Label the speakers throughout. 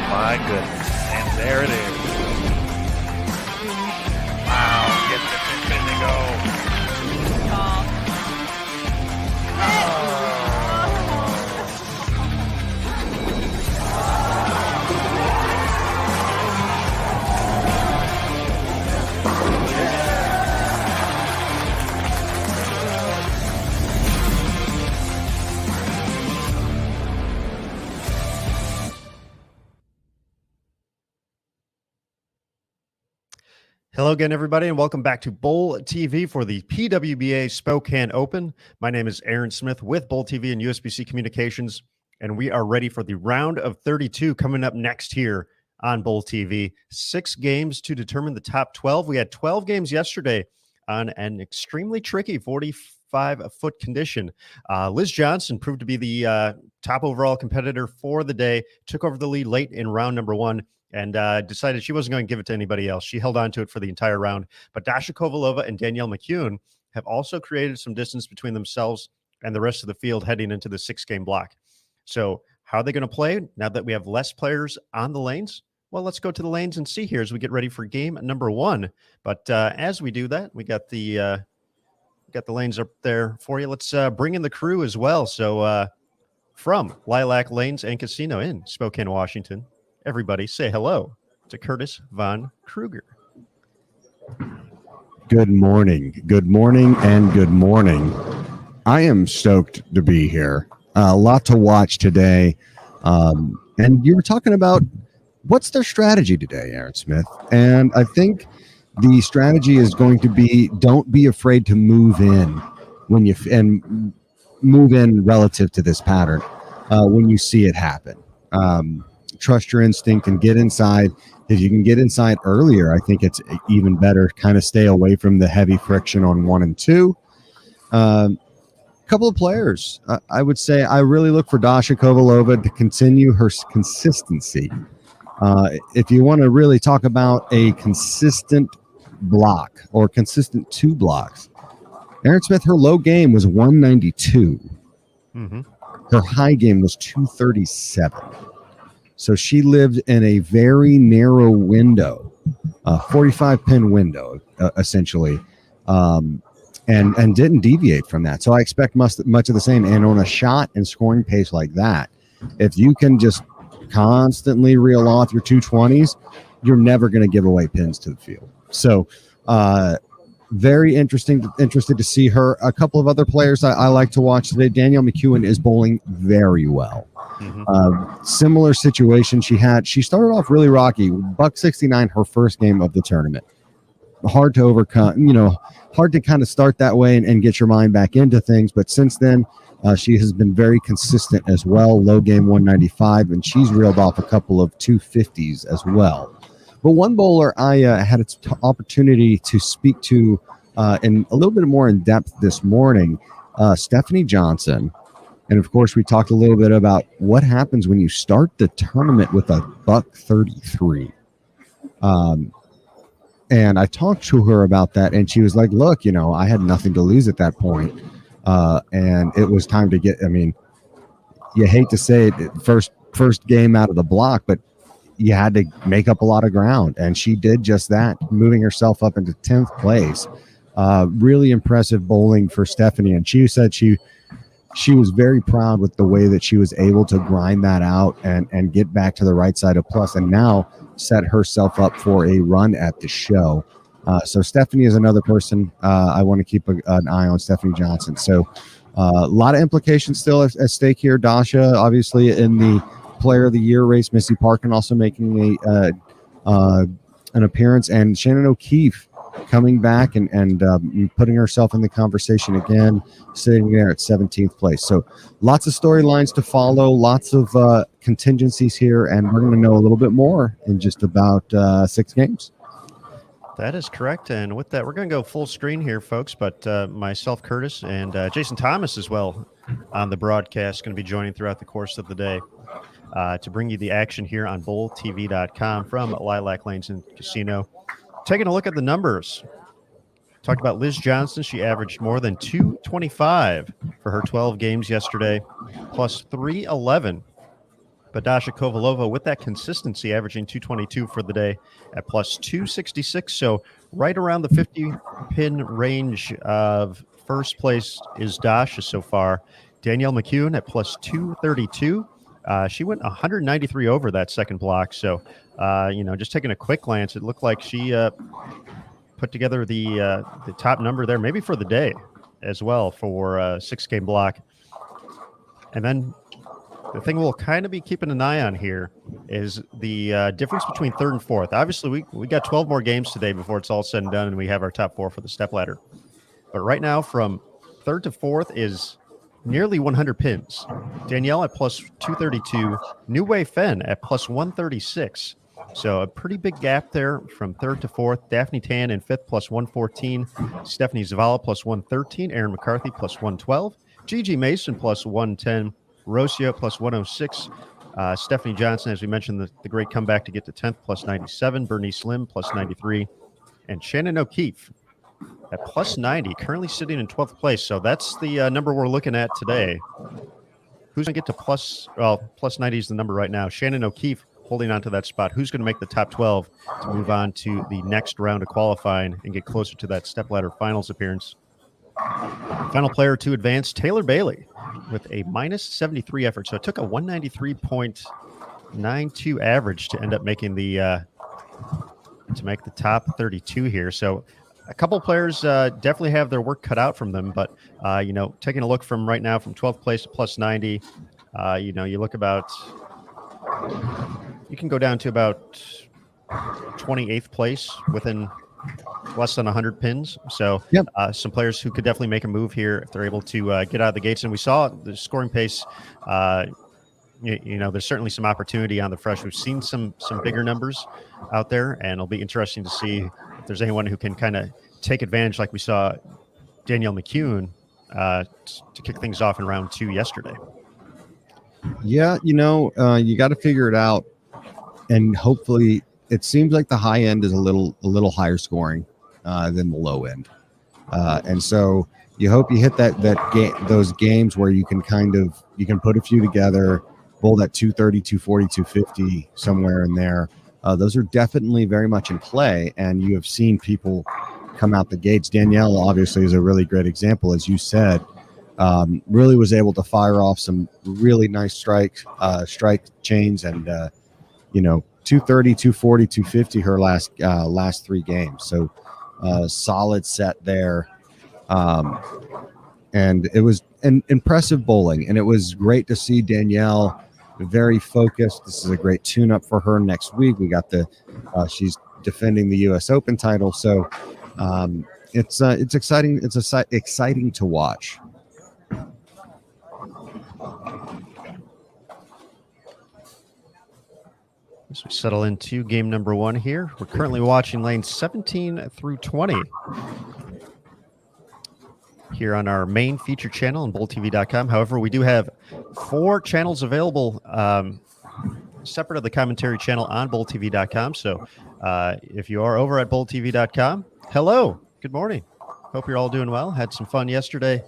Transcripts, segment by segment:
Speaker 1: My goodness. And there it is. Wow, get the pin to go.
Speaker 2: Hello again, everybody, and welcome back to Bowl TV for the PWBA Spokane Open. My name is Aaron Smith with Bowl TV and USBC Communications, and we are ready for the round of 32 coming up next here on Bowl TV. 6 games to determine the top 12. We had 12 games yesterday on an extremely tricky 45-foot condition. Liz Johnson proved to be the top overall competitor for the day, took over the lead late in round number 1, and decided she wasn't going to give it to anybody else. She held on to it for the entire round. But Dasha Kovalova and Danielle McEwen have also created some distance between themselves and the rest of the field heading into the 6-game block. So how are they going to play now that we have less players on the lanes? Well, let's go to the lanes and see here as we get ready for game number 1. But as we do that, we got the lanes up there for you. Let's bring in the crew as well. So from Lilac Lanes and Casino in Spokane, Washington, everybody say hello to Curtis Von Kruger.
Speaker 3: Good morning, and good morning. I am stoked to be here. A lot to watch today. And you were talking about what's their strategy today, Aaron Smith. And I think the strategy is going to be don't be afraid to move in and move in relative to this pattern when you see it happen. Trust your instinct and get inside. If you can get inside earlier, I think it's even better. Kind of stay away from the heavy friction on 1 and 2. Couple of players. I would say I really look for Dasha Kovalova to continue her consistency. If you want to really talk about a consistent block or consistent 2 blocks, Aaron Smith, her low game was 192. Mm-hmm. Her high game was 237. So she lived in a very narrow window, 45-pin window, essentially, and didn't deviate from that. So I expect much of the same. And on a shot and scoring pace like that, if you can just constantly reel off your 220s, you're never going to give away pins to the field. So very interested to see her. A couple of other players I like to watch today. Danielle McEwen is bowling very well. Mm-hmm. Similar situation she started off really rocky. $169 her first game of the tournament. Hard to overcome, hard to kind of start that way and get your mind back into things. But since then, she has been very consistent as well. Low game 195, and she's reeled off a couple of 250s as well. But one bowler I had an opportunity to speak to in a little bit more in depth this morning, Stephanie Johnson. And of course, we talked a little bit about what happens when you start the tournament with a $133. And I talked to her about that, and she was like, look, I had nothing to lose at that point. And it was time to get, you hate to say it, first game out of the block, but you had to make up a lot of ground. And she did just that, moving herself up into 10th place. Really impressive bowling for Stephanie. And she said she was very proud with the way that she was able to grind that out and get back to the right side of plus, and now set herself up for a run at the show. So Stephanie is another person I want to keep an eye on, Stephanie Johnson. So a lot of implications still at stake here. Dasha, obviously, in the Player of the Year race. Missy Parkin also making an appearance, and Shannon O'Keefe coming back and putting herself in the conversation again, sitting there at 17th place. So lots of storylines to follow, lots of contingencies here, and we're going to know a little bit more in just about 6 games.
Speaker 2: That is correct. And with that, we're going to go full screen here, folks. But myself, Curtis, and Jason Thomas as well on the broadcast, going to be joining throughout the course of the day to bring you the action here on bowltv.com from Lilac Lanes and Casino. Taking a look at the numbers. Talked about Liz Johnson. She averaged more than 225 for her 12 games yesterday, plus 311. But Dasha Kovalova with that consistency, averaging 222 for the day at plus 266. So right around the 50-pin range of first place is Dasha so far. Danielle McCune at plus 232. She went 193 over that second block. So, just taking a quick glance, it looked like she put together the top number there, maybe for the day as well for a 6-game block. And then the thing we'll kind of be keeping an eye on here is the difference between third and fourth. Obviously, we got 12 more games today before it's all said and done, and we have our top 4 for the stepladder. But right now, from third to fourth is nearly 100 pins. Danielle at plus 232, New Wei Fen at plus 136. So a pretty big gap there from third to fourth. Daphne Tan in fifth, plus 114. Stephanie Zavala, plus 113. Erin McCarthy, plus 112. Gigi Mason, plus 110. Rosia, plus 106. Stephanie Johnson, as we mentioned, the great comeback to get to 10th, plus 97. Bernice Lim, plus 93. And Shannon O'Keefe at plus 90, currently sitting in 12th place. So that's the number we're looking at today. Who's going to get to plus 90 is the number right now. Shannon O'Keefe holding on to that spot. Who's going to make the top 12 to move on to the next round of qualifying and get closer to that stepladder finals appearance? Final player to advance, Taylor Bailey, with a minus 73 effort. So it took a 193.92 average to end up making the top 32 here. So a couple players definitely have their work cut out from them, but taking a look from right now from 12th place to plus 90, you look about, you can go down to about 28th place within less than 100 pins. So
Speaker 3: yep.
Speaker 2: Some players who could definitely make a move here if they're able to get out of the gates. And we saw the scoring pace. There's certainly some opportunity on the fresh. We've seen some bigger numbers out there, and it'll be interesting to see if there's anyone who can kind of take advantage, like we saw Danielle McCune to kick things off in round 2 yesterday.
Speaker 3: Yeah, you got to figure it out, and hopefully it seems like the high end is a little higher scoring than the low end, and so you hope you hit those games where you can put a few together, bowl that 230, 240, 250 somewhere in there. Those are definitely very much in play, and you have seen people come out the gates. Danielle obviously is a really great example, as you said. Really was able to fire off some really nice strike chains, and 230, 240, 250 her last 3 games. So solid set there. And it was an impressive bowling, and it was great to see Danielle very focused. This is a great tune-up for her next week. We got she's defending the U.S. Open title, so it's exciting. It's exciting to watch.
Speaker 2: As we settle into game number 1 here, we're currently watching lanes 17 through 20 here on our main feature channel on bowltv.com. However, we do have 4 channels available separate of the commentary channel on bowltv.com. So if you are over at bowltv.com, hello, good morning. Hope you're all doing well. Had some fun yesterday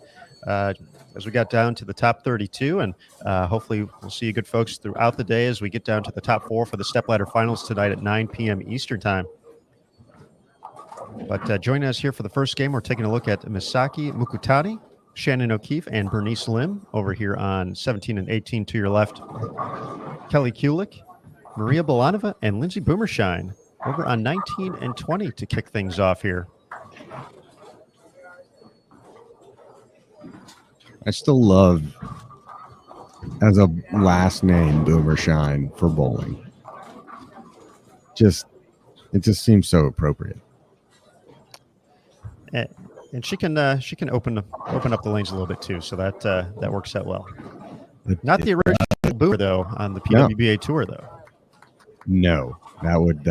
Speaker 2: as we got down to the top 32, and hopefully we'll see you good folks throughout the day as we get down to the top 4 for the stepladder finals tonight at 9 p.m. Eastern time. But joining us here for the first game, we're taking a look at Misaki Mukutani, Shannon O'Keefe, and Bernice Lim over here on 17 and 18 to your left. Kelly Kulik, Maria Bolanova, and Lindsay Boomershine over on 19 and 20 to kick things off here.
Speaker 3: I still love, as a last name, Boomershine for bowling. It just seems so appropriate.
Speaker 2: And she can open up the lanes a little bit too, so that works out well. Not the original Boomer though on the PWBA tour though.
Speaker 3: No, that would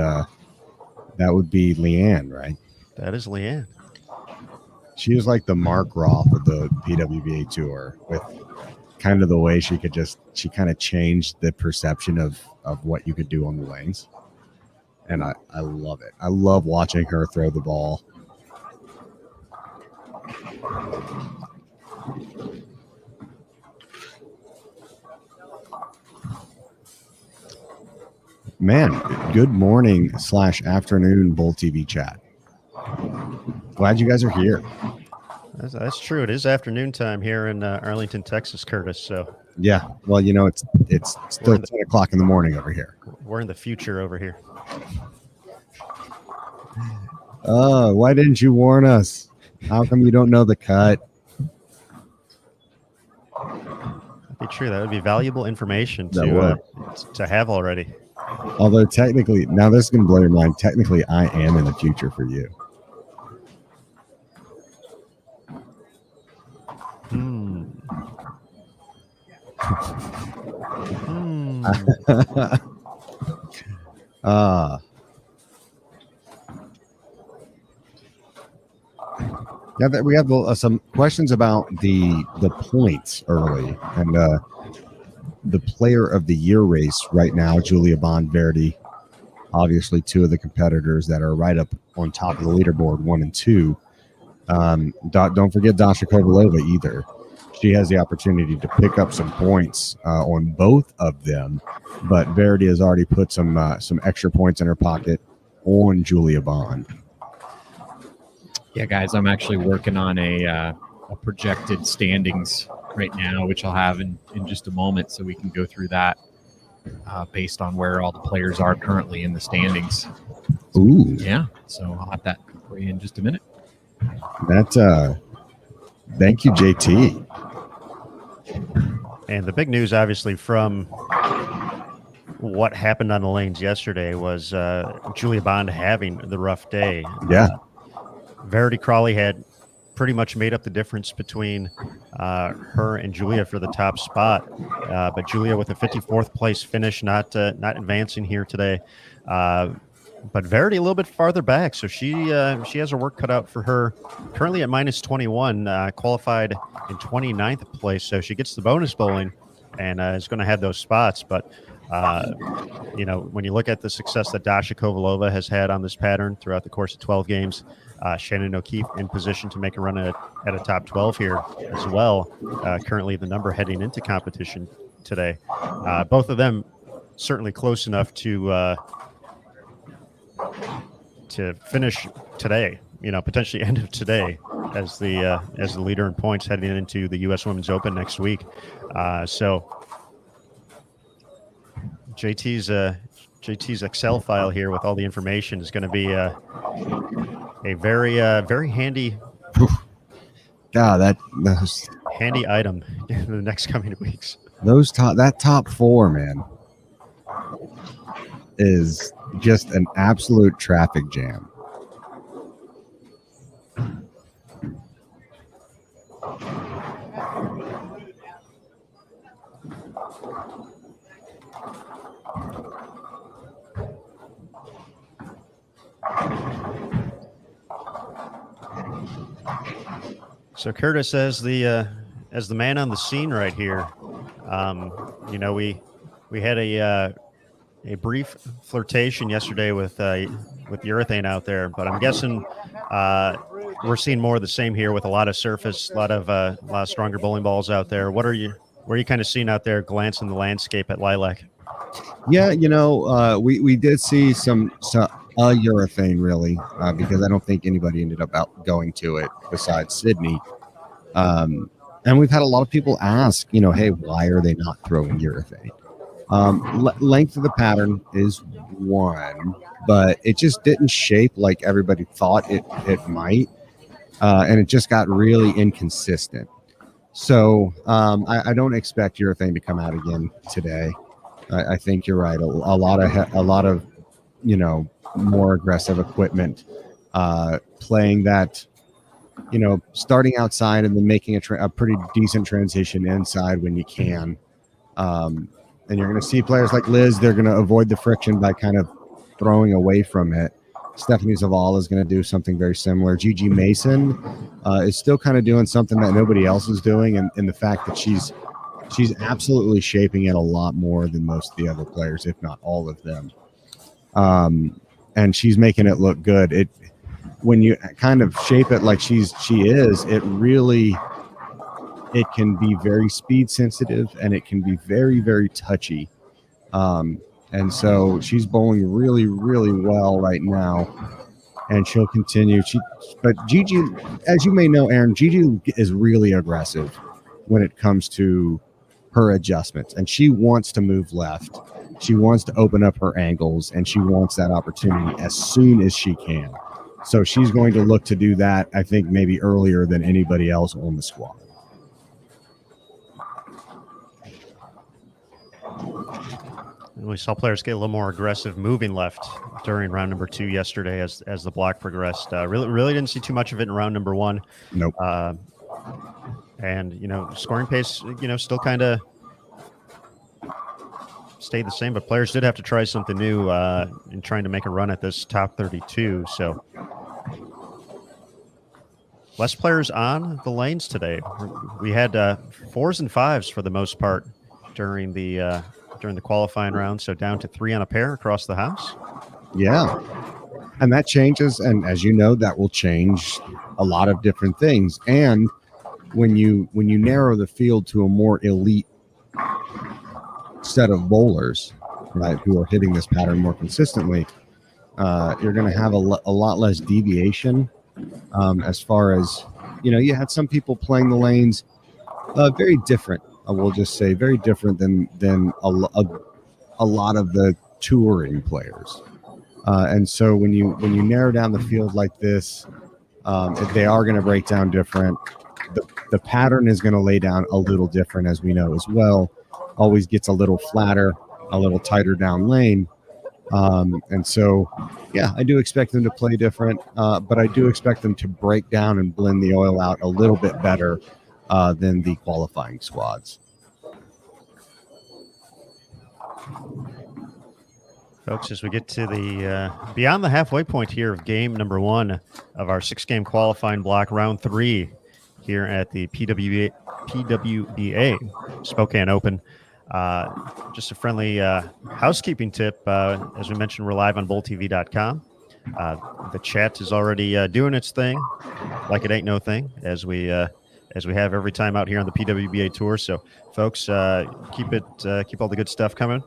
Speaker 3: be Leanne, right?
Speaker 2: That is Leanne.
Speaker 3: She is like the Mark Roth of the PWBA tour, with kind of the way she kind of changed the perception of what you could do on the lanes. And I love it. I love watching her throw the ball. Man, good morning / afternoon Bull TV chat. Glad you guys are here.
Speaker 2: That's true. It is afternoon time here in Arlington, Texas, Curtis. So
Speaker 3: yeah, well, it's still 10 o'clock in the morning over here.
Speaker 2: We're in the future over here.
Speaker 3: Oh, why didn't you warn us? How come you don't know the cut?
Speaker 2: That'd be true. That would be valuable information to have already.
Speaker 3: Although technically, now this is going to blow your mind. Technically, I am in the future for you. Yeah, we have some questions about the points early and the player of the year race right now. Julia Bond Verdi, obviously two of the competitors that are right up on top of the leaderboard, 1 and 2. Don't forget Dasha Kovalova either. She has the opportunity to pick up some points on both of them, but Verdi has already put some extra points in her pocket on Julia Bond.
Speaker 4: Yeah, guys, I'm actually working on a projected standings right now, which I'll have in just a moment, so we can go through that based on where all the players are currently in the standings.
Speaker 3: Ooh.
Speaker 4: Yeah, so I'll have that for you in just a minute.
Speaker 3: Thank you, JT.
Speaker 2: And the big news, obviously, from what happened on the lanes yesterday was Julia Bond having the rough day.
Speaker 3: Yeah.
Speaker 2: Verity Crawley had pretty much made up the difference between her and Julia for the top spot. But Julia with a 54th place finish, not advancing here today. But Verity a little bit farther back, so she has her work cut out for her. Currently at minus 21, qualified in 29th place, so she gets the bonus bowling and is going to have those spots. But when you look at the success that Dasha Kovalova has had on this pattern throughout the course of 12 games, Shannon O'Keefe in position to make a run at a top 12 here as well. Currently the number heading into competition today. Both of them certainly close enough to finish today, potentially end of today as the leader in points heading into the U.S. Women's Open next week. So JT's Excel file here with all the information is going to be a very very handy handy item in the next coming weeks.
Speaker 3: That top 4, man, is just an absolute traffic jam.
Speaker 2: So Curtis, as the man on the scene right here, we had a brief flirtation yesterday with urethane out there, but I'm guessing we're seeing more of the same here with a lot of surface, a lot of stronger bowling balls out there. What are you kind of seeing out there, glancing the landscape at Lilac?
Speaker 3: Yeah, we did see some urethane really, because I don't think anybody ended up going to it besides Sydney. And we've had a lot of people ask, hey, why are they not throwing urethane? Length of the pattern is one, but it just didn't shape like everybody thought it might, and it just got really inconsistent. So I don't expect urethane to come out again today. I think you're right. A lot of more aggressive equipment, playing that, starting outside and then making a pretty decent transition inside when you can. And you're going to see players like Liz, they're going to avoid the friction by kind of throwing away from it. Stephanie Zavala is going to do something very similar. Gigi Mason is still kind of doing something that nobody else is doing, and the fact that she's absolutely shaping it a lot more than most of the other players, if not all of them. And she's making it look good. When you kind of shape it like she is, it can be very speed sensitive, and it can be very, very touchy. And so she's bowling really, really well right now, and she'll continue. But Gigi, as you may know, Aaron, Gigi is really aggressive when it comes to her adjustments, and she wants to move left. She wants to open up her angles, and she wants that opportunity as soon as she can. So she's going to look to do that, I think, maybe earlier than anybody else on the squad.
Speaker 2: We saw players get a little more aggressive moving left during round number 2 yesterday as the block progressed. Really didn't see too much of it in round number 1.
Speaker 3: Nope.
Speaker 2: And, scoring pace, still kind of stayed the same, but players did have to try something new in trying to make a run at this top 32. So less players on the lanes today. We had 4s and 5s for the most part during the qualifying round, so down to 3 on a pair across the house.
Speaker 3: Yeah, and that changes, and as you know, that will change a lot of different things. And when you narrow the field to a more elite set of bowlers, right, who are hitting this pattern more consistently, you're going to have a lot less deviation. As far as you had some people playing the lanes very different. I will just say very different than a lot of the touring players. And so when you narrow down the field like this, they are going to break down different. The pattern is going to lay down a little different, as we know as well. Always gets a little flatter, a little tighter down lane. And so, yeah, I do expect them to play different, but I do expect them to break down and blend the oil out a little bit better than the qualifying squads.
Speaker 2: Folks, as we get to the beyond the halfway point here of game number 1 of our 6-game qualifying block, round 3 here at the PWBA Spokane Open. Just a friendly housekeeping tip. As we mentioned, we're live on BowlTV.com. The chat is already doing its thing, like it ain't no thing, as we have every time out here on the PWBA tour. So, folks, keep all the good stuff coming.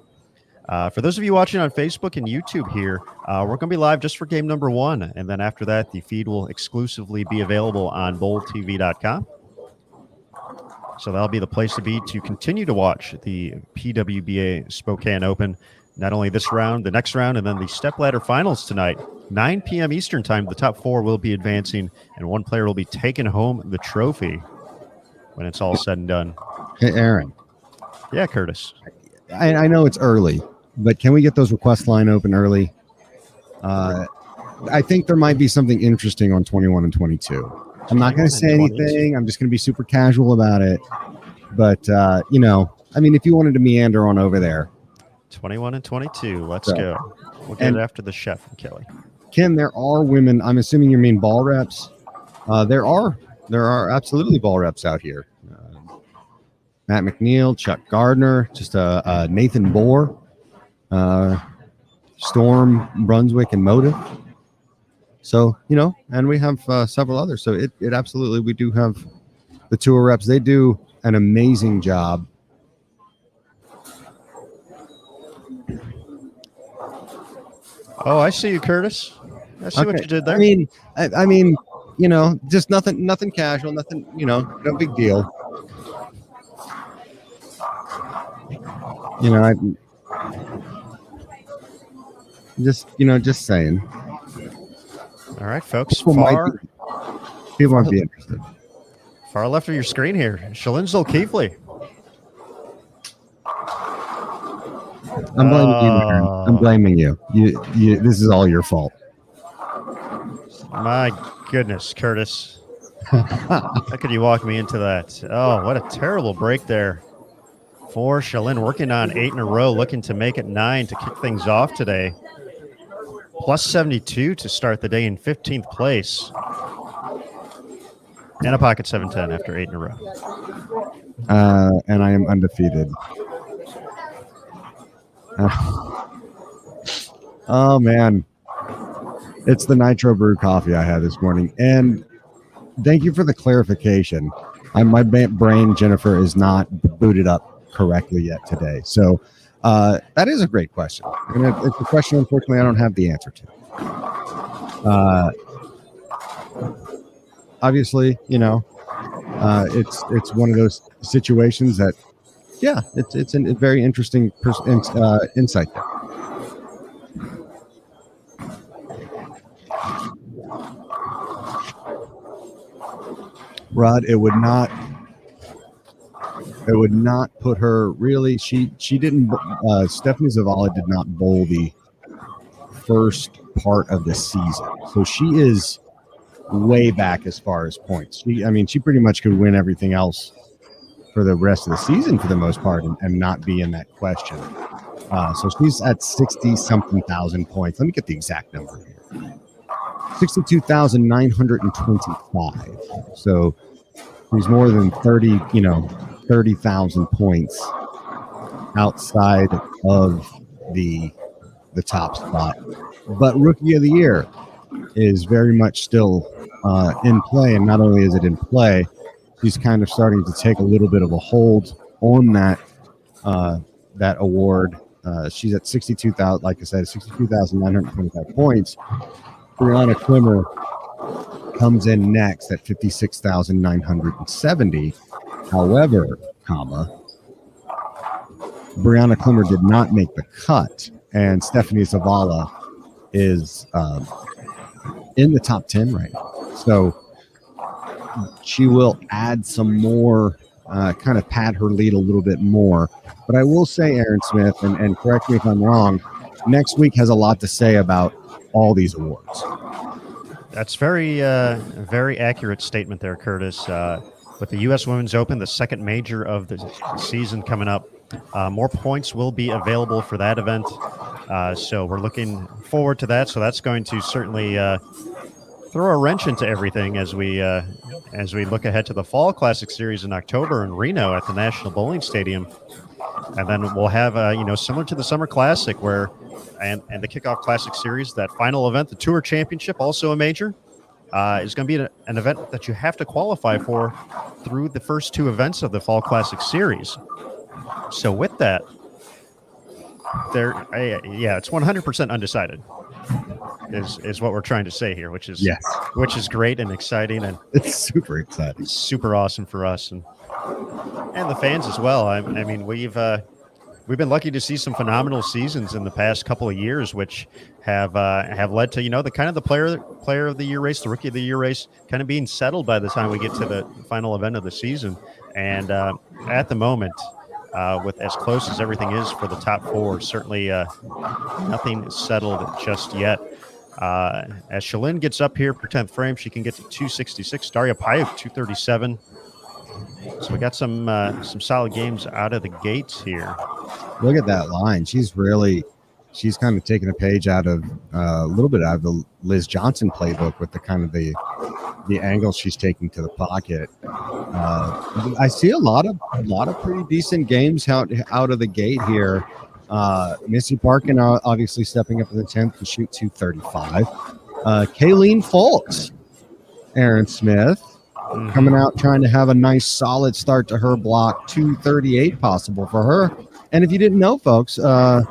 Speaker 2: For those of you watching on Facebook and YouTube here, we're going to be live just for game number 1, and then after that, the feed will exclusively be available on BowlTV.com. So that'll be the place to be to continue to watch the PWBA Spokane Open. Not only this round, the next round, and then the stepladder finals tonight. 9 p.m. Eastern time, the top 4 will be advancing, and one player will be taking home the trophy when it's all said and done.
Speaker 3: Hey, Aaron.
Speaker 2: Yeah, Curtis.
Speaker 3: I know it's early, but can we get those request line open early? I think there might be something interesting on 21 and 22. I'm not going to say anything. I'm just going to be super casual about it. But, if you wanted to meander on over there.
Speaker 2: 21 and 22. Let's go. We'll get it after the chef and Kelly.
Speaker 3: Ken, there are women. I'm assuming you mean ball reps. There are absolutely ball reps out here. Matt McNeil, Chuck Gardner, just Nathan Bohr, Storm, Brunswick, and Motive. So, and we have several others. So it absolutely, we do have the tour reps. They do an amazing job.
Speaker 2: Oh, I see you, Curtis. I see what you did there.
Speaker 3: I mean, just nothing casual, nothing, no big deal. Just saying.
Speaker 2: All right, folks.
Speaker 3: People might be interested.
Speaker 2: Far left of your screen here, Shalyn Zulkifli.
Speaker 3: I'm blaming you, Aaron. I'm blaming you. You. This is all your fault.
Speaker 2: My goodness, Curtis. How could you walk me into that? Oh, what a terrible break there for Shalyn, working on 8 in a row, looking to make it 9 to kick things off today. Plus 72 to start the day in 15th place. And a pocket 710 after 8 in a row.
Speaker 3: And I am undefeated. Oh, man. It's the Nitro Brew coffee I had this morning. And thank you for the clarification. My brain, Jennifer, is not booted up correctly yet today. So That is a great question, and it's a question, unfortunately, I don't have the answer to. Obviously, it's one of those situations that, yeah, it's a very interesting insight there. Rod, it would not put her really. She didn't. Stephanie Zavala did not bowl the first part of the season, so she is way back as far as points. She pretty much could win everything else for the rest of the season for the most part and not be in that question. So she's at 60-something thousand points. Let me get the exact number here. 62,925. So he's more than 30,000 points outside of the top spot. But Rookie of the Year is very much still in play, and not only is it in play, she's kind of starting to take a little bit of a hold on that award. She's at 62,000, like I said, 62,925 points. Brianna Klimmer comes in next at 56,970. However, Brianna Klimmer did not make the cut, and Stephanie Zavala is in the top 10 right now. So she will add some more, kind of pad her lead a little bit more. But I will say, Aaron Smith, and correct me if I'm wrong, next week has a lot to say about all these awards.
Speaker 2: That's very accurate statement there, Curtis. With the U.S. Women's Open, the second major of the season coming up, more points will be available for that event. So we're looking forward to that. So that's going to certainly throw a wrench into everything as we look ahead to the Fall Classic Series in October in Reno at the National Bowling Stadium. And then we'll have, similar to the Summer Classic and the Kickoff Classic Series, that final event, the Tour Championship, also a major, is going to be an event that you have to qualify for through the first two events of the Fall Classic Series. So with that, it's 100% undecided is what we're trying to say here, which is great and exciting, and
Speaker 3: it's super exciting,
Speaker 2: super awesome for us and the fans as well. I mean, we've been lucky to see some phenomenal seasons in the past couple of years, which have led to the player of the year race, the Rookie of the Year race, kind of being settled by the time we get to the final event of the season. And at the moment, with as close as everything is for the top four, certainly nothing settled just yet. As Shalyn gets up here for 10th frame, she can get to 266. Daria Payuk, 237. So we got some solid games out of the gates here.
Speaker 3: Look at that line. She's kind of taking a page out of a little bit out of the Liz Johnson playbook with the kind of the angle she's taking to the pocket. I see a lot of pretty decent games out of the gate here. Missy Parkin obviously stepping up to the 10th to shoot 235. Kayleen Fultz, Aaron Smith, coming out trying to have a nice solid start to her block, 238 possible for her. And if you didn't know, folks, you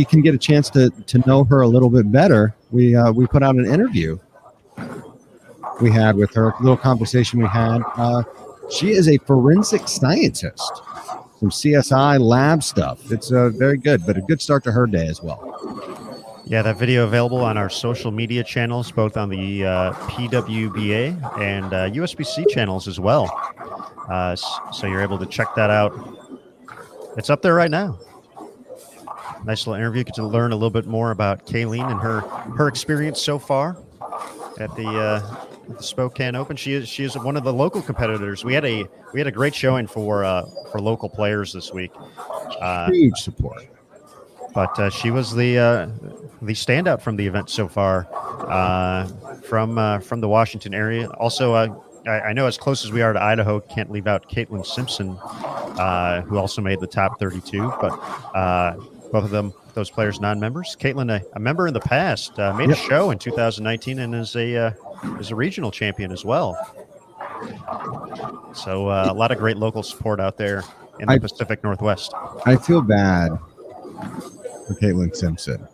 Speaker 3: can get a chance to know her a little bit better. We put out an interview we had with her, a little conversation we had. She is a forensic scientist, some CSI lab stuff. It's very good, but a good start to her day as well.
Speaker 2: Yeah, that video available on our social media channels, both on the PWBA and USBC channels as well. So you're able to check that out. It's up there right now. Nice little interview. Get to learn a little bit more about Kayleen and her experience so far at the Spokane Open. She is one of the local competitors. We had a great showing for local players this week.
Speaker 3: Huge support.
Speaker 2: But she was the standout from the event so far, from the Washington area. Also, I know as close as we are to Idaho, can't leave out Caitlin Simpson, who also made the top 32. But both of them, those players, non-members. Caitlin, a member in the past, made a show in 2019 and is a regional champion as well. So a lot of great local support out there in the Pacific Northwest.
Speaker 3: I feel bad for Caitlin Simpson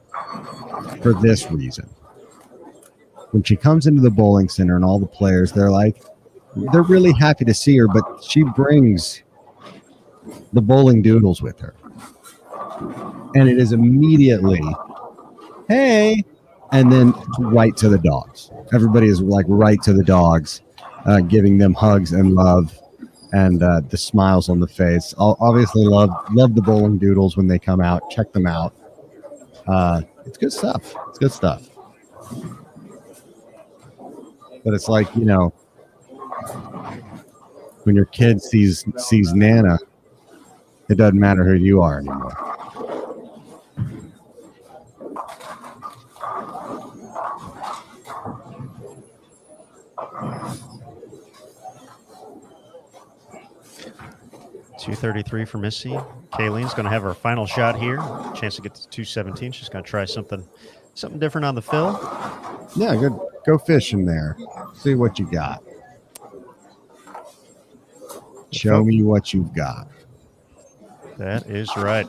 Speaker 3: for this reason. When she comes into the bowling center and all the players, they're really happy to see her, but she brings the bowling doodles with her. And it is immediately, hey, and then right to the dogs. Everybody is like right to the dogs, giving them hugs and love and the smiles on the face. I'll obviously love the bowling doodles when they come out. Check them out. It's good stuff. It's good stuff. But it's like, you know, when your kid sees Nana, it doesn't matter who you are anymore.
Speaker 2: .233 for Missy. Kayleen's going to have her final shot here. Chance to get to 217. She's going to try something different on the fill.
Speaker 3: Yeah, good. Go fishing there. See what you got. Show me what you've got.
Speaker 2: That is right.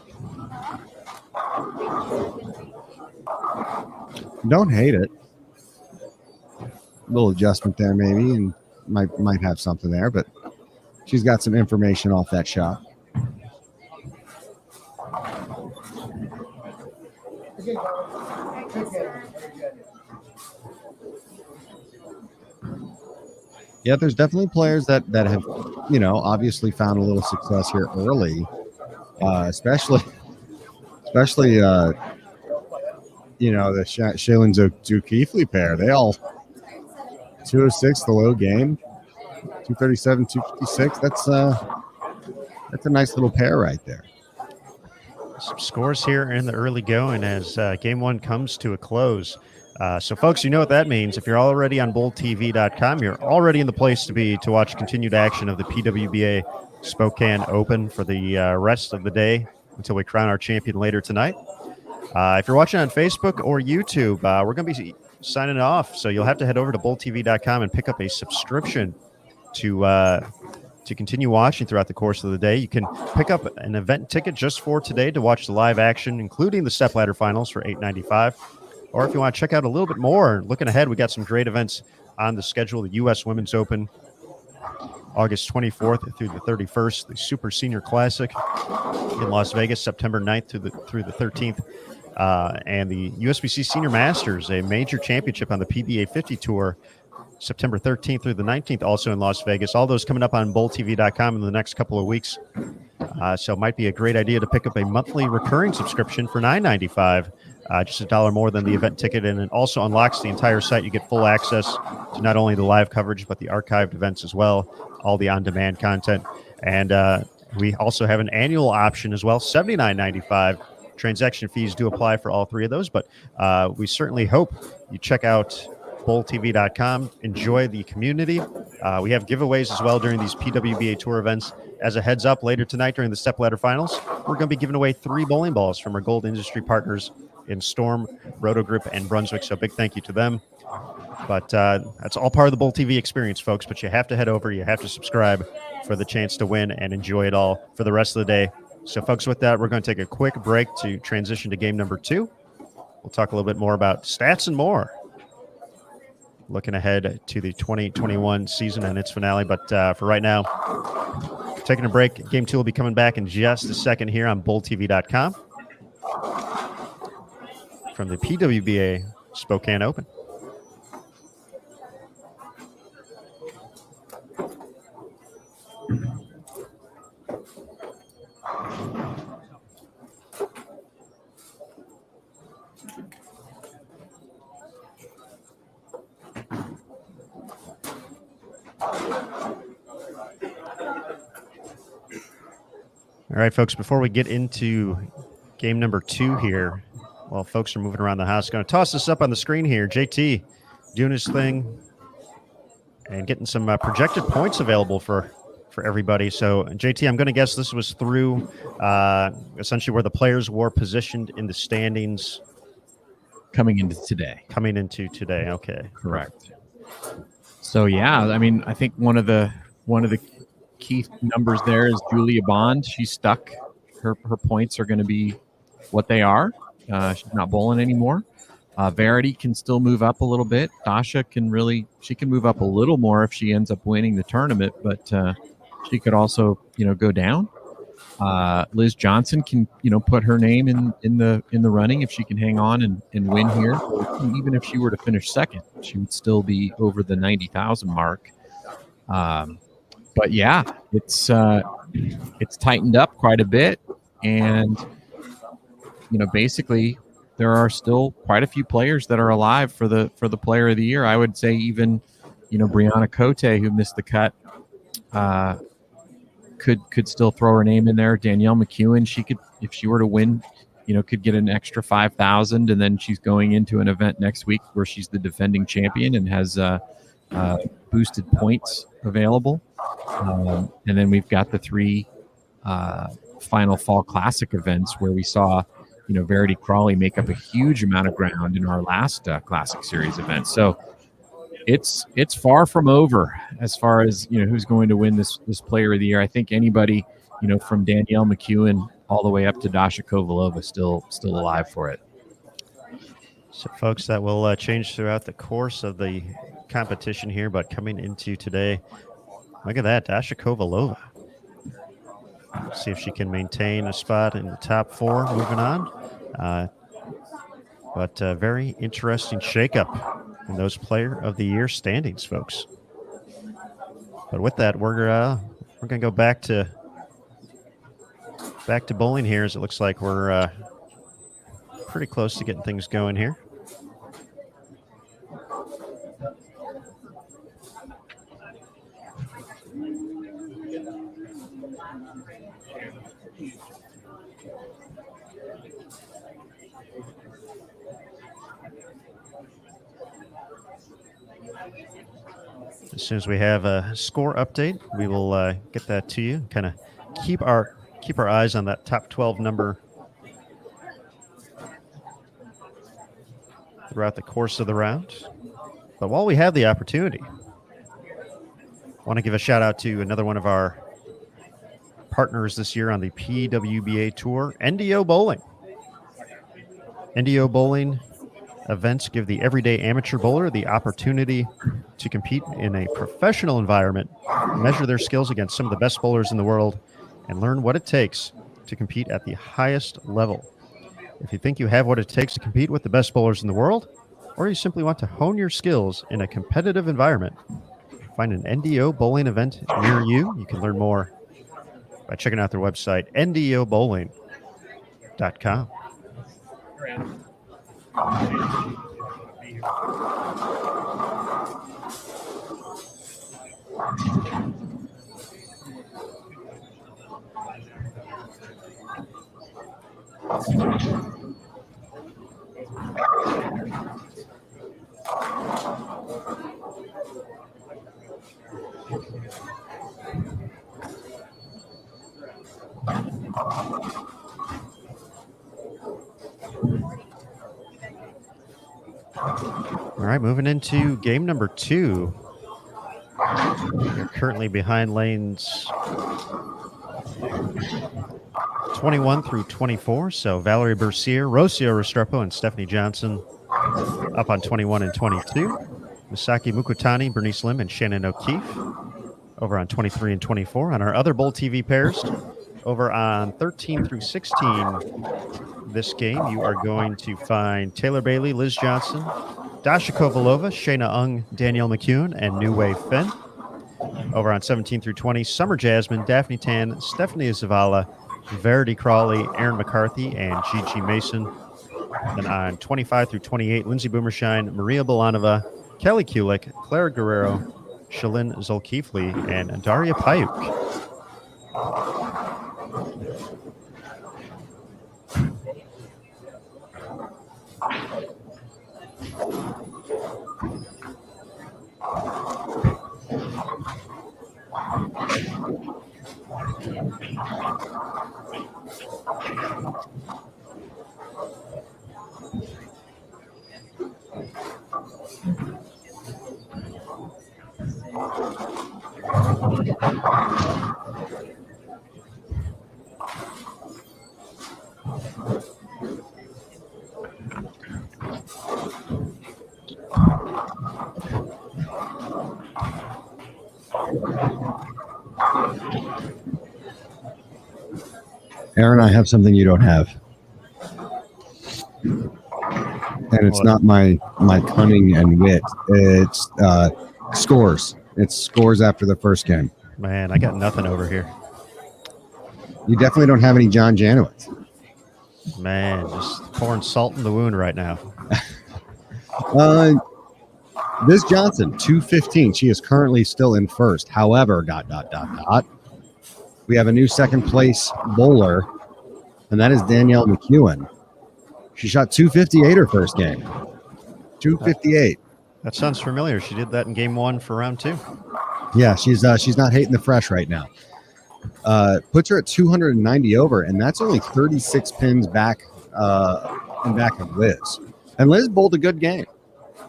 Speaker 3: Don't hate it. A little adjustment there maybe, and might have something there, but she's got some information off that shot. Yeah, there's definitely players that have, you know, obviously found a little success here early, especially you know, the Shaylin Zukeefly pair. They all 206 the low game, 237, 256. That's a nice little pair right there.
Speaker 2: Some scores here in the early going as game one comes to a close. So, folks, you know what that means. If you're already on BowlTV.com, you're already in the place to be to watch continued action of the PWBA Spokane Open for the rest of the day until we crown our champion later tonight. If you're watching on Facebook or YouTube, we're going to be signing off. So you'll have to head over to BowlTV.com and pick up a subscription to continue watching throughout the course of the day. You can pick up an event ticket just for today to watch the live action, including the stepladder finals for $8.95. Or if you want to check out a little bit more, looking ahead, we got some great events on the schedule. The U.S. Women's Open, August 24th through the 31st. The Super Senior Classic in Las Vegas, September 9th through the 13th. And the USBC Senior Masters, a major championship on the PBA 50 Tour, September 13th through the 19th, also in Las Vegas. All those coming up on BowlTV.com in the next couple of weeks. So it might be a great idea to pick up a monthly recurring subscription for $9.95. Just $1 more than the event ticket, and it also unlocks the entire site. You get full access to not only the live coverage, but the archived events as well, all the on-demand content. And we also have an annual option as well, $79.95. Transaction fees do apply for all three of those, but we certainly hope you check out BowlTV.com. Enjoy the community. We have giveaways as well during these PWBA Tour events. As a heads up, later tonight during the stepladder finals, we're going to be giving away 3 bowling balls from our gold industry partners in Storm, Rotogrip, and Brunswick. So big thank you to them. But that's all part of the Bowl TV experience, folks. But you have to head over. You have to subscribe for the chance to win and enjoy it all for the rest of the day. So, folks, with that, we're going to take a quick break to transition to game number 2. We'll talk a little bit more about stats and more. Looking ahead to the 2021 season and its finale. But for right now, taking a break. Game 2 will be coming back in just a second here on BowlTV.com. From the PWBA Spokane Open. All right, folks, before we get into game number 2 here, while folks are moving around the house, going to toss this up on the screen here. JT doing his thing and getting some projected points available for everybody. So, JT, I'm going to guess this was through essentially where the players were positioned in the standings.
Speaker 4: Coming into today.
Speaker 2: Okay.
Speaker 4: Correct. So, yeah, I mean, I think one of the key numbers there is Julia Bond. She's stuck. Her points are going to be what they are. She's not bowling anymore. Verity can still move up a little bit. Dasha can move up a little more if she ends up winning the tournament, but she could also, go down. Liz Johnson can, put her name in the running if she can hang on and win here. Even if she were to finish second, she would still be over the 90,000 mark. But yeah, it's tightened up quite a bit, and basically there are still quite a few players that are alive for the Player of the Year. I would say even Brianna Cote, who missed the cut, could still throw her name in there. Danielle McEwen, she could, if she were to win, could get an extra 5,000, and then she's going into an event next week where she's the defending champion and has boosted points available. And then we've got the 3 final Fall Classic events where we saw, Verity Crawley make up a huge amount of ground in our last Classic Series event. So it's far from over as far as who's going to win this Player of the Year. I think anybody from Danielle McEwen all the way up to Dasha Kovalova still alive for it.
Speaker 2: So, folks, that will change throughout the course of the competition here. But coming into today, look at that, Dasha Kovalova. See if she can maintain a spot in the top 4 moving on. But very interesting shakeup in those Player of the Year standings, folks. But with that, we're going to go back to bowling here, as it looks like we're pretty close to getting things going here. As soon as we have a score update, we will get that to you. Kind of keep our eyes on that top 12 number throughout the course of the round. But while we have the opportunity, I want to give a shout out to another one of our partners this year on the PWBA Tour, NDO Bowling. NDO Bowling events give the everyday amateur bowler the opportunity to compete in a professional environment, measure their skills against some of the best bowlers in the world, and learn what it takes to compete at the highest level. If you think you have what it takes to compete with the best bowlers in the world, or you simply want to hone your skills in a competitive environment, find an NDO bowling event near you. You can learn more by checking out their website, ndobowling.com. All right, moving into game number 2. You're currently behind lanes 21 through 24. So Valerie Bercier, Rocio Restrepo, and Stephanie Johnson up on 21 and 22. Misaki Mukutani, Bernice Lim, and Shannon O'Keefe over on 23 and 24. On our other Bowl TV pairs, over on 13 through 16 this game, you are going to find Taylor Bailey, Liz Johnson, Dasha Kovalova, Shayna Ung, Danielle McEwen, and New Wave Finn. Over on 17 through 20, Summer Jasmine, Daphne Tan, Stephanie Zavala, Verity Crawley, Aaron McCarthy, and Gigi Mason. Then on 25 through 28, Lindsay Boomershine, Maria Bolanova, Kelly Kulik, Clara Guerrero, Shalyn Zolkifli, and Daria Payuk.
Speaker 3: Aaron, I have something you don't have. And it's
Speaker 2: What?
Speaker 3: not my cunning and wit. It's scores. It's scores after the first game.
Speaker 2: Man, I got nothing over here.
Speaker 3: You definitely don't have any John Janowitz.
Speaker 2: Man, just pouring salt in the wound right now.
Speaker 3: Liz Johnson, 215. She is currently still in first. However, ... we have a new second place bowler, and that is Danielle McEwen. She shot 258 her first game. 258.
Speaker 2: That sounds familiar. She did that in game 1 for round 2.
Speaker 3: Yeah, she's not hating the fresh right now. Puts her at 290 over, and that's only 36 pins back and back of Liz. And Liz bowled a good game.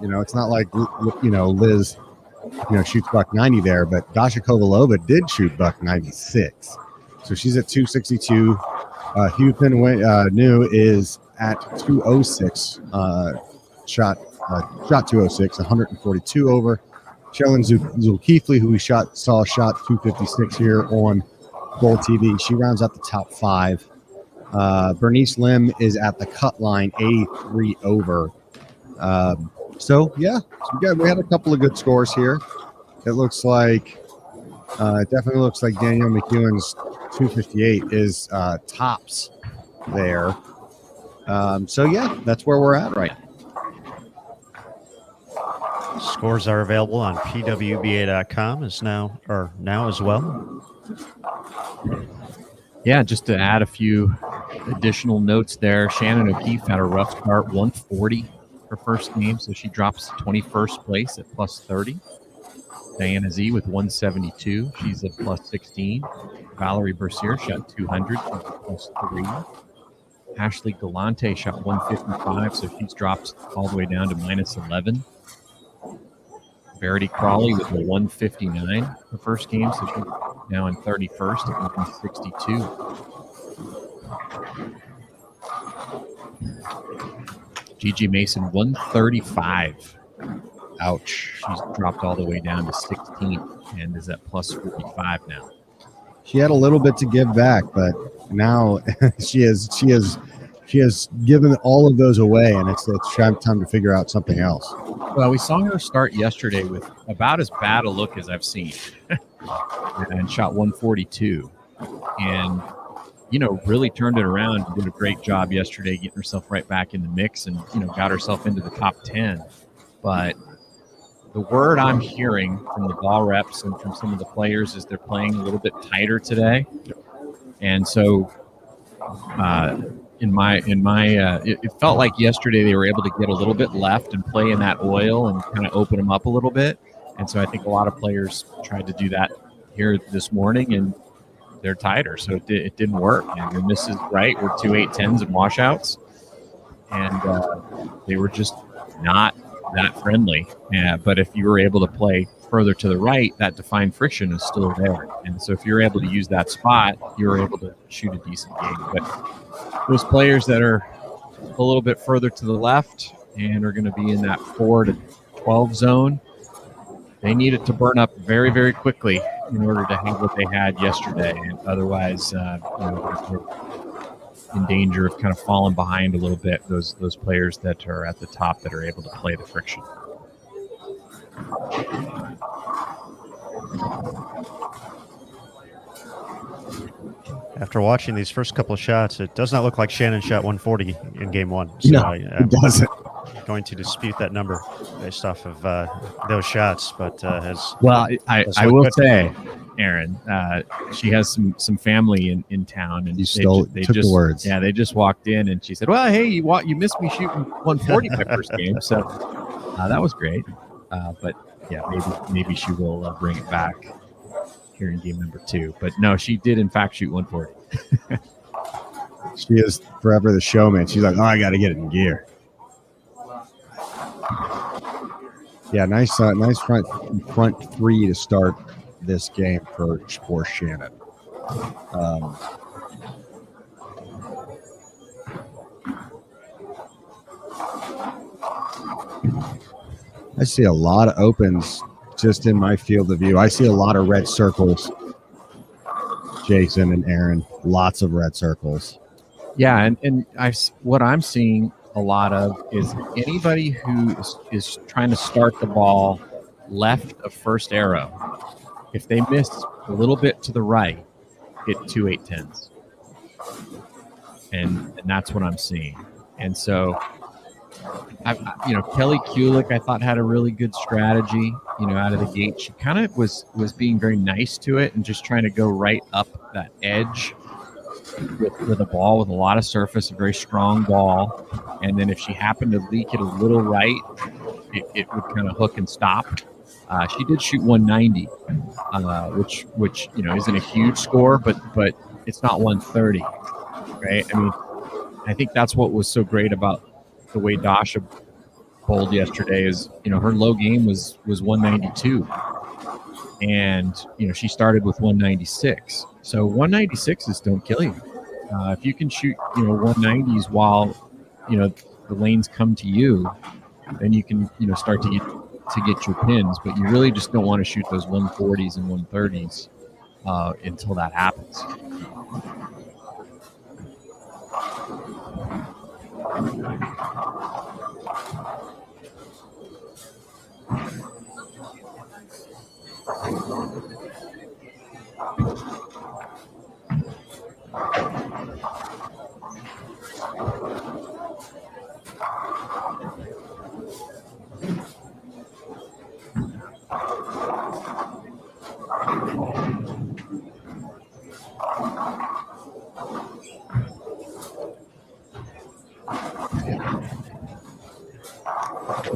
Speaker 3: You know, it's not like, you know, Liz, you know, shoots buck 90 there, but Dasha Kovalova did shoot buck 96. So she's at 262. Hugh New is at 206. Shot 206, 142 over. Shellen Zulkifli, who we saw shot 256 here on Bowl TV. She rounds out the top 5. Bernice Lim is at the cut line, 83 over. So we had a couple of good scores here. It looks like it definitely looks like Danielle McEwen's 258 is tops there. That's where we're at right now.
Speaker 2: Scores are available on PWBA.com now as well.
Speaker 4: Yeah, just to add a few additional notes there. Shannon O'Keefe had a rough start, 140 her first game, so she drops 21st place at plus 30. Diana Z with 172. She's at plus 16. Valerie Bercier shot 200. She's at plus 3. Ashley Galante shot 155, so she's dropped all the way down to minus 11. Verity Crawley with a 159 her first game, so she's now in 31st at 162. Gigi Mason, 135.
Speaker 3: Ouch.
Speaker 4: She's dropped all the way down to 16th and is at plus 45 now.
Speaker 3: She had a little bit to give back, but now she has given all of those away, and it's time to figure out something else.
Speaker 4: Well, we saw her start yesterday with about as bad a look as I've seen, and shot 142, and really turned it around. Did a great job yesterday, getting herself right back in the mix, and got herself into the top 10. But the word I'm hearing from the ball reps and from some of the players is they're playing a little bit tighter today, and so it felt like yesterday they were able to get a little bit left and play in that oil and kind of open them up a little bit. And so I think a lot of players tried to do that here this morning, and they're tighter, so it didn't work. And the misses right were 2 8-10s and washouts, and they were just not that friendly. But if you were able to play further to the right, that defined friction is still there. And so if you're able to use that spot, you're able to shoot a decent game. But those players that are a little bit further to the left and are going to be in that 4 to 12 zone, they need it to burn up very, very quickly in order to have what they had yesterday. And otherwise, they're in danger of kind of falling behind a little bit, those players that are at the top that are able to play the friction.
Speaker 2: After watching these first couple of shots, it does not look like Shannon shot 140 in game 1. So
Speaker 3: No, it doesn't.
Speaker 2: Going to dispute that number based off of those shots. But
Speaker 4: I will say, Aaron, she has some family in town, and they took the words. Yeah, they just walked in, and she said, "Well, hey, you missed me shooting 140 my first game." So that was great. But yeah, maybe she will bring it back here in game number 2. But no, she did in fact shoot 140.
Speaker 3: She is forever the showman. She's like, "Oh, I got to get it in gear." Yeah, nice front 3 to start this game for Shannon. I see a lot of opens just in my field of view. I see a lot of red circles. Jason and Aaron, lots of red circles.
Speaker 4: Yeah, and what I'm seeing a lot of is anybody who is trying to start the ball left of first arrow. If they miss a little bit to the right, hit 2-8-10s. And that's what I'm seeing. And so, Kelly Kulik, I thought, had a really good strategy, out of the gate. She kind of was being very nice to it and just trying to go right up that edge with a ball with a lot of surface, a very strong ball. And then if she happened to leak it a little right, it would kind of hook and stop. She did shoot 190, which isn't a huge score, but it's not 130, right? I mean, I think that's what was so great about the way Dasha bowled yesterday is, her low game was 192, and she started with 196. So 196s don't kill you. If you can shoot 190s while the lanes come to you, then you can start to get your pins. But you really just don't want to shoot those 140s and 130s until that happens.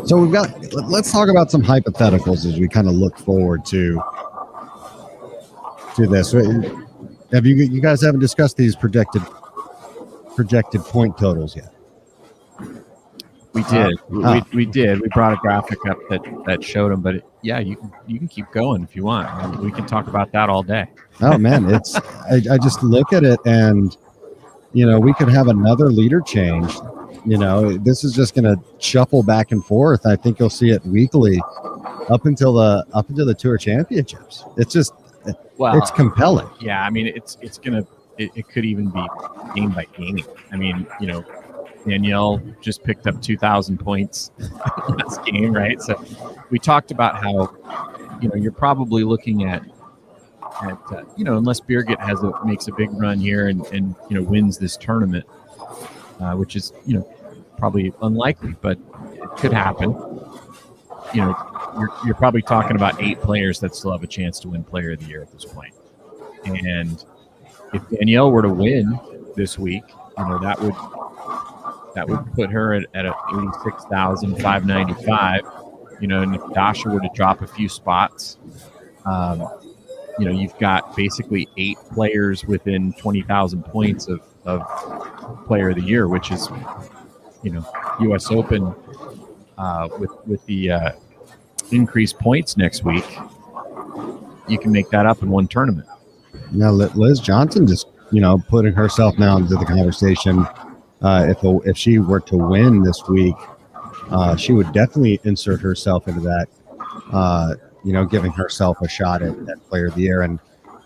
Speaker 3: So let's talk about some hypotheticals as we kind of look forward to this. Have you guys haven't discussed these projected point totals yet?
Speaker 4: We did. We did. We brought a graphic up that showed them, but you can keep going if you want. I mean, we can talk about that all day.
Speaker 3: Oh man, I just look at it and we could have another leader change. This is just going to shuffle back and forth. I think you'll see it weekly up until the Tour Championships. It's just it's compelling.
Speaker 4: Yeah, I mean it could even be game by game. I mean, Danielle just picked up 2,000 points last game, right? So we talked about how you're probably looking at unless Birgit makes a big run here and wins this tournament, which is probably unlikely, but it could happen. You're probably talking about 8 players that still have a chance to win Player of the Year at this point. And if Danielle were to win this week, that would put her at 86,595. And if Dasha were to drop a few spots, you've got basically 8 players within 20,000 points of Player of the Year, which is, U.S. Open with the increased points next week. You can make that up in one tournament.
Speaker 3: Now, Liz Johnson just, putting herself now into the conversation. If she were to win this week, she would definitely insert herself into that, giving herself a shot at Player of the Year. And,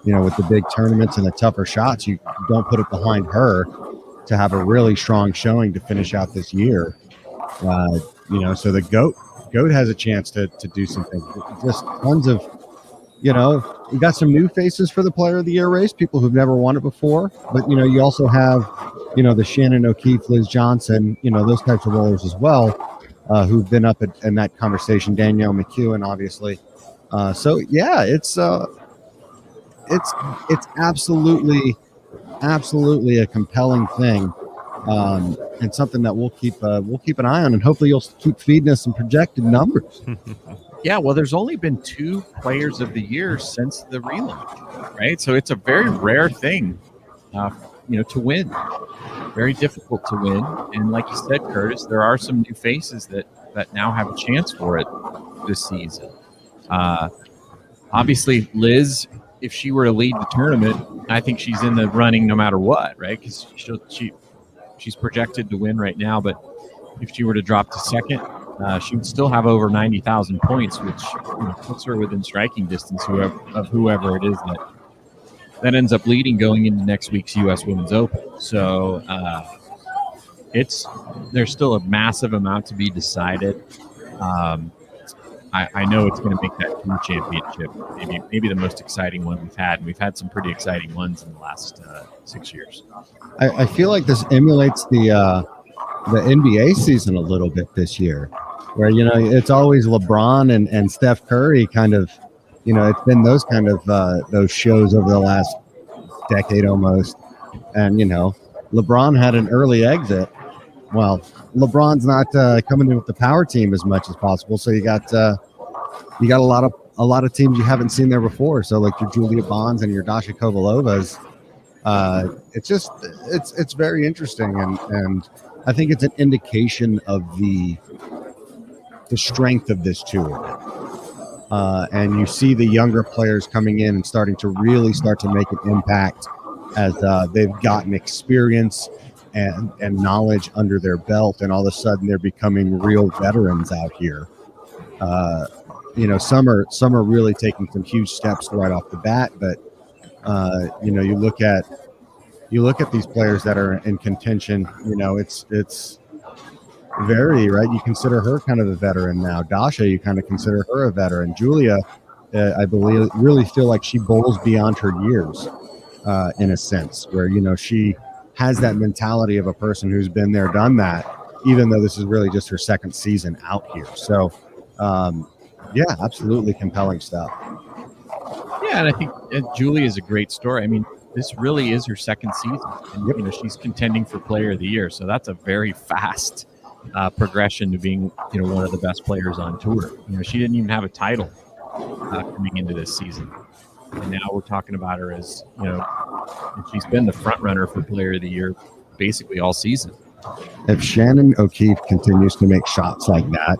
Speaker 3: with the big tournaments and the tougher shots, you don't put it behind her to have a really strong showing to finish out this year. So the GOAT has a chance to do something. Just tons of, we got some new faces for the Player of the Year race, people who've never won it before. But, you also have, the Shannon O'Keefe, Liz Johnson, those types of bowlers as well, who've been up in that conversation. Danielle McEwen, obviously. It's absolutely a compelling thing, and something that we'll keep an eye on, and hopefully you'll keep feeding us some projected numbers.
Speaker 4: Yeah, well, there's only been 2 Players of the Year since the relaunch, right? So it's a very rare thing, to win. Very difficult to win, and like you said, Curtis, there are some new faces that now have a chance for it this season. Obviously, Liz, if she were to lead the tournament, I think she's in the running no matter what, right? Because she's projected to win right now, but if she were to drop to second, she would still have over 90,000 points, which puts her within striking distance of whoever it is that ends up leading going into next week's U.S. Women's Open. So there's still a massive amount to be decided. I know it's going to make that Tour Championship maybe the most exciting one we've had. And we've had some pretty exciting ones in the last 6 years.
Speaker 3: I feel like this emulates the NBA season a little bit this year, where, it's always LeBron and Steph Curry kind of, it's been those kind of those shows over the last decade almost. And, LeBron had an early exit. Well, LeBron's not coming in with the power team as much as possible. So you got a lot of teams you haven't seen there before. So like your Julia Bonds and your Dasha Kovalovas, it's very interesting. And I think it's an indication of the strength of this tour. And you see the younger players coming in and starting to make an impact as they've gotten experience and knowledge under their belt, and all of a sudden they're becoming real veterans out here. Some are really taking some huge steps right off the bat, but you look at these players that are in contention. It's very right. You consider her kind of a veteran now. Dasha, you kind of consider her a veteran. Julia, I believe, really feel like she bowls beyond her years, in a sense, where she has that mentality of a person who's been there, done that, even though this is really just her second season out here. So, yeah, absolutely compelling stuff.
Speaker 4: Yeah, and I think Julie is a great story. I mean, this really is her second season, and she's contending for Player of the Year. So that's a very fast progression to being one of the best players on tour. She didn't even have a title coming into this season, and now we're talking about her as and she's been the front runner for Player of the Year basically all season.
Speaker 3: If Shannon O'Keefe continues to make shots like that,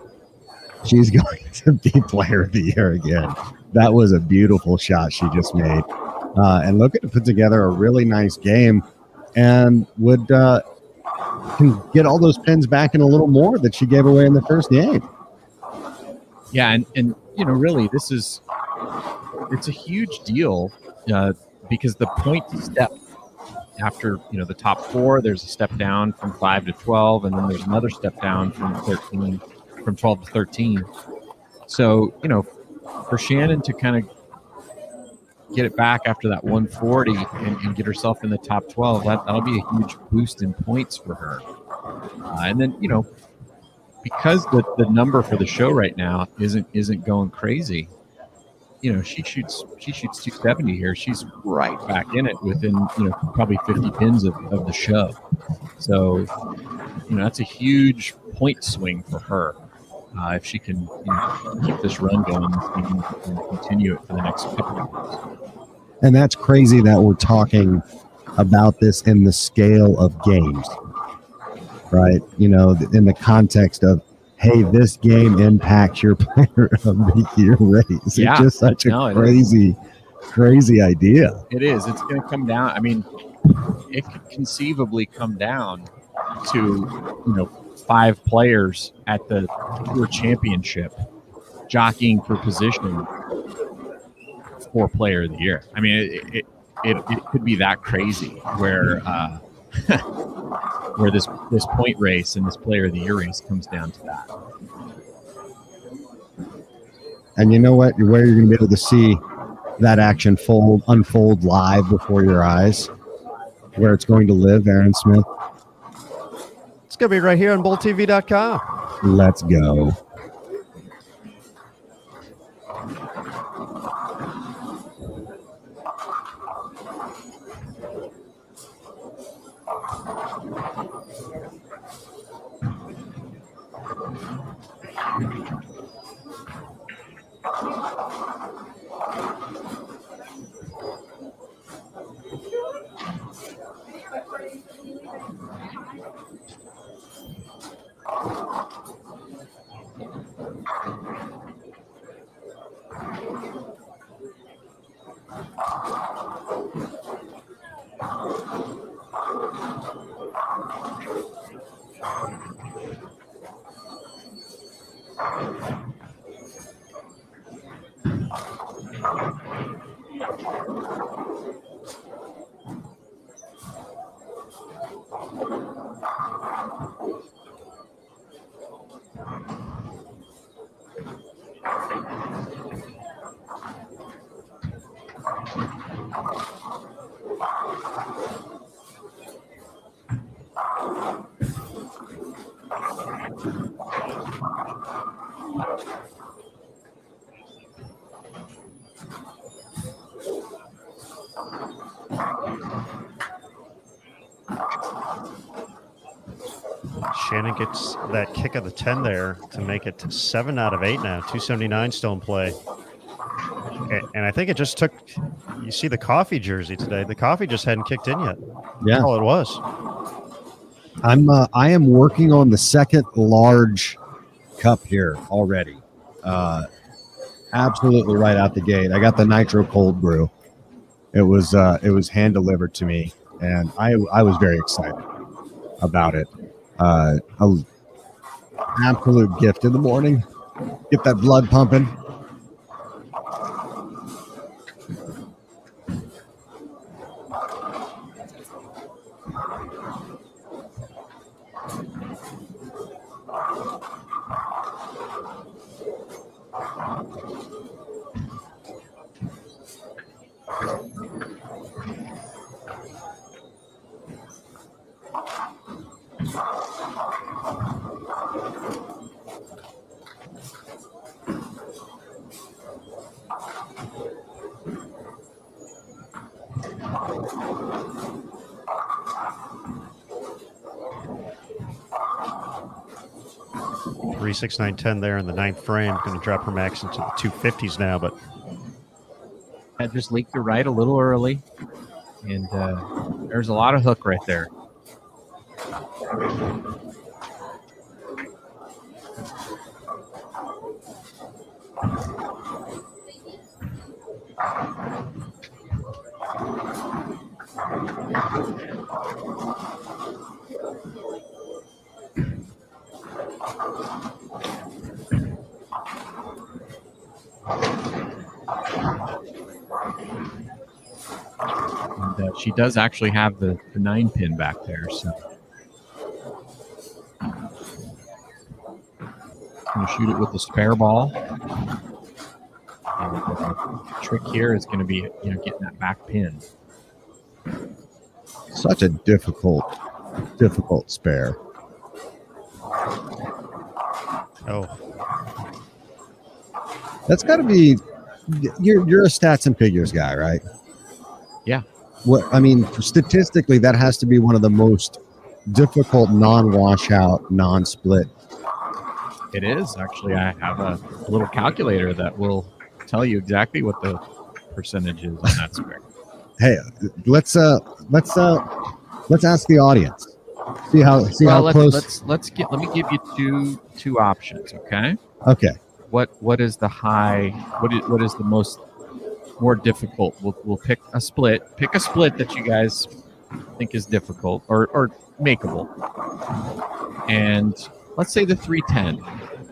Speaker 3: she's going to be Player of the Year again. That was a beautiful shot she just made. And look at it, put together a really nice game, and can get all those pins back in a little more that she gave away in the first game.
Speaker 4: Yeah, and really, it's a huge deal because the point step after the top four, there's a step down from 5 to 12, and then there's another step down from 12 to 13. So for Shannon to kind of get it back after that 140 and get herself in the top 12, that'll be a huge boost in points for her. And then because the number for the show right now isn't going crazy, she shoots 270 here. She's right back in it within probably 50 pins of the show. So that's a huge point swing for her if she can keep this run going and continue it for the next couple of years.
Speaker 3: And that's crazy that we're talking about this in the scale of games, right? In the context of, hey, this game impacts your Player of the Year race.
Speaker 4: Yeah.
Speaker 3: It's just such a crazy idea.
Speaker 4: It is. It's going to come down. I mean, it could conceivably come down to 5 players at the Tour Championship jockeying for position for Player of the Year. I mean, it could be that crazy where where this point race and this Player of the Year race comes down to that.
Speaker 3: And you know what? Where you're going to be able to see that action unfold live before your eyes, where it's going to live, Aaron Smith.
Speaker 2: It's going to be right here on BullTV.com.
Speaker 3: Let's go.
Speaker 2: Shannon gets that kick of the 10 there to make it 7 out of 8 now. 279 still in play. And I think it just took, you see the coffee jersey today. The coffee just hadn't kicked in yet.
Speaker 3: Yeah.
Speaker 2: That's all it was.
Speaker 3: I am working on the second large cup here already. Absolutely right out the gate. I got the nitro cold brew. It was hand delivered to me, and I was very excited about it. Absolute gift in the morning. Get that blood pumping.
Speaker 2: Three, 6, 9, 10 there in the 9th frame. Going to drop her max into the 250s now, but
Speaker 4: I just leaked her right a little early, and there's a lot of hook right there. And she does actually have the 9 pin back there, so going to shoot it with the spare ball. And the trick here is going to be, getting that back pin.
Speaker 3: Such a difficult spare.
Speaker 2: oh,
Speaker 3: That's got to be. You're a stats and figures guy, right?
Speaker 4: Yeah.
Speaker 3: Statistically, that has to be one of the most difficult non-washout, non-split.
Speaker 4: It is actually. I have a little calculator that will tell you exactly what the percentage is on that spare.
Speaker 3: Hey, let's ask the audience. See how close.
Speaker 4: Let me give you two options. Okay.
Speaker 3: Okay.
Speaker 4: What is the high? What is the more difficult? We'll pick a split. Pick a split that you guys think is difficult or makeable. And let's say the 310.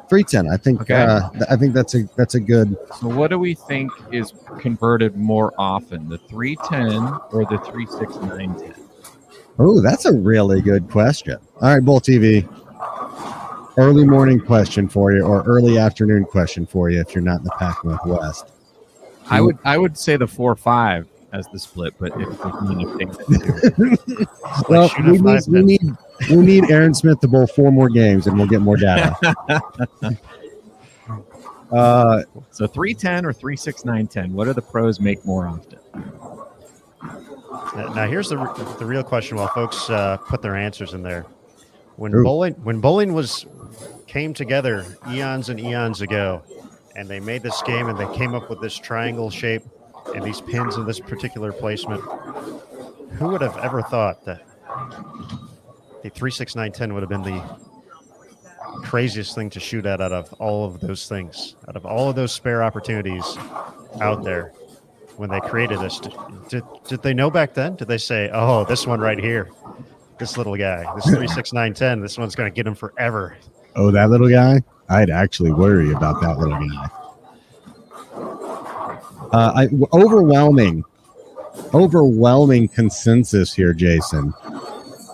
Speaker 3: 310. I think.
Speaker 4: Okay.
Speaker 3: I think that's a good.
Speaker 4: So what do we think is converted more often, the 310 or the 36910?
Speaker 3: Oh, that's a really good question. All right, Bull TV. Early morning question for you, or early afternoon question for you, if you're not in the Pac Northwest.
Speaker 4: I would say the 4-5 as the split, but if we need to pick the two.
Speaker 3: Well, we need Aaron Smith to bowl 4 more games, and we'll get more data.
Speaker 4: So 310 or 36910. What do the pros make more often?
Speaker 2: now here's the real question. While folks put their answers in there, when
Speaker 3: Ooh.
Speaker 2: bowling came together eons and eons ago, and they made this game and they came up with this triangle shape and these pins in this particular placement, who would have ever thought that the 36910 would have been the craziest thing to shoot at out of all of those things, out of all of those spare opportunities out there when they created this? Did they know back then? Did they say, oh, this one right here, this little guy, this 36910, this one's going to get him forever?
Speaker 3: Oh, that little guy? I'd actually worry about that little guy. Overwhelming consensus here, Jason,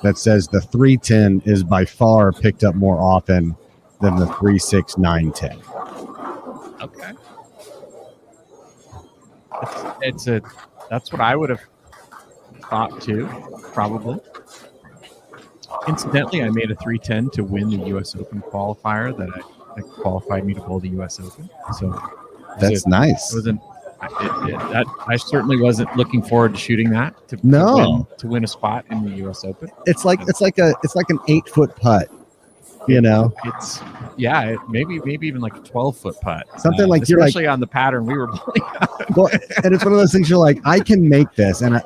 Speaker 3: that says the 310 is by far picked up more often than the 36910.
Speaker 4: Okay. That's what I would have thought too, probably. Incidentally, I made a 310 to win the U.S. Open qualifier that qualified me to bowl the U.S. Open. So
Speaker 3: That's nice.
Speaker 4: I certainly wasn't looking forward to shooting that to win a spot in the U.S. Open.
Speaker 3: It's like an 8-foot putt.
Speaker 4: It's maybe even like a 12-foot putt.
Speaker 3: Something like
Speaker 4: especially on the pattern we were bowling.
Speaker 3: Well, and it's one of those things you're like, I can make this, and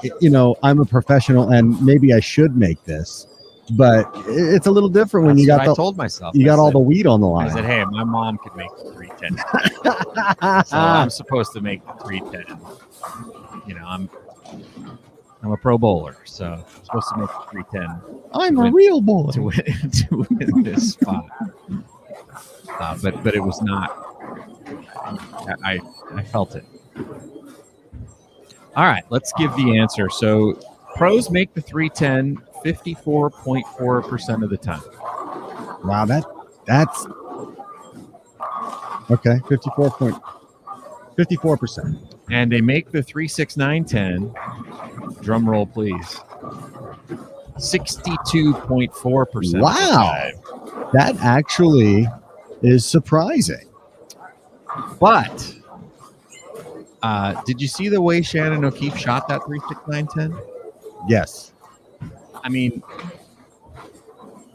Speaker 3: I'm a professional, and maybe I should make this, but it's a little different when
Speaker 4: I told myself
Speaker 3: you got all the weed on the line.
Speaker 4: I said, hey, my mom could make the 310, so I'm supposed to make the 310. I'm a pro bowler, so I'm supposed to make the 310.
Speaker 3: I'm a real bowler
Speaker 4: to win this spot. But it was not. I felt it. All right, let's give the answer. So pros make the 310 54.4% of the time.
Speaker 3: Wow, that's okay. 54%.
Speaker 4: And they make the 36910. Drum roll, please. 62.4%.
Speaker 3: Wow, that actually is surprising.
Speaker 4: But did you see the way Shannon O'Keefe shot that 36910?
Speaker 3: Yes.
Speaker 4: I mean,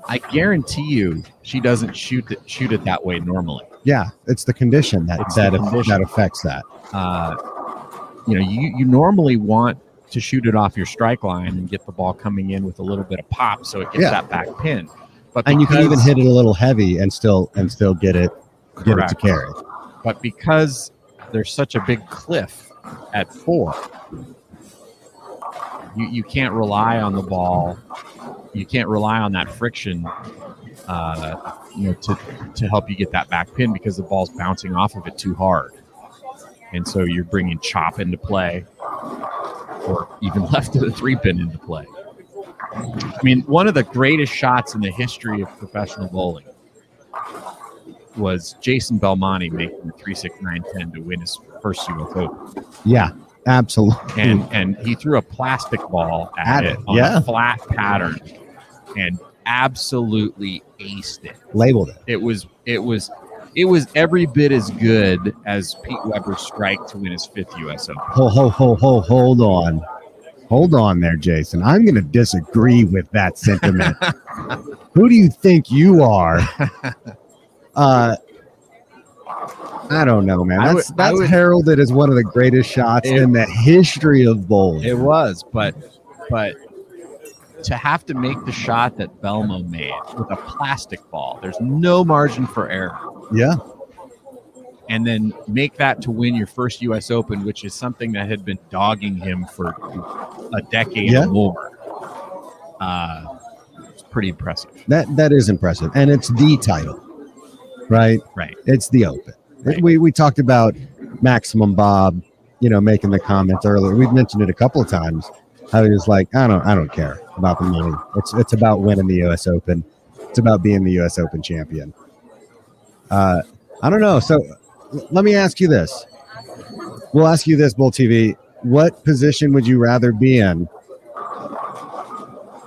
Speaker 4: I guarantee you she doesn't shoot it that way normally.
Speaker 3: Yeah, it's the condition that affects that.
Speaker 4: You normally want to shoot it off your strike line and get the ball coming in with a little bit of pop so it gets that back pin.
Speaker 3: And you can even hit it a little heavy and still get it to carry.
Speaker 4: But because there's such a big cliff at 4, you can't rely on the ball. You can't rely on that friction, to help you get that back pin because the ball's bouncing off of it too hard. And so you're bringing chop into play, or even left of the 3-pin into play. I mean, one of the greatest shots in the history of professional bowling was Jason Belmonte making the 36910 to win his first U.S. Open.
Speaker 3: Yeah, absolutely.
Speaker 4: And he threw a plastic ball at it on a flat pattern and absolutely aced it.
Speaker 3: Labeled it.
Speaker 4: It was every bit as good as Pete Weber's strike to win his 5th U.S. Open.
Speaker 3: Hold on there, Jason. I'm going to disagree with that sentiment. Who do you think you are? I don't know, man. That's heralded as one of the greatest shots in the history of bowling.
Speaker 4: It was, but to have to make the shot that Belmo made with a plastic ball, there's no margin for error.
Speaker 3: Yeah.
Speaker 4: And then make that to win your first U.S. Open, which is something that had been dogging him for a decade or more. It's pretty impressive.
Speaker 3: That is impressive. And it's the title, right?
Speaker 4: Right.
Speaker 3: It's the Open. Right. We talked about Maximum Bob, making the comments earlier. We've mentioned it a couple of times. How he was like, I don't care about the money. It's about winning the U.S. Open. It's about being the U.S. Open champion. I don't know. So let me ask you this. We'll ask you this, Bull TV. What position would you rather be in?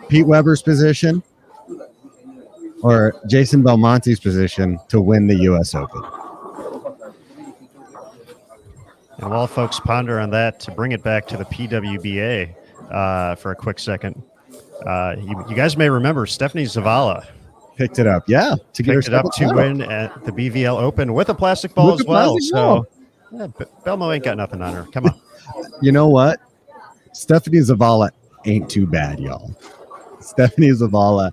Speaker 3: Pete Weber's position or Jason Belmonte's position to win the U.S. Open?
Speaker 2: And while folks ponder on that, to bring it back to the PWBA for a quick second, you guys may remember Stephanie Zavala
Speaker 3: picked it up, to
Speaker 2: picked it up to win at the BVL Open with a plastic ball as well. So Belmo ain't got nothing on her. Come on.
Speaker 3: You know what? Stephanie Zavala ain't too bad, y'all. Stephanie Zavala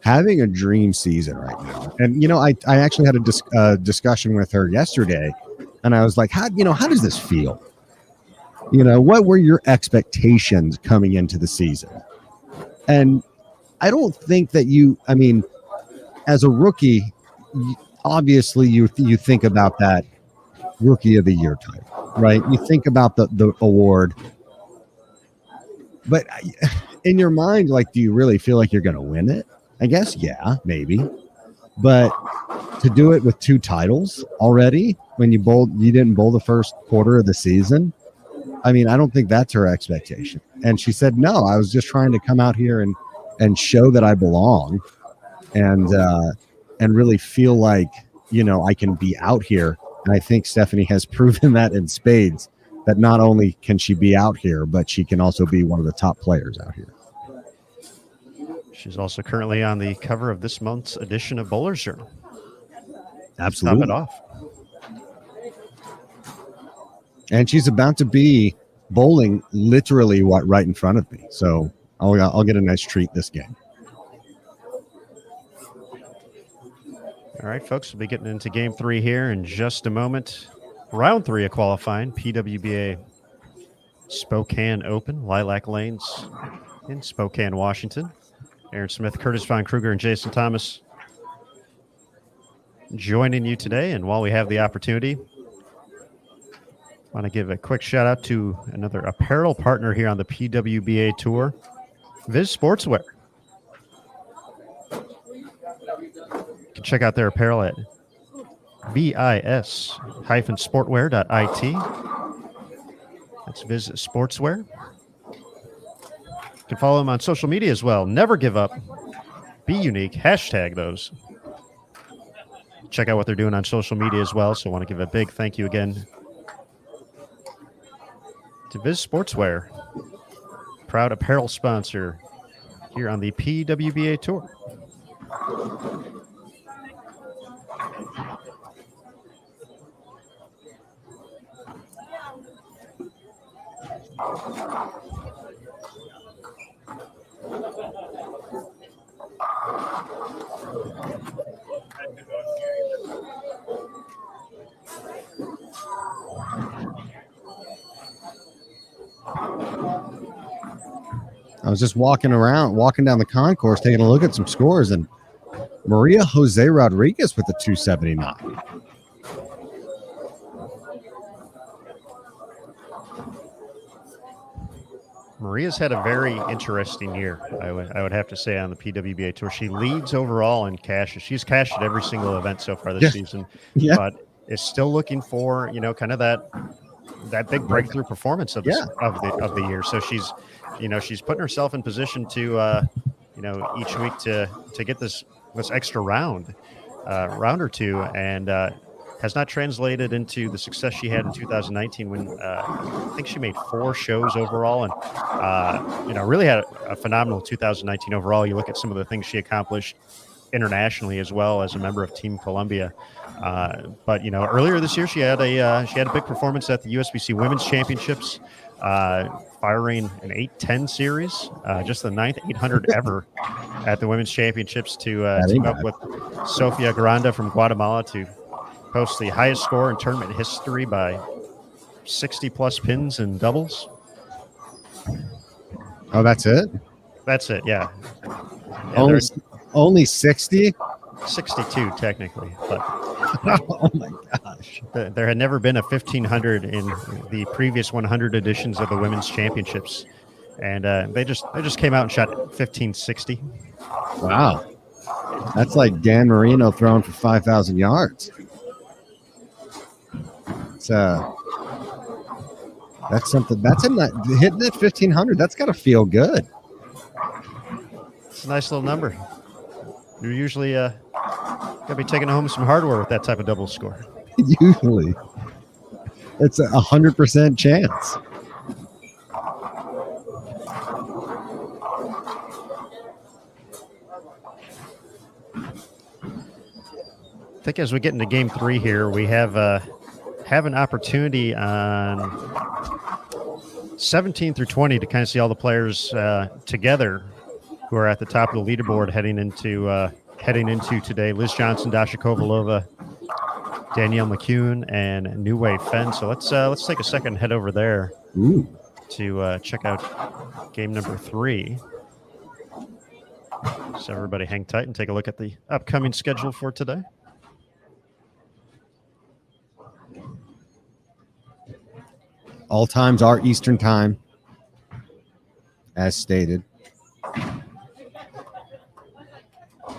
Speaker 3: having a dream season right now. And, I actually had a discussion with her yesterday, and I was like, how does this feel? What were your expectations coming into the season? And I don't think that as a rookie, obviously you think about that Rookie of the Year title, right? You think about the award, but in your mind, do you really feel like you're going to win it? I guess, yeah, maybe. But to do it with 2 titles already, when you didn't bowl the first quarter of the season. I mean, I don't think that's her expectation. And she said, no, I was just trying to come out here and show that I belong and really feel like, I can be out here. And I think Stephanie has proven that in spades, that not only can she be out here, but she can also be one of the top players out here.
Speaker 2: She's also currently on the cover of this month's edition of Bowler's Journal.
Speaker 3: Absolutely.
Speaker 2: Top it off.
Speaker 3: And she's about to be bowling literally right in front of me. So I'll get a nice treat this game.
Speaker 2: All right, folks, we'll be getting into game 3 here in just a moment. Round 3 of qualifying, PWBA Spokane Open, Lilac Lanes in Spokane, Washington. Aaron Smith, Curtis Von Kruger, and Jason Thomas joining you today. And while we have the opportunity, I want to give a quick shout out to another apparel partner here on the PWBA Tour, Viz Sportswear. You can check out their apparel at vis-sportwear.it. That's Viz Sportswear. You can follow them on social media as well. Never give up. Be unique. Hashtag those. Check out what they're doing on social media as well. So I want to give a big thank you again to Viz Sportswear, proud apparel sponsor here on the PWBA Tour.
Speaker 3: I was just walking down the concourse, taking a look at some scores, and Maria Jose Rodriguez with the 279.
Speaker 2: Maria's had a very interesting year, I would have to say, on the PWBA Tour. She leads overall in cashes. She's cashed at every single event so far this season, but is still looking for, kind of that big breakthrough performance of the year. So she's putting herself in position to, each week to get this extra round or two, and has not translated into the success she had in 2019 when I think she made 4 shows overall, and really had a phenomenal 2019 overall. You look at some of the things she accomplished internationally as well as a member of Team Columbia. But earlier this year she had a big performance at the USBC Women's Championships, firing an 8-10 series, just the 9th 800 ever at the Women's Championships to team up with Sofia Granda from Guatemala to post the highest score in tournament history by 60 plus pins and doubles.
Speaker 3: Oh, that's it?
Speaker 2: That's it, yeah.
Speaker 3: Only 60?
Speaker 2: 62 technically, but
Speaker 3: oh my gosh.
Speaker 2: There had never been a 1500 in the previous 100 editions of the Women's Championships, and they just came out and shot 1560.
Speaker 3: Wow. That's like Dan Marino throwing for 5,000 yards. That's something. Hitting at 1,500. That's got to feel good.
Speaker 2: It's a nice little number. You're usually gonna be taking home some hardware with that type of double score.
Speaker 3: Usually, it's 100% chance.
Speaker 2: I think as we get into game 3 here, we have an opportunity on 17 through 20 to kind of see all the players together who are at the top of the leaderboard heading into today. Liz Johnson, Dasha Kovalova, Danielle McCune, and New Wave Fenn. So let's take a second and head over there to check out game number 3. So everybody hang tight and take a look at the upcoming schedule for today.
Speaker 3: All times are Eastern time, as stated.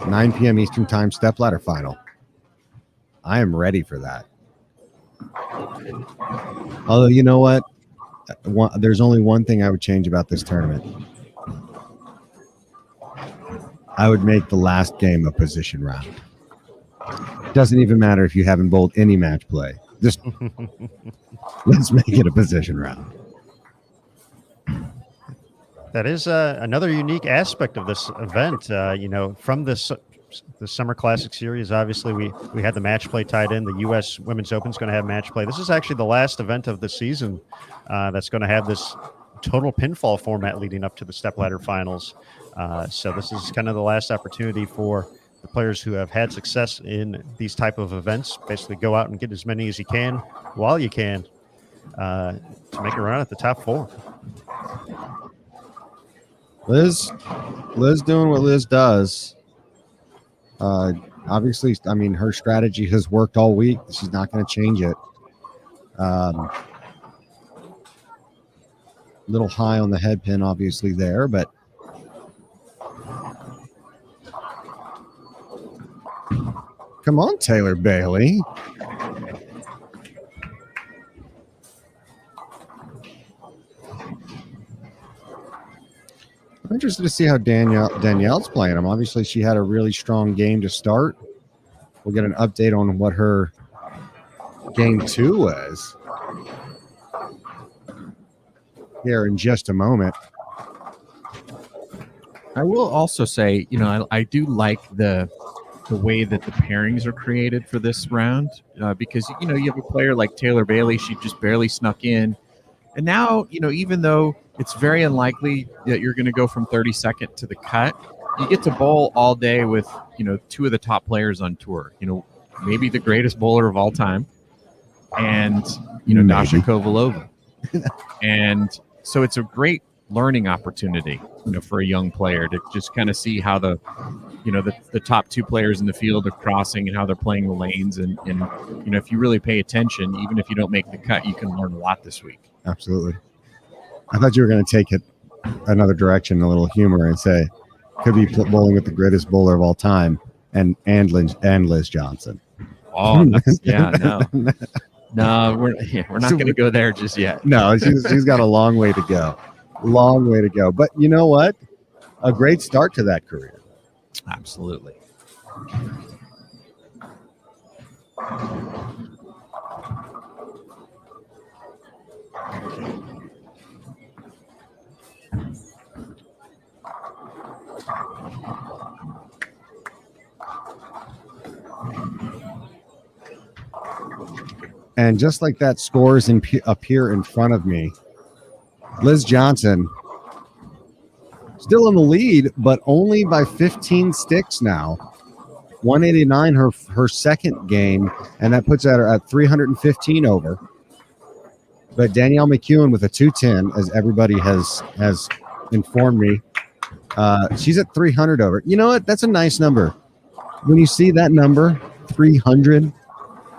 Speaker 3: 9 p.m. Eastern time, step ladder final. I am ready for that. Although, you know what? There's only one thing I would change about this tournament. I would make the last game a position round. Doesn't even matter if you haven't bowled any match play. Just let's make it a position round.
Speaker 2: That is another unique aspect of this event. From the Summer Classic Series, obviously we had the match play tied in. The U.S. Women's Open is going to have match play. This is actually the last event of the season that's going to have this total pinfall format leading up to the stepladder finals. So this is kind of the last opportunity for the players who have had success in these type of events. Basically, go out and get as many as you can while you can to make a run at the top four.
Speaker 3: Liz doing what Liz does. Obviously, I mean, her strategy has worked all week. She's not going to change it. Little high on the head pin, obviously, there, but come on, Taylor Bailey. I'm interested to see how Danielle's playing him. Obviously, she had a really strong game to start. We'll get an update on what her game 2 was here in just a moment.
Speaker 4: I will also say, I do like the way that the pairings are created for this round because, you have a player like Taylor Bailey. She just barely snuck in. And now, even though it's very unlikely that you're going to go from 32nd to the cut, you get to bowl all day with, 2 of the top players on tour. Maybe the greatest bowler of all time and, Dasha Kovalova. And so it's a great learning opportunity, for a young player to just kind of see how the top 2 players in the field are crossing and how they're playing the lanes. And if you really pay attention, even if you don't make the cut, you can learn a lot this week.
Speaker 3: Absolutely. I thought you were going to take it another direction, a little humor, and say, could be bowling with the greatest bowler of all time and Liz Johnson.
Speaker 4: Oh, no. No, we're not going to go there just yet.
Speaker 3: No, she's got a long way to go. Long way to go. But you know what? A great start to that career.
Speaker 4: Absolutely.
Speaker 3: And just like that, scores up here in front of me. Liz Johnson still in the lead, but only by 15 sticks now. 189 her second game, and that puts her at 315 over. But Danielle McEwen with a 210, as everybody has informed me, she's at 300 over. You know what? That's a nice number. When you see that number, 300,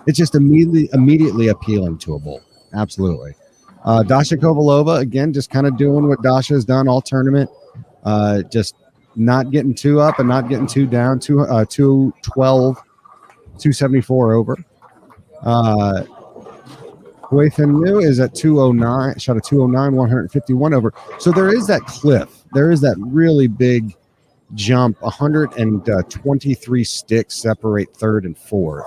Speaker 3: it's just immediately appealing to a bowl. Absolutely. Dasha Kovalova, again, just kind of doing what Dasha has done all tournament. Just not getting too up and not getting too down. 212, 274 over. Hui Fin Liu is at 209, shot a 209, 151 over. So there is that cliff. There is that really big jump. 123 sticks separate third and fourth.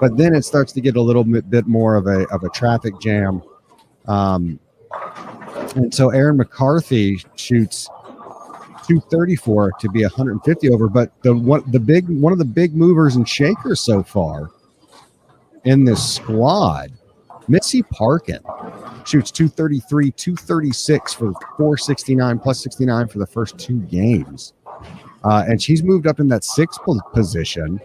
Speaker 3: But then it starts to get a little bit more of a traffic jam. And so Aaron McCarthy shoots 234 to be 150 over. But one of the big movers and shakers so far in this squad, Mitzi Parkin, shoots 233, 236 for 469 plus 69 for the first 2 games. And she's moved up in that 6th position.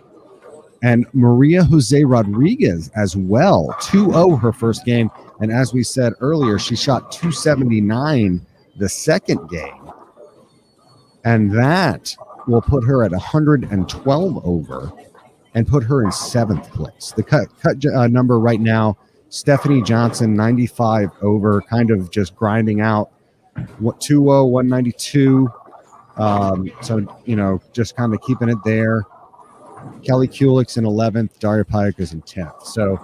Speaker 3: And Maria Jose Rodriguez as well, 2-0 her first game. And as we said earlier, she shot 279 the second game. And that will put her at 112 over and put her in 7th place. The cut number right now, Stephanie Johnson, 95 over, kind of just grinding out. 2-0, 192. So, just kind of keeping it there. Kelly Kulik's in 11th. Daria Payak is in 10th. So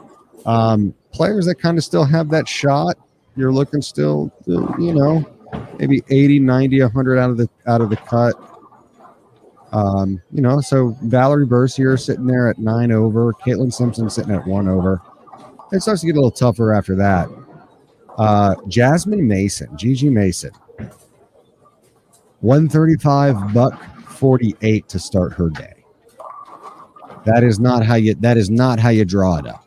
Speaker 3: players that kind of still have that shot, you're looking still, maybe 80, 90, 100 out of the cut. So Valerie Bercier sitting there at 9 over, Caitlin Simpson sitting at 1 over. It starts to get a little tougher after that. Jasmine Mason, Gigi Mason, 135 buck 48 to start her day. That is not how you draw it up.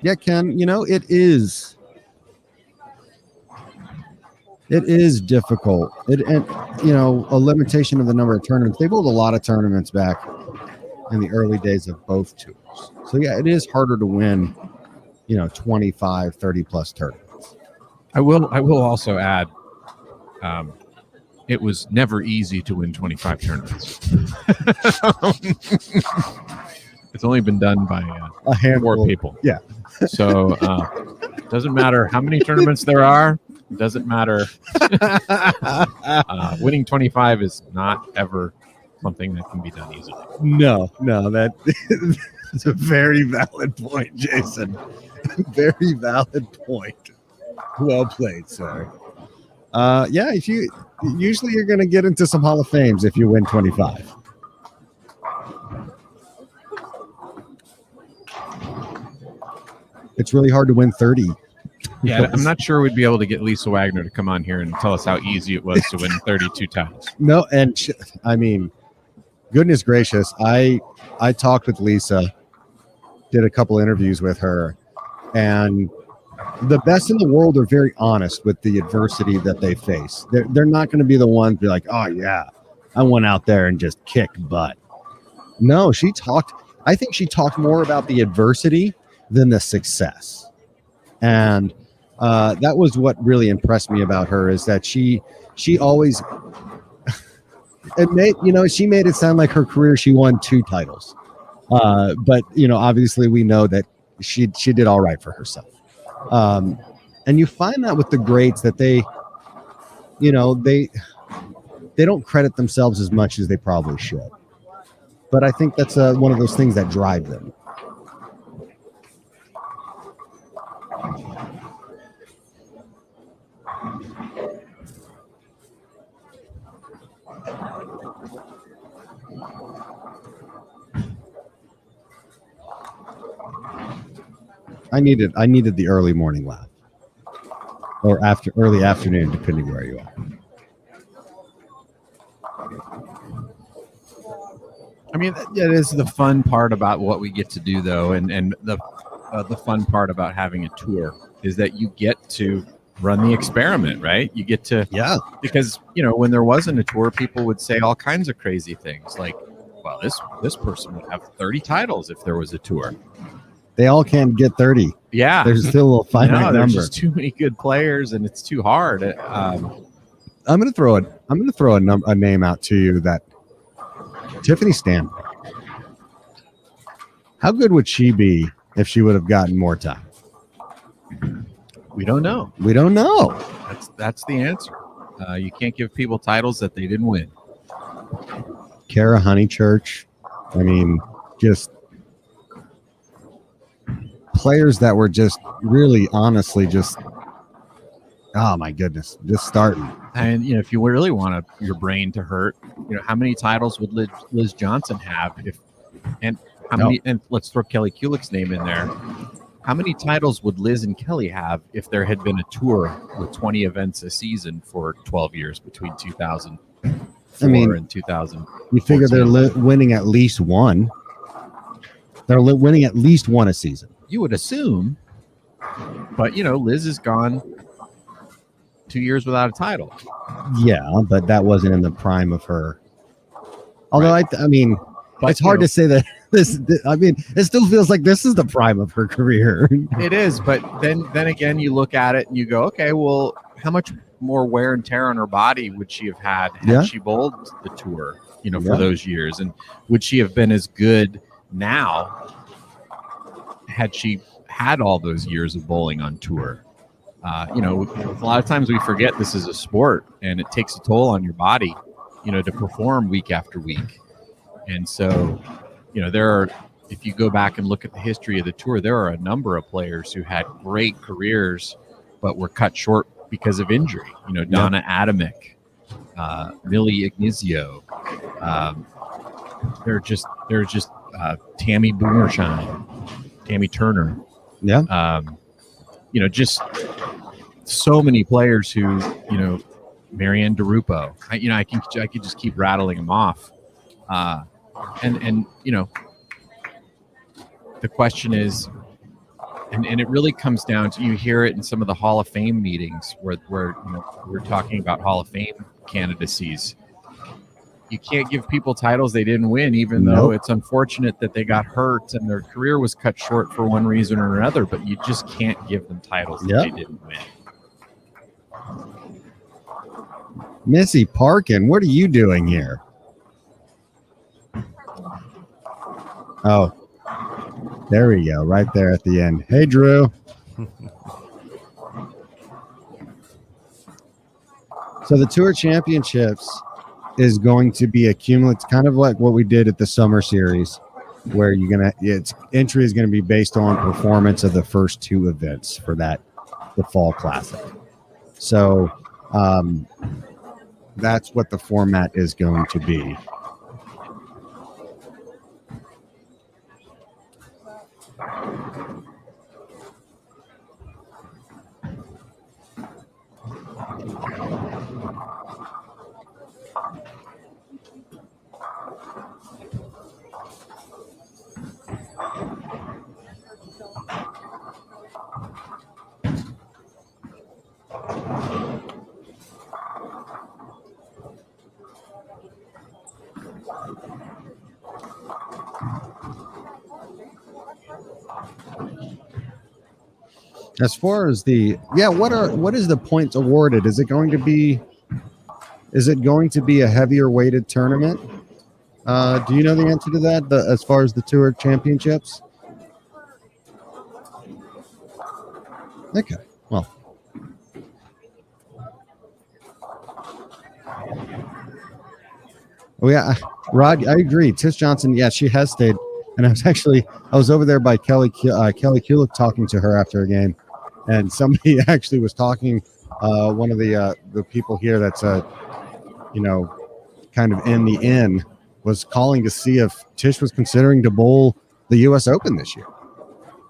Speaker 3: Yeah, Ken, it is difficult. A limitation of the number of tournaments. They bowled a lot of tournaments back in the early days of both tours. So, yeah, it is harder to win, 25, 30 plus tournaments.
Speaker 4: I will also add, it was never easy to win 25 tournaments. It's only been done by
Speaker 3: a handful
Speaker 4: 4 people.
Speaker 3: Yeah.
Speaker 4: So it doesn't matter how many tournaments there are. It doesn't matter. Winning 25 is not ever something that can be done easily.
Speaker 3: No, that's a very valid point, Jason. Very valid point. Well played, sir. Usually you're going to get into some Hall of Fames if you win 25. It's really hard to win 30.
Speaker 4: Yeah, I'm not sure we'd be able to get Lisa Wagner to come on here and tell us how easy it was to win 32 titles.
Speaker 3: No, and goodness gracious, I talked with Lisa, did a couple interviews with her, and the best in the world are very honest with the adversity that they face. They're not going to be the ones to be like, oh yeah, I went out there and just kicked butt. No, I think she talked more about the adversity than the success. And that was what really impressed me about her, is that she always she made it sound like her career she won 2 titles. But obviously we know that she did all right for herself. And you find that with the greats that they don't credit themselves as much as they probably should. But I think that's one of those things that drive them. I needed the early morning laugh, or early afternoon, depending where you are.
Speaker 4: I mean, that is the fun part about what we get to do, though, and the fun part about having a tour is that you get to run the experiment, right? You get to, because when there wasn't a tour, people would say all kinds of crazy things, like, "Well, this person would have 30 titles if there was a tour."
Speaker 3: They all can't get 30.
Speaker 4: Yeah,
Speaker 3: there's still a finite number.
Speaker 4: There's just too many good players, and it's too hard.
Speaker 3: I'm going to throw a name out to you, that Tiffany Stanley. How good would she be if she would have gotten more time?
Speaker 4: We don't know. That's the answer. You can't give people titles that they didn't win.
Speaker 3: Kara Honeychurch. I mean, just players that were just really, honestly, just, oh my goodness, just starting.
Speaker 4: And if you really want your brain to hurt, how many titles would Liz Johnson have many? And let's throw Kelly Kulik's name in there. How many titles would Liz and Kelly have if there had been a tour with 20 events a season for 12 years between 2004 and 2000?
Speaker 3: You figure they're winning at least one. They're winning at least one a season.
Speaker 4: You would assume, but Liz is gone 2 years without a title.
Speaker 3: Yeah, but that wasn't in the prime of her. Although right. But, it's hard to say that it still feels like this is the prime of her career.
Speaker 4: It is, but then again, you look at it and you go, okay, well, how much more wear and tear on her body would she have had she bowled the tour, for those years? And would she have been as good now, had she had all those years of bowling on tour, a lot of times we forget this is a sport and it takes a toll on your body, to perform week after week. And so, if you go back and look at the history of the tour, there are a number of players who had great careers but were cut short because of injury. Donna Adamick, Millie Ignizio, they're just Tammy Boomershine, Tammy Turner.
Speaker 3: Yeah.
Speaker 4: Just so many players who, Marianne DeRupo. I could just keep rattling them off. And the question is, and it really comes down to, you hear it in some of the Hall of Fame meetings where we're talking about Hall of Fame candidacies. You can't give people titles they didn't win, even though it's unfortunate that they got hurt and their career was cut short for one reason or another, but you just can't give them titles that they didn't win.
Speaker 3: Missy Parkin, what are you doing here? Oh, there we go, right there at the end. Hey, Drew. So the Tour Championships is going to be a cumulative, kind of like what we did at the Summer Series, where its entry is going to be based on performance of the first two events for the Fall Classic. So that's what the format is going to be. As far as what is the points awarded? Is it going to be a heavier weighted tournament? Do you know the answer to that? As far as the Tour Championships? Okay. Well. Oh yeah, Rod, I agree. Tish Johnson, yeah, she has stayed. And I was over there by Kelly Kulick talking to her after a game. And somebody actually was talking, one of the people here that's, kind of in the inn, was calling to see if Tish was considering to bowl the U.S. Open this year.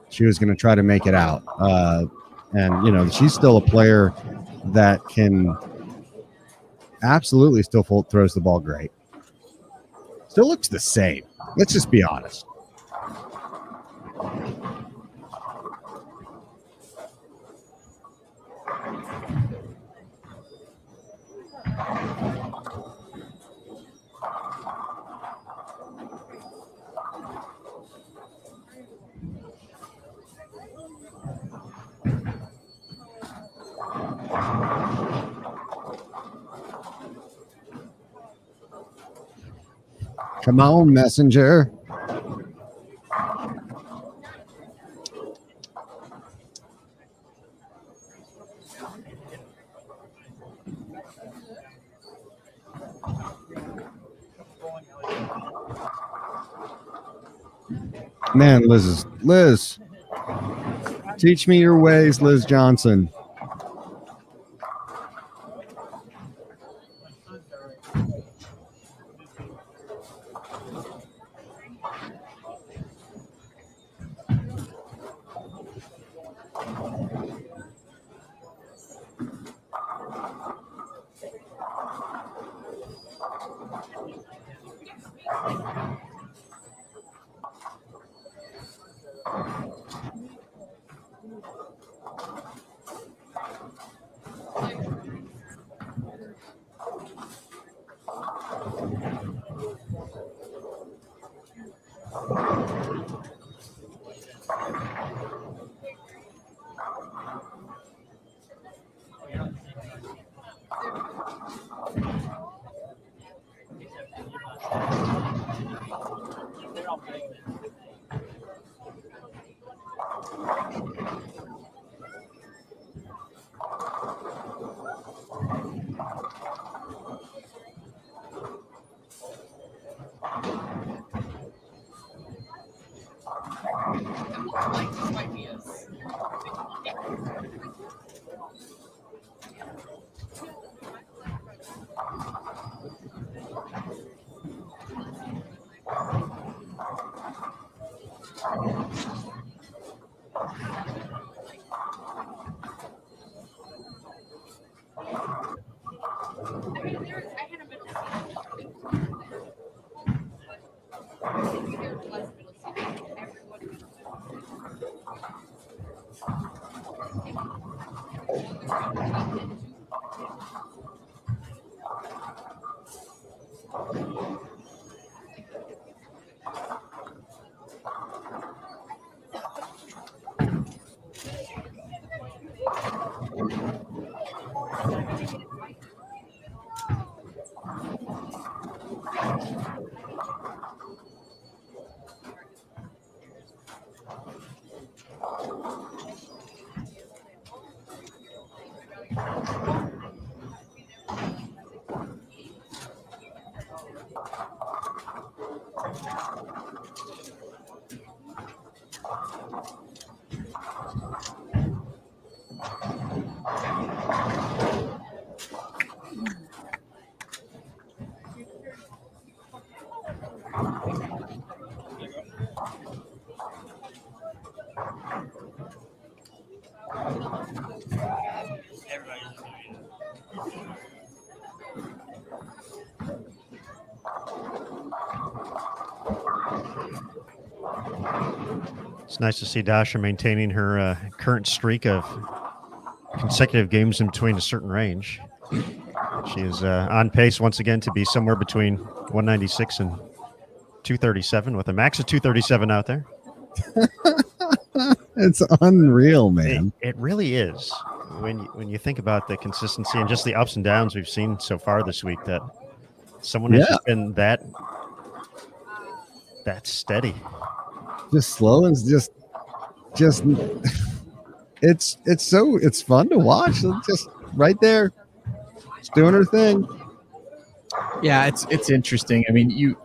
Speaker 3: She was going to try to make it out. And, she's still a player that can absolutely still throws the ball great. Still looks the same. Let's just be honest. Come on, messenger. Man, Liz. Teach me your ways, Liz Johnson.
Speaker 2: It's nice to see Dasha maintaining her current streak of consecutive games in between a certain range. She is on pace once again to be somewhere between 196 and 237 with a max of 237 out there.
Speaker 3: It's unreal, man.
Speaker 2: It really is. When you think about the consistency and just the ups and downs we've seen so far this week, that someone has just been that steady.
Speaker 3: Just slow and just it's fun to watch. It's just right there. It's doing her thing.
Speaker 4: Yeah, it's interesting. I mean, you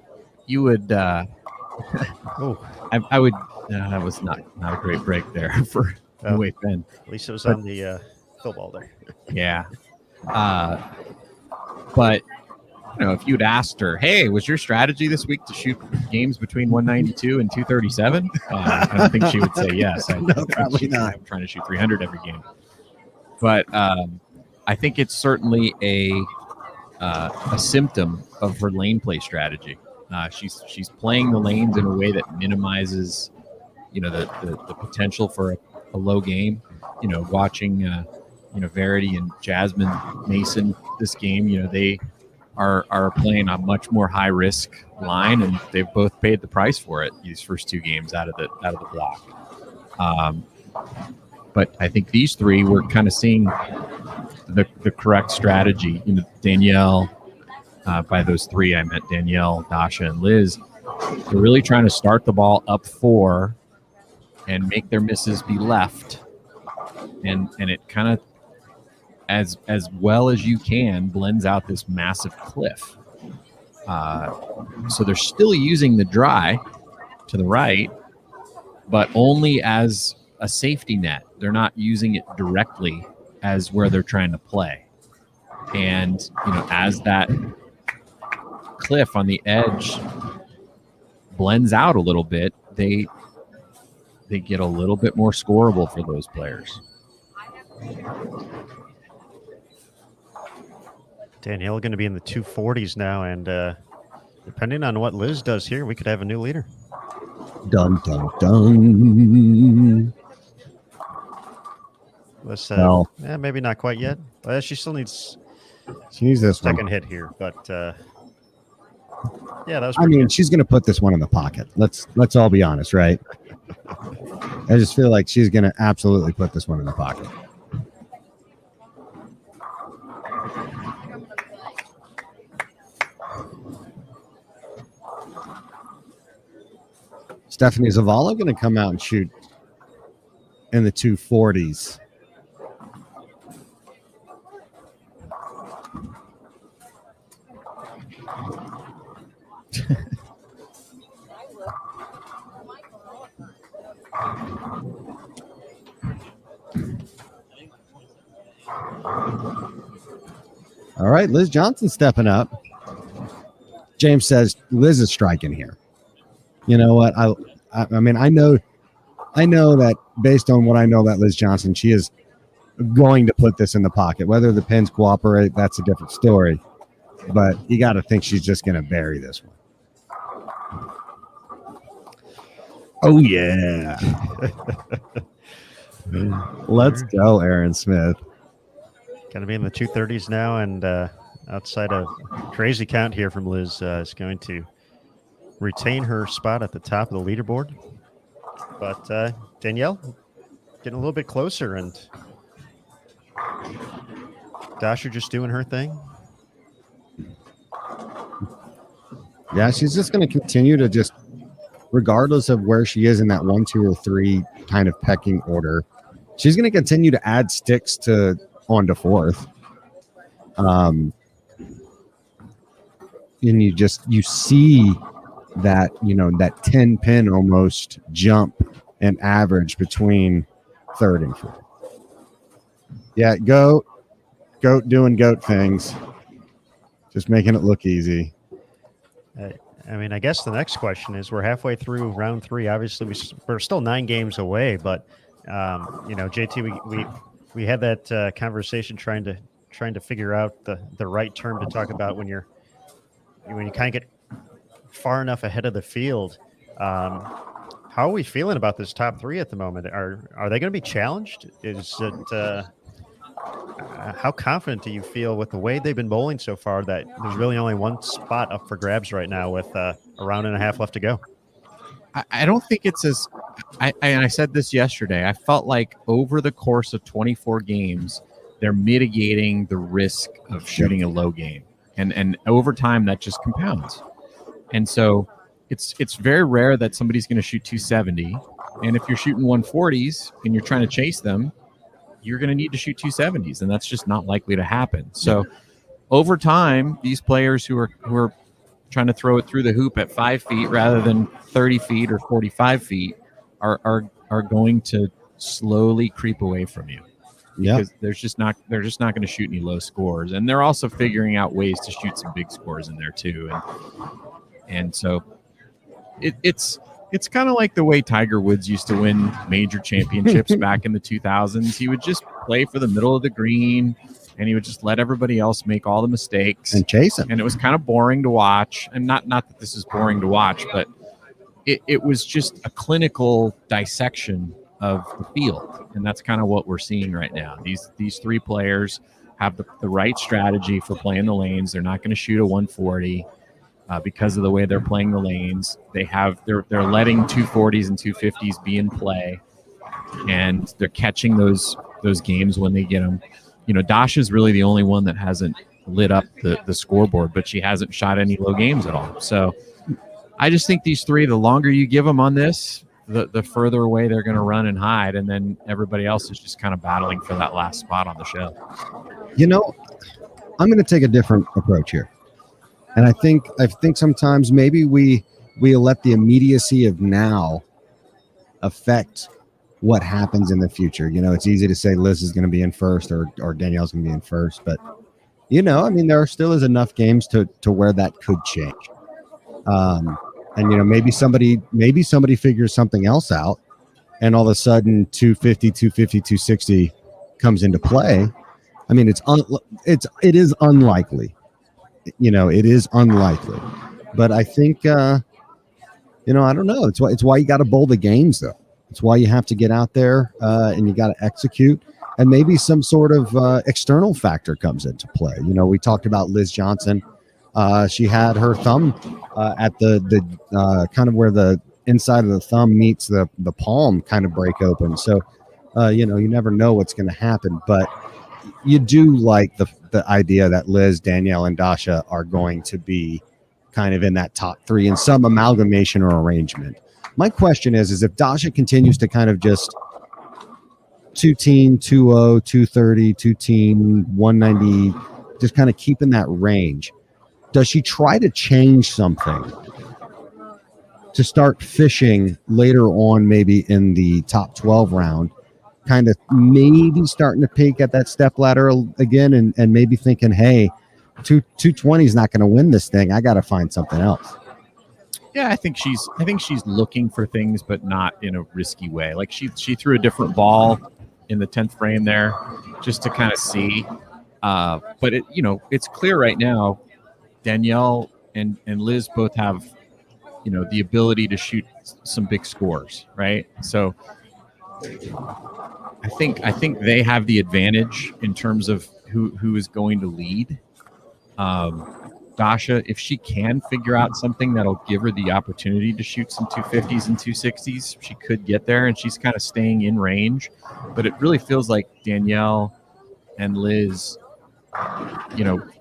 Speaker 4: would
Speaker 2: Oh,
Speaker 4: I would that was not a great break there for Wait Ben.
Speaker 2: at least it was on the fill ball there.
Speaker 4: Yeah. But you know, if you'd asked her, hey, was your strategy this week to shoot games between 192 and 237? I don't think she would say yes.
Speaker 3: No, probably not.
Speaker 4: I'm trying to shoot 300 every game. But I think it's certainly a symptom of her lane play strategy. She's playing the lanes in a way that minimizes, you know, the potential for a low game. You know, watching Verity and Jasmine Mason this game, you know, they are playing a much more high risk line, and they've both paid the price for it these first two games out of the block. But I think these three we're kind of seeing the correct strategy. You know, Danielle, by those three I meant Danielle, Dasha, and Liz. They're really trying to start the ball up 4 and make their misses be left, and it kind of as well as you can blends out this massive cliff. So they're still using the dry to the right, but only as a safety net. They're not using it directly as where they're trying to play. And, you know, as that cliff on the edge blends out a little bit, they get a little bit more scoreable for those players.
Speaker 2: Danielle going to be in the 240s now, and depending on what Liz does here, we could have a new leader.
Speaker 3: Dun dun dun.
Speaker 2: Let's
Speaker 3: No.
Speaker 2: maybe not quite yet. She still needs
Speaker 3: She needs this
Speaker 2: second
Speaker 3: one.
Speaker 2: hit here, but yeah, that was.
Speaker 3: I mean, she's going to put this one in the pocket. Let's all be honest, right? I just feel like she's going to absolutely put this one in the pocket. Stephanie Zavala going to come out and shoot in the 240s. All right, Liz Johnson stepping up. James says Liz is striking here. You know what? I mean, I know that based on what I know about Liz Johnson, she is going to put this in the pocket. Whether the pins cooperate, that's a different story. But you got to think she's just going to bury this one. Oh, yeah. Let's go, Aaron Smith.
Speaker 2: Going to be in the 230s now, and outside of crazy count here from Liz, is going to retain her spot at the top of the leaderboard. But Danielle getting a little bit closer, and Dasha just doing her thing.
Speaker 3: Yeah, she's just going to continue to just, regardless of where she is in that 1, 2, or 3 kind of pecking order, she's going to continue to add sticks to on to 4th. And you see that, that 10 pin almost jump and average between 3rd and 4th. Yeah, goat doing goat things, just making it look easy.
Speaker 2: I mean, I guess the next question is, we're halfway through round 3. Obviously, we're still 9 games away, but JT, we had that conversation trying to figure out the right term to talk about when you kind of get far enough ahead of the field. How are we feeling about this top 3 at the moment? Are they going to be challenged? Is it how confident do you feel with the way they've been bowling so far that there's really only one spot up for grabs right now with a round and a half left to go?
Speaker 4: I don't think it's as I said this yesterday. I felt like over the course of 24 games, they're mitigating the risk of shooting a low game. And over time, that just compounds. And so it's very rare that somebody's going to shoot 270. And if you're shooting 140s and you're trying to chase them, you're going to need to shoot 270s, and that's just not likely to happen. So over time, these players who are trying to throw it through the hoop at 5 feet rather than 30 feet or 45 feet are going to slowly creep away from you.
Speaker 3: Yeah,
Speaker 4: because they're just not going to shoot any low scores, and they're also figuring out ways to shoot some big scores in there too. And so it's kind of like the way Tiger Woods used to win major championships back in the 2000s. He would just play for the middle of the green, and he would just let everybody else make all the mistakes
Speaker 3: and chase him.
Speaker 4: And it was kind of boring to watch. And not that this is boring to watch, but it was just a clinical dissection of the field. And that's kind of what we're seeing right now. These 3 players have the right strategy for playing the lanes. They're not going to shoot a 140. Because of the way they're playing the lanes. They're letting 240s and 250s be in play, and they're catching those games when they get them. Dasha's really the only one that hasn't lit up the scoreboard, but she hasn't shot any low games at all. So I just think these 3, the longer you give them on this, the further away they're going to run and hide, and then everybody else is just kind of battling for that last spot on the show.
Speaker 3: I'm going to take a different approach here. And I think sometimes maybe we let the immediacy of now affect what happens in the future. It's easy to say Liz is going to be in first or Danielle's going to be in first, but there still is enough games to where that could change. And maybe somebody figures something else out, and all of a sudden 250, 260 comes into play. I mean, it is unlikely. It is unlikely, but I think, I don't know. It's why you got to bowl the games, though. It's why you have to get out there and you got to execute, and maybe some sort of external factor comes into play. We talked about Liz Johnson. She had her thumb at the kind of where the inside of the thumb meets the palm kind of break open. So, you never know what's going to happen, but you do like the idea that Liz, Danielle, and Dasha are going to be kind of in that top 3 in some amalgamation or arrangement. My question is if Dasha continues to kind of just 210, 20, 230, 210, 190, just kind of keeping that range. Does she try to change something to start fishing later on, maybe in the top 12 round, kind of maybe starting to peak at that step ladder again and maybe thinking, hey, 220 is not going to win this thing. I got to find something else.
Speaker 4: Yeah, I think she's looking for things, but not in a risky way. Like she threw a different ball in the 10th frame there just to kind of see. But it's clear right now, Danielle and Liz both have, the ability to shoot some big scores, right? So I think they have the advantage in terms of who is going to lead. Dasha, if she can figure out something that'll give her the opportunity to shoot some 250s and 260s, she could get there, and she's kind of staying in range. But it really feels like Danielle and Liz,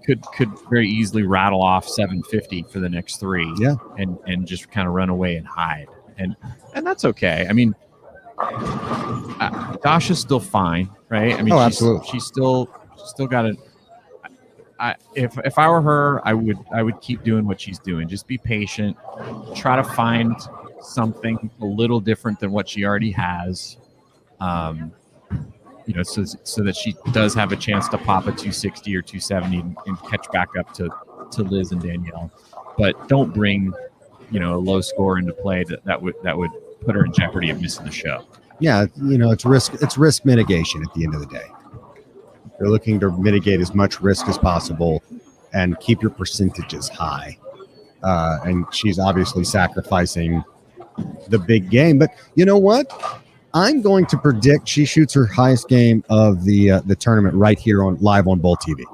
Speaker 4: could very easily rattle off 750 for the next three, and just kind of run away and hide, and that's okay. I mean, Dasha's still fine, right? I mean,
Speaker 3: absolutely.
Speaker 4: She's still got it. If I were her, I would keep doing what she's doing. Just be patient. Try to find something a little different than what she already has. So that she does have a chance to pop a 260 or 270 and catch back up to Liz and Danielle. But don't bring, a low score into play that would put her in jeopardy of missing the show.
Speaker 3: Yeah, it's risk mitigation at the end of the day. You're looking to mitigate as much risk as possible and keep your percentages high. And she's obviously sacrificing the big game. But you know what? I'm going to predict she shoots her highest game of the tournament right here live on Bull TV.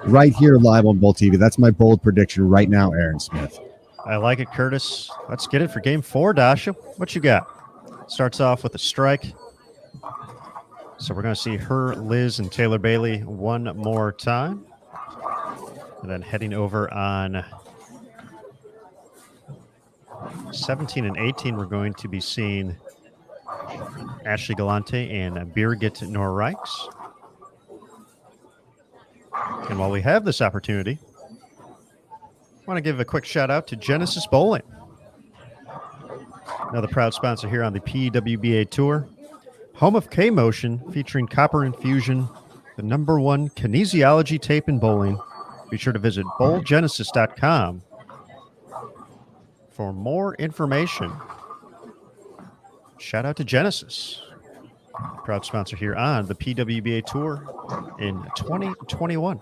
Speaker 3: Right here live on Bull TV. That's my bold prediction right now, Aaron Smith.
Speaker 2: I like it, Curtis. Let's get it for game 4, Dasha. What you got? Starts off with a strike. So we're going to see her, Liz, and Taylor Bailey one more time. And then heading over on 17 and 18, we're going to be seeing Ashley Galante and Birgit Norrijks. And while we have this opportunity, I want to give a quick shout out to Genesis Bowling, another proud sponsor here on the PWBA Tour. Home of K-Motion, featuring copper infusion, the #1 kinesiology tape in bowling. Be sure to visit bowlgenesis.com for more information. Shout out to Genesis, proud sponsor here on the PWBA Tour in 2021.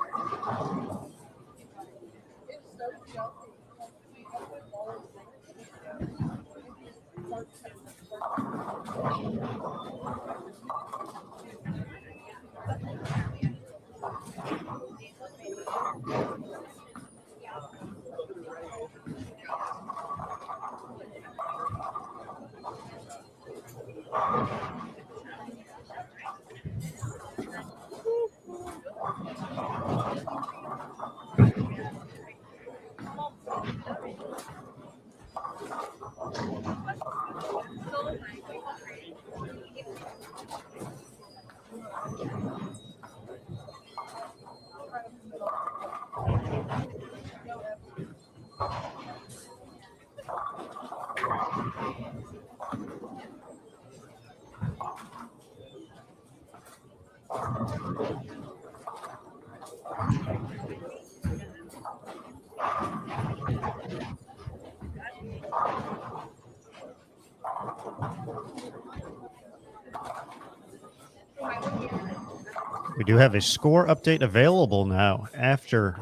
Speaker 2: We do have a score update available now after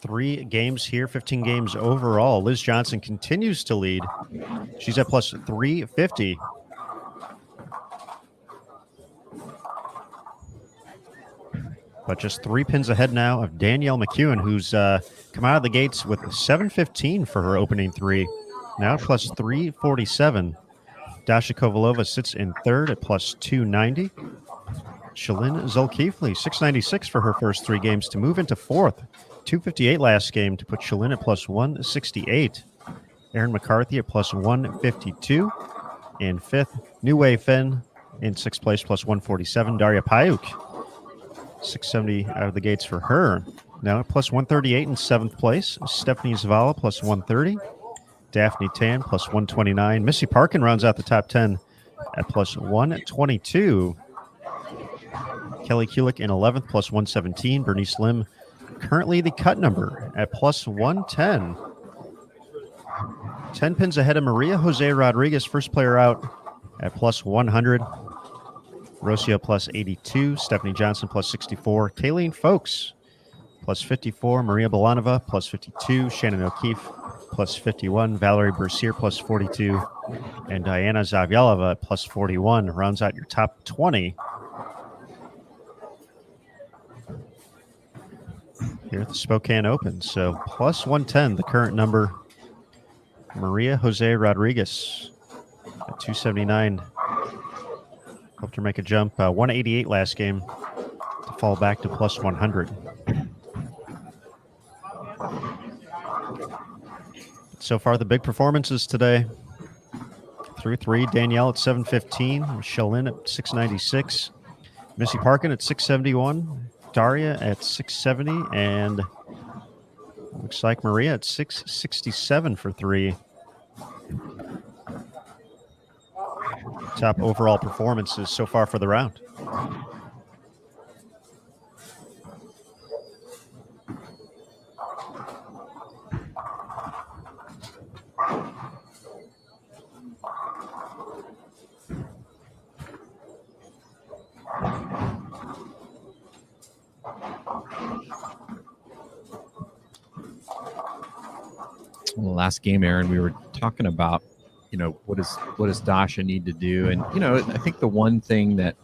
Speaker 2: 3 games here, 15 games overall. Liz Johnson continues to lead. She's at plus 350. But just 3 pins ahead now of Danielle McEwen, who's come out of the gates with 715 for her opening 3. Now plus 347. Dasha Kovalova sits in third at plus 290. Shalyn Zulkifli, 696 for her first 3 games to move into fourth. 258 last game to put Shalyn at plus 168. Erin McCarthy at plus 152. And fifth, New Wei Finn in sixth place, plus 147. Daria Payuk, 670 out of the gates for her. Now at plus 138 in seventh place. Stephanie Zavala, plus 130. Daphne Tan, plus 129. Missy Parkin rounds out the top 10 at plus 122. Kelly Kulik in 11th, plus 117. Bernice Lim, currently the cut number at plus 110. 10 pins ahead of Maria Jose Rodriguez, first player out at plus 100. Rocio plus 82. Stephanie Johnson plus 64. Kayleen Folks plus 54. Maria Belanova plus 52. Shannon O'Keefe plus 51. Valerie Bercier plus 42. And Diana Zavyalova plus 41 rounds out your top 20. Here at the Spokane Open. So plus 110, the current number. Maria Jose Rodriguez at 279. Helped her make a jump. 188 last game to fall back to plus 100. So far, the big performances today. Through three, Danielle at 715. Michelle Lynn at 696. Missy Parkin at 671. Daria at 670, and looks like Maria at 667 for three. Top overall performances so far for the round.
Speaker 4: Well, last game, Aaron, we were talking about, what does Dasha need to do? And, I think the one thing that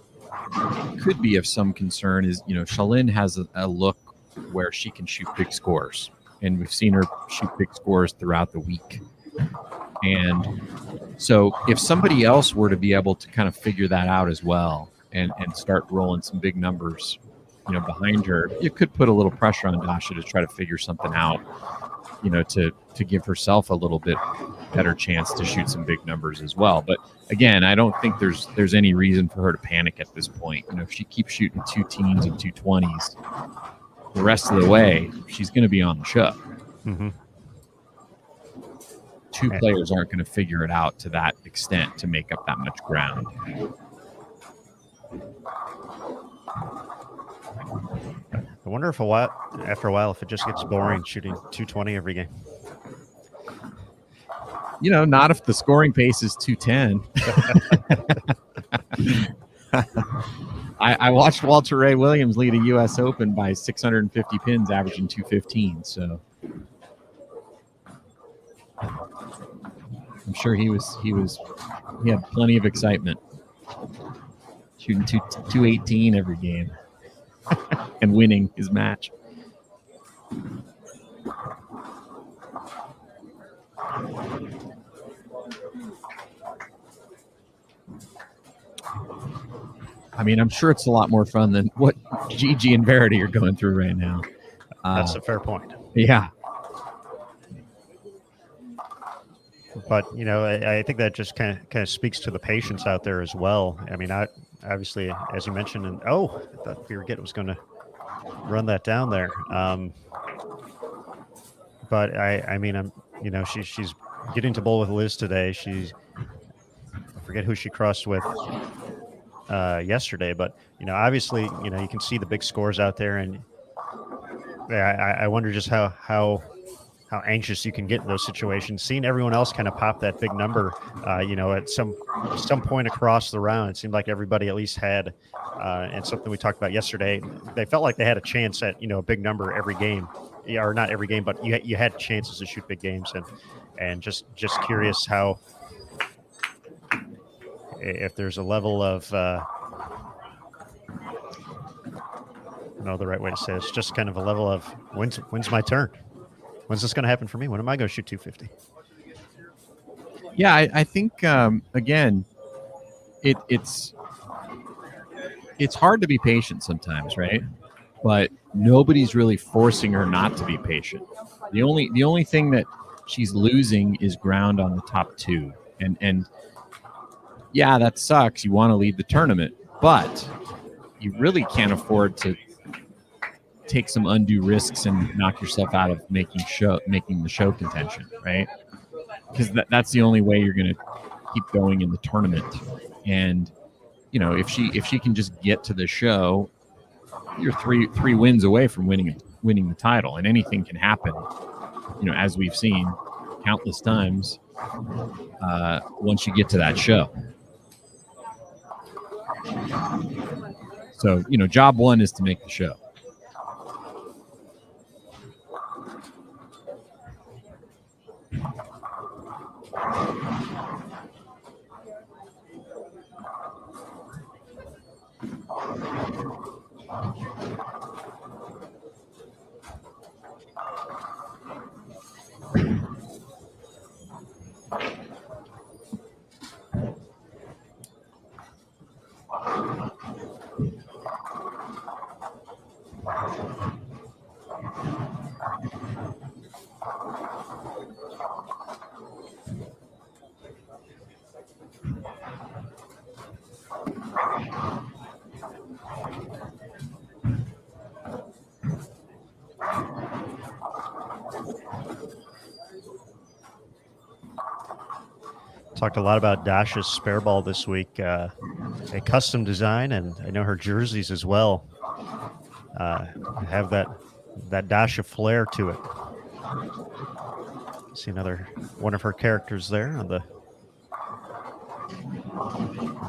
Speaker 4: could be of some concern is, Shalyn has a look where she can shoot big scores. And we've seen her shoot big scores throughout the week. And so if somebody else were to be able to kind of figure that out as well and start rolling some big numbers, behind her, it could put a little pressure on Dasha to try to figure something out, to give herself a little bit better chance to shoot some big numbers as well. But again, I don't think there's any reason for her to panic at this point. If she keeps shooting 2 teens and 220s the rest of the way, she's going to be on the show.
Speaker 2: Mm-hmm.
Speaker 4: Two players aren't going to figure it out to that extent to make up that much ground.
Speaker 2: I wonder if after a while, if it just gets boring shooting 220 every game.
Speaker 4: Not if the scoring pace is 210. I watched Walter Ray Williams lead a U.S. Open by 650 pins, averaging 215. So I'm sure he had plenty of excitement shooting 218 every game and winning his match. I mean, I'm sure it's a lot more fun than what Gigi and Verity are going through right now.
Speaker 2: That's a fair point.
Speaker 4: Yeah.
Speaker 2: But, I think that just kind of speaks to the patience out there as well. I mean, obviously, as you mentioned, I thought Birgit was going to run that down there. But she's getting to bowl with Liz today. I forget who she crossed with yesterday, but obviously, you can see the big scores out there, and I wonder just how anxious you can get in those situations. Seeing everyone else kind of pop that big number, at some point across the round, it seemed like everybody at least had, and something we talked about yesterday, they felt like they had a chance at a big number every game, or not every game, but you had chances to shoot big games, and just curious how. If there's a level of, I don't know the right way to say it, it's just kind of a level of when's my turn? When's this going to happen for me? When am I going to shoot 250?
Speaker 4: Yeah, I think, again, it's hard to be patient sometimes, right? But nobody's really forcing her not to be patient. The only thing that she's losing is ground on the top two. And yeah, that sucks. You want to lead the tournament, but you really can't afford to take some undue risks and knock yourself out of making the show contention, right? Because that's the only way you're going to keep going in the tournament. And if she can just get to the show, you're three wins away from winning the title, and anything can happen. As we've seen countless times, once you get to that show. So job one is to make the show.
Speaker 2: Talked a lot about Dasha's spare ball this week, a custom design, and I know her jerseys as well have that Dasha flair to it. See another one of her characters there on the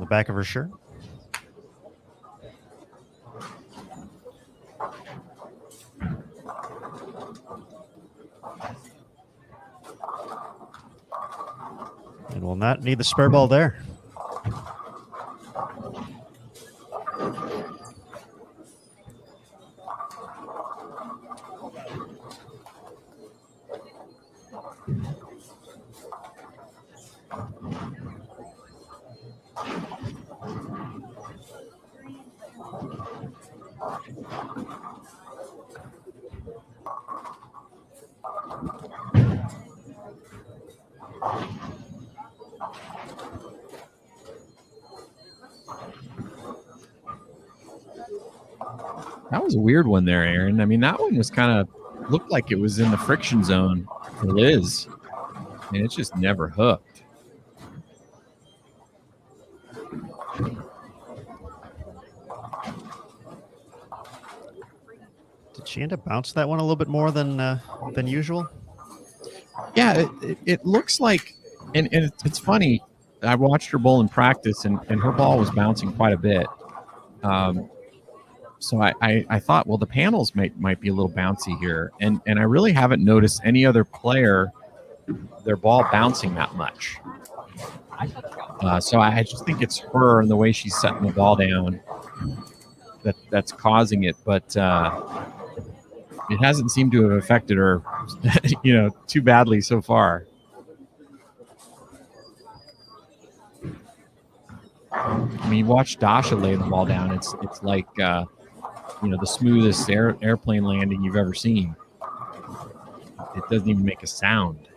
Speaker 2: back of her shirt. And will not need the spare ball there.
Speaker 4: That was a weird one there, Aaron. I mean, that one was kind of looked like it was in the friction zone for Liz, and it just never hooked.
Speaker 2: Did she end up bouncing that one a little bit more than usual?
Speaker 4: Yeah, it looks like, and it's funny. I watched her bowl in practice, and her ball was bouncing quite a bit. So I thought, well, the panels might be a little bouncy here, and I really haven't noticed any other player their ball bouncing that much. So I just think it's her and the way she's setting the ball down that's causing it, but it hasn't seemed to have affected her, too badly so far. I mean, watch Dasha lay the ball down. It's like the smoothest airplane landing you've ever seen. It doesn't even make a sound.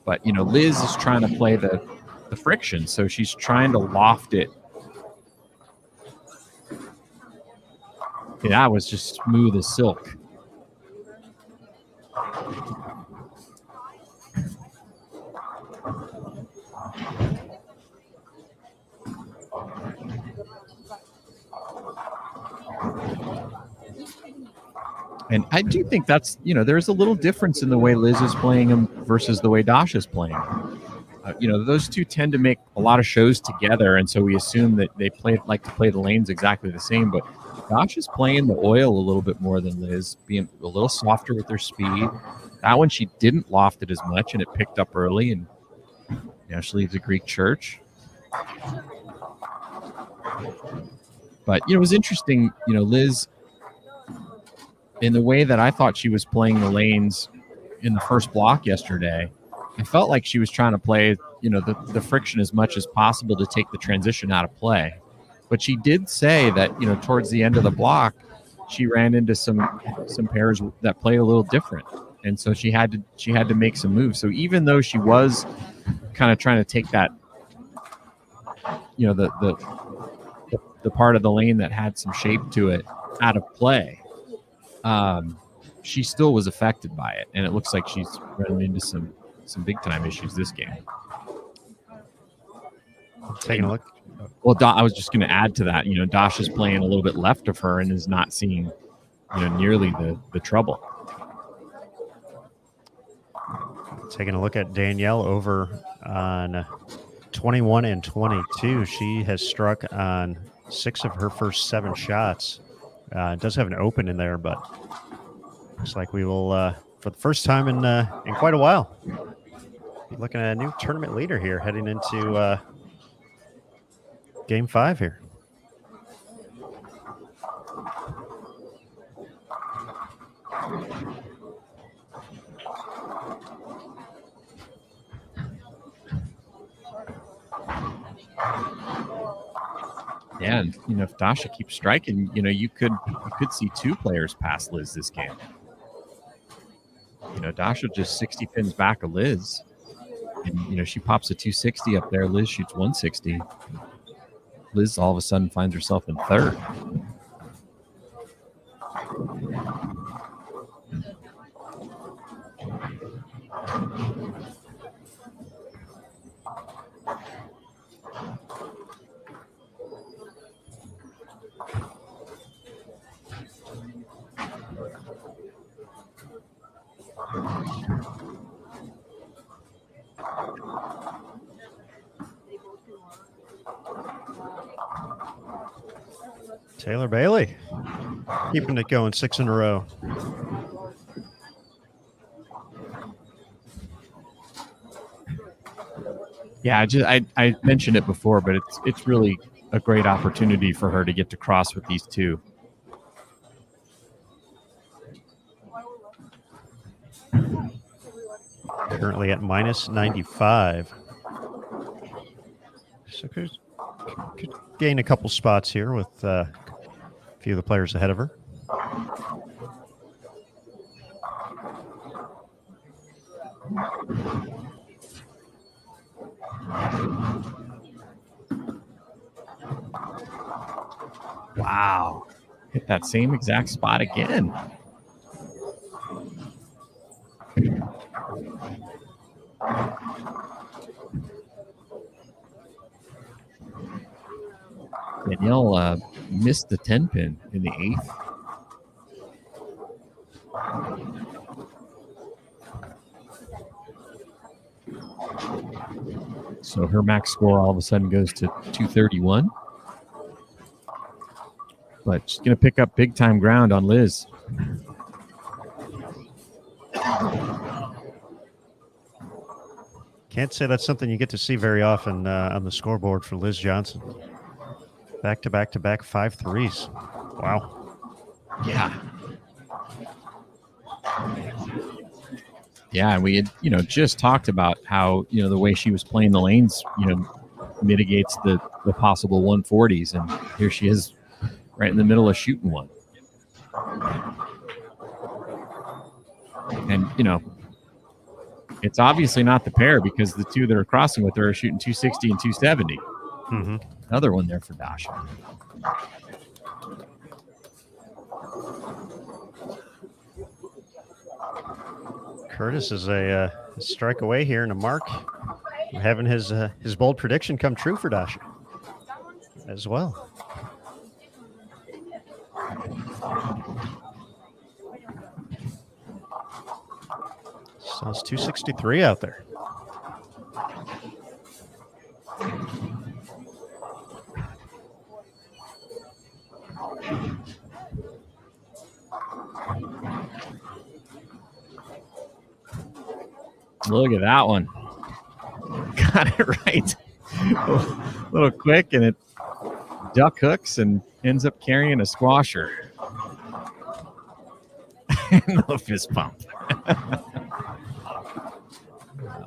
Speaker 4: But Liz is trying to play the friction, so she's trying to loft it. Yeah, that was just smooth as silk. And I do think that's, there's a little difference in the way Liz is playing them versus the way Dasha's playing. Those two tend to make a lot of shows together, and so we assume that they like to play the lanes exactly the same. But Dasha's playing the oil a little bit more than Liz, being a little softer with her speed. That one, she didn't loft it as much, and it picked up early, and now she leaves a Greek church. But, it was interesting, Liz, in the way that I thought she was playing the lanes in the first block yesterday, I felt like she was trying to play, the friction as much as possible to take the transition out of play. But she did say that, towards the end of the block, she ran into some pairs that play a little different. And so she had to make some moves. So even though she was kind of trying to take that, the part of the lane that had some shape to it out of play. She still was affected by it, and it looks like she's running into some big time issues this game.
Speaker 2: Taking a look.
Speaker 4: Well, I was just going to add to that. Dasha's playing a little bit left of her and is not seeing, nearly the trouble.
Speaker 2: Taking a look at Danielle over on 21 and 22. She has struck on 6 of her first 7 shots. Does have an open in there, but looks like we will, for the first time in quite a while, be looking at a new tournament leader here heading into Game 5 here.
Speaker 4: Yeah, and if Dasha keeps striking, you could see 2 players pass Liz this game. Dasha just 60 pins back of Liz, and she pops a 260 up there. Liz shoots 160. Liz all of a sudden finds herself in third.
Speaker 2: Taylor Bailey keeping it going 6 in a row.
Speaker 4: Yeah, I mentioned it before, but it's really a great opportunity for her to get to cross with these 2.
Speaker 2: Currently at minus 95. So could gain a couple spots here with a few of the players ahead of her.
Speaker 4: Wow. Hit that same exact spot again. Danielle missed the 10 pin in the 8th. So her max score all of a sudden goes to 231. But she's going to pick up big time ground on Liz.
Speaker 2: Can't say that's something you get to see very often on the scoreboard for Liz Johnson. Back to back to back 5 threes. Wow.
Speaker 4: Yeah. Yeah, and we had, just talked about how, the way she was playing the lanes, mitigates the possible 140s. And here she is right in the middle of shooting one. And, it's obviously not the pair because the 2 that are crossing with her are shooting 260 and 270.
Speaker 2: Mm-hmm.
Speaker 4: Another one there for Dasha.
Speaker 2: Curtis is a strike away here and a mark. Having his bold prediction come true for Dasha as well. So it's 263 out there.
Speaker 4: Look at that one. Got it right. A little quick, and it duck hooks and ends up carrying a squasher. And the fist pump.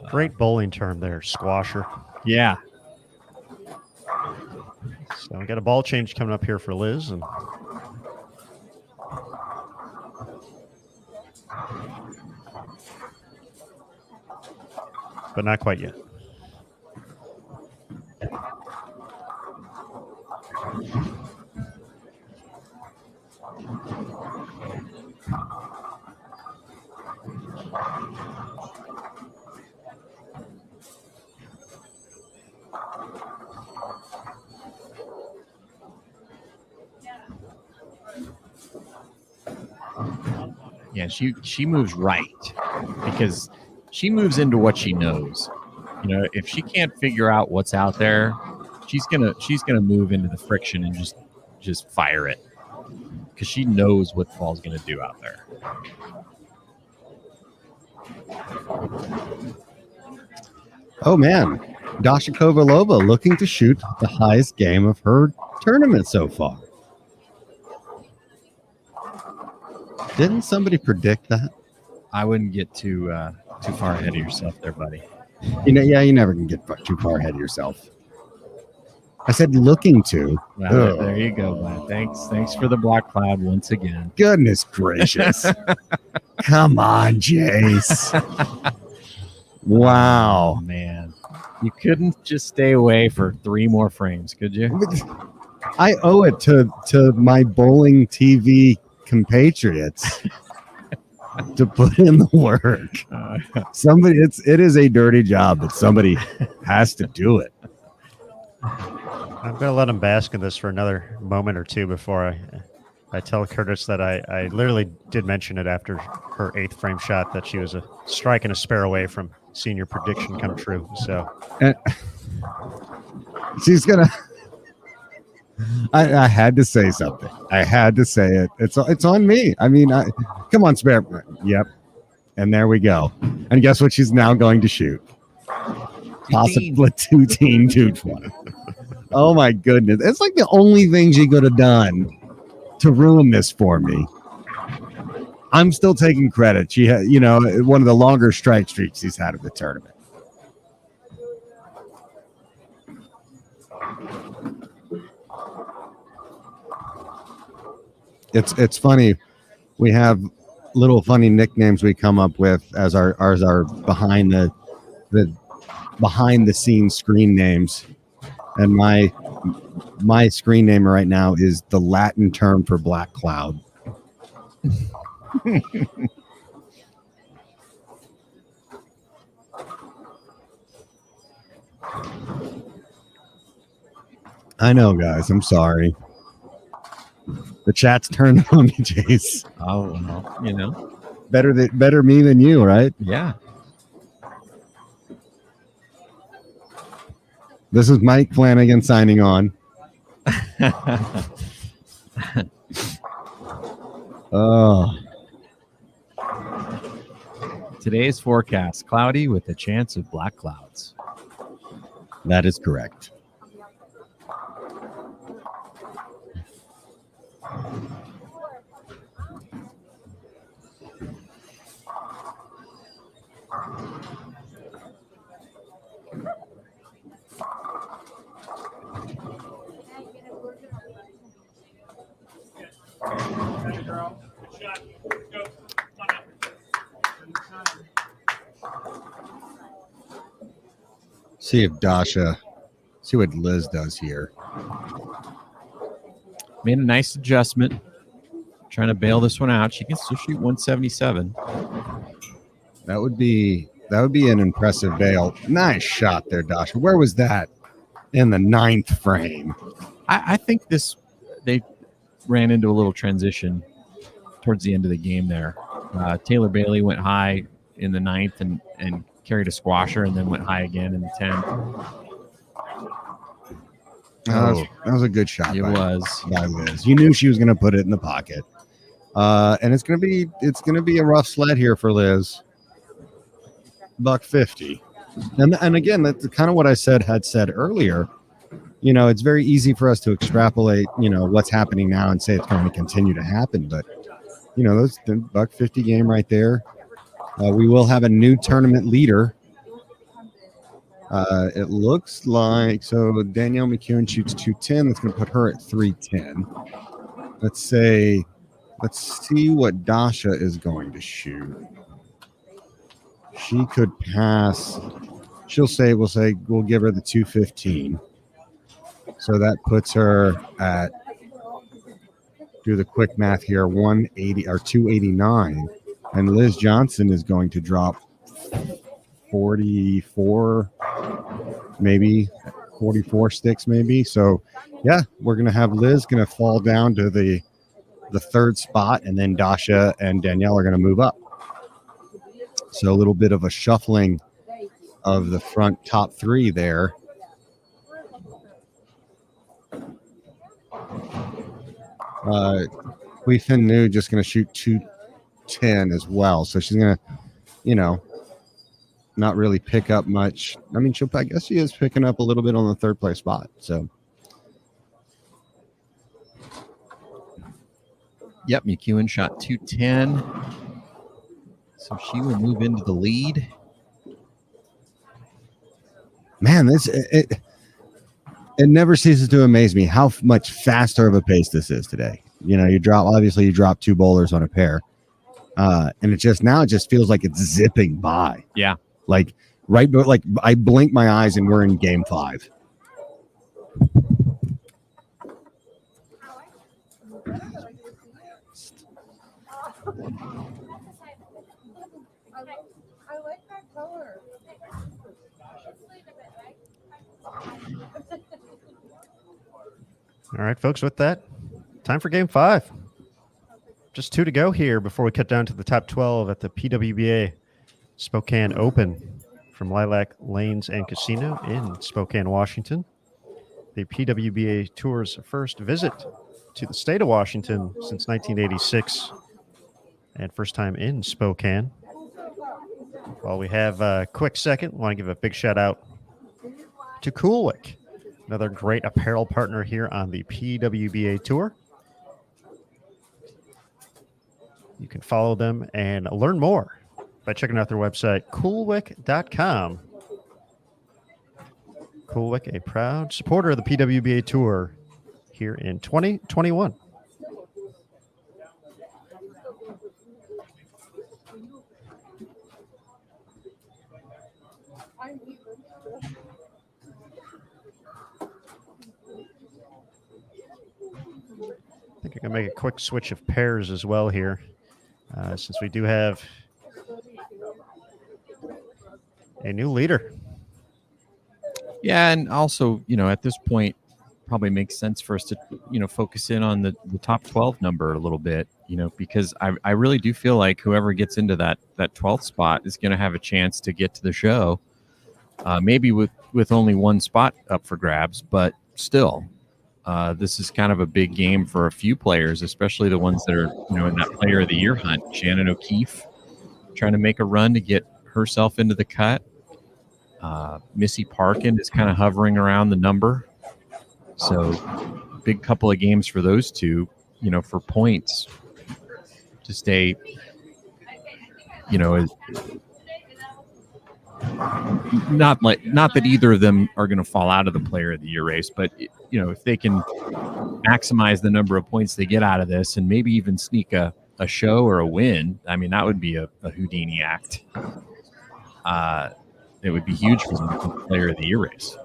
Speaker 2: Great bowling term there, squasher.
Speaker 4: Yeah.
Speaker 2: So we got a ball change coming up here for Liz, and but not quite yet.
Speaker 4: Yeah, she moves right because she moves into what she knows. You know, if she can't figure out what's out there, she's gonna move into the friction and just fire it because she knows what the ball's gonna do out there.
Speaker 3: Oh man, Dasha Kovalova looking to shoot the highest game of her tournament so far. Didn't somebody predict that?
Speaker 4: I wouldn't get too far ahead of yourself there, buddy.
Speaker 3: You know, yeah, you never can get too far ahead of yourself. I said looking to.
Speaker 4: Well, there you go, bud. Thanks for the black cloud once again.
Speaker 3: Goodness gracious. Come on, Jace. Wow.
Speaker 4: Oh, man. You couldn't just stay away for 3 more frames, could you?
Speaker 3: I owe it to my bowling TV compatriots to put in the work. It is a dirty job, but somebody has to do it.
Speaker 2: I'm going to let him bask in this for another moment or two before I tell Curtis that I literally did mention it after her 8th frame shot that she was a strike and a spare away from seeing your prediction come true. So
Speaker 3: she's going to. I had to say something. I had to say it. It's on me. I mean, come on, spare. Yep. And there we go. And guess what she's now going to shoot? Possibly 220. Oh my goodness. It's like the only thing she could have done to ruin this for me. I'm still taking credit. She had, one of the longer strike streaks he's had of the tournament. It's funny. We have little funny nicknames we come up with as our behind the scenes screen names. And my screen name right now is the Latin term for black cloud. I know, guys. I'm sorry. The chat's turned on me, Jace.
Speaker 4: Oh, well,
Speaker 3: better me than you, right?
Speaker 4: Yeah.
Speaker 3: This is Mike Flanagan signing on. Oh.
Speaker 4: Today's forecast, cloudy with a chance of black clouds.
Speaker 3: That is correct. See what Liz does here.
Speaker 4: Made a nice adjustment. Trying to bail this one out. She can still shoot 177.
Speaker 3: That would be an impressive bail. Nice shot there, Dasha. Where was that in the 9th frame?
Speaker 4: I think they ran into a little transition towards the end of the game there. Taylor Bailey went high in the 9th and carried a squasher and then went high again in the 10th.
Speaker 3: That was a good shot.
Speaker 4: It was
Speaker 3: by Liz. You knew she was going to put it in the pocket, and it's going to be a rough sled here for Liz. $150, and again, that's kind of what I had said earlier. It's very easy for us to extrapolate, what's happening now and say it's going to continue to happen, but those the $150 game right there. We will have a new tournament leader. It looks like Danielle McEwen shoots 210. That's going to put her at 310. Let's see what Dasha is going to shoot. She could pass. We'll give her the 215. So that puts her at, do the quick math here, 180 or 289. And Liz Johnson is going to drop 44, maybe 44 sticks, maybe. So, yeah, we're going to have Liz going to fall down to the the third spot, and then Dasha and Danielle are going to move up. So a little bit of a shuffling of the front top three there. Hui Fin Nu just going to shoot 210 as well. So she's going to, you know, not really pick up much. I mean, I guess she is picking up a little bit on the third place spot. So,
Speaker 4: yep, McEwen shot 210. So she will move into the lead.
Speaker 3: Man, it never ceases to amaze me how much faster of a pace this is today. You know, you drop two bowlers on a pair, and it just feels like it's zipping by.
Speaker 4: Yeah,
Speaker 3: like I blink my eyes and we're in game 5.
Speaker 5: I like that color.
Speaker 2: All right, folks, with that, time for game 5. Just 2 to go here before we cut down to the top 12 at the PWBA Spokane Open from Lilac Lanes and Casino in Spokane, Washington. The PWBA Tour's first visit to the state of Washington since 1986 and first time in Spokane. While we have a quick second, I want to give a big shout out to Coolwick, another great apparel partner here on the PWBA Tour. You can follow them and learn more by checking out their website, coolwick.com. Coolwick, a proud supporter of the PWBA Tour here in 2021. I think I can make a quick switch of pairs as well here, since we do have a new leader.
Speaker 4: Yeah, and also, you know, at this point, probably makes sense for us to, you know, focus in on the top 12 number a little bit, you know, because I really do feel like whoever gets into that 12th spot is going to have a chance to get to the show, maybe with only one spot up for grabs, but still. This is kind of a big game for a few players, especially the ones that are, you know, in that Player of the Year hunt. Shannon O'Keefe trying to make a run to get herself into the cut. Missy Parkin is kind of hovering around the number. So big couple of games for those two, you know, for points to stay, you know, not that either of them are going to fall out of the Player of the Year race, but you know, if they can maximize the number of points they get out of this and maybe even sneak a show or a win, I mean, that would be a Houdini act. It would be huge for them to the Player of the Year race.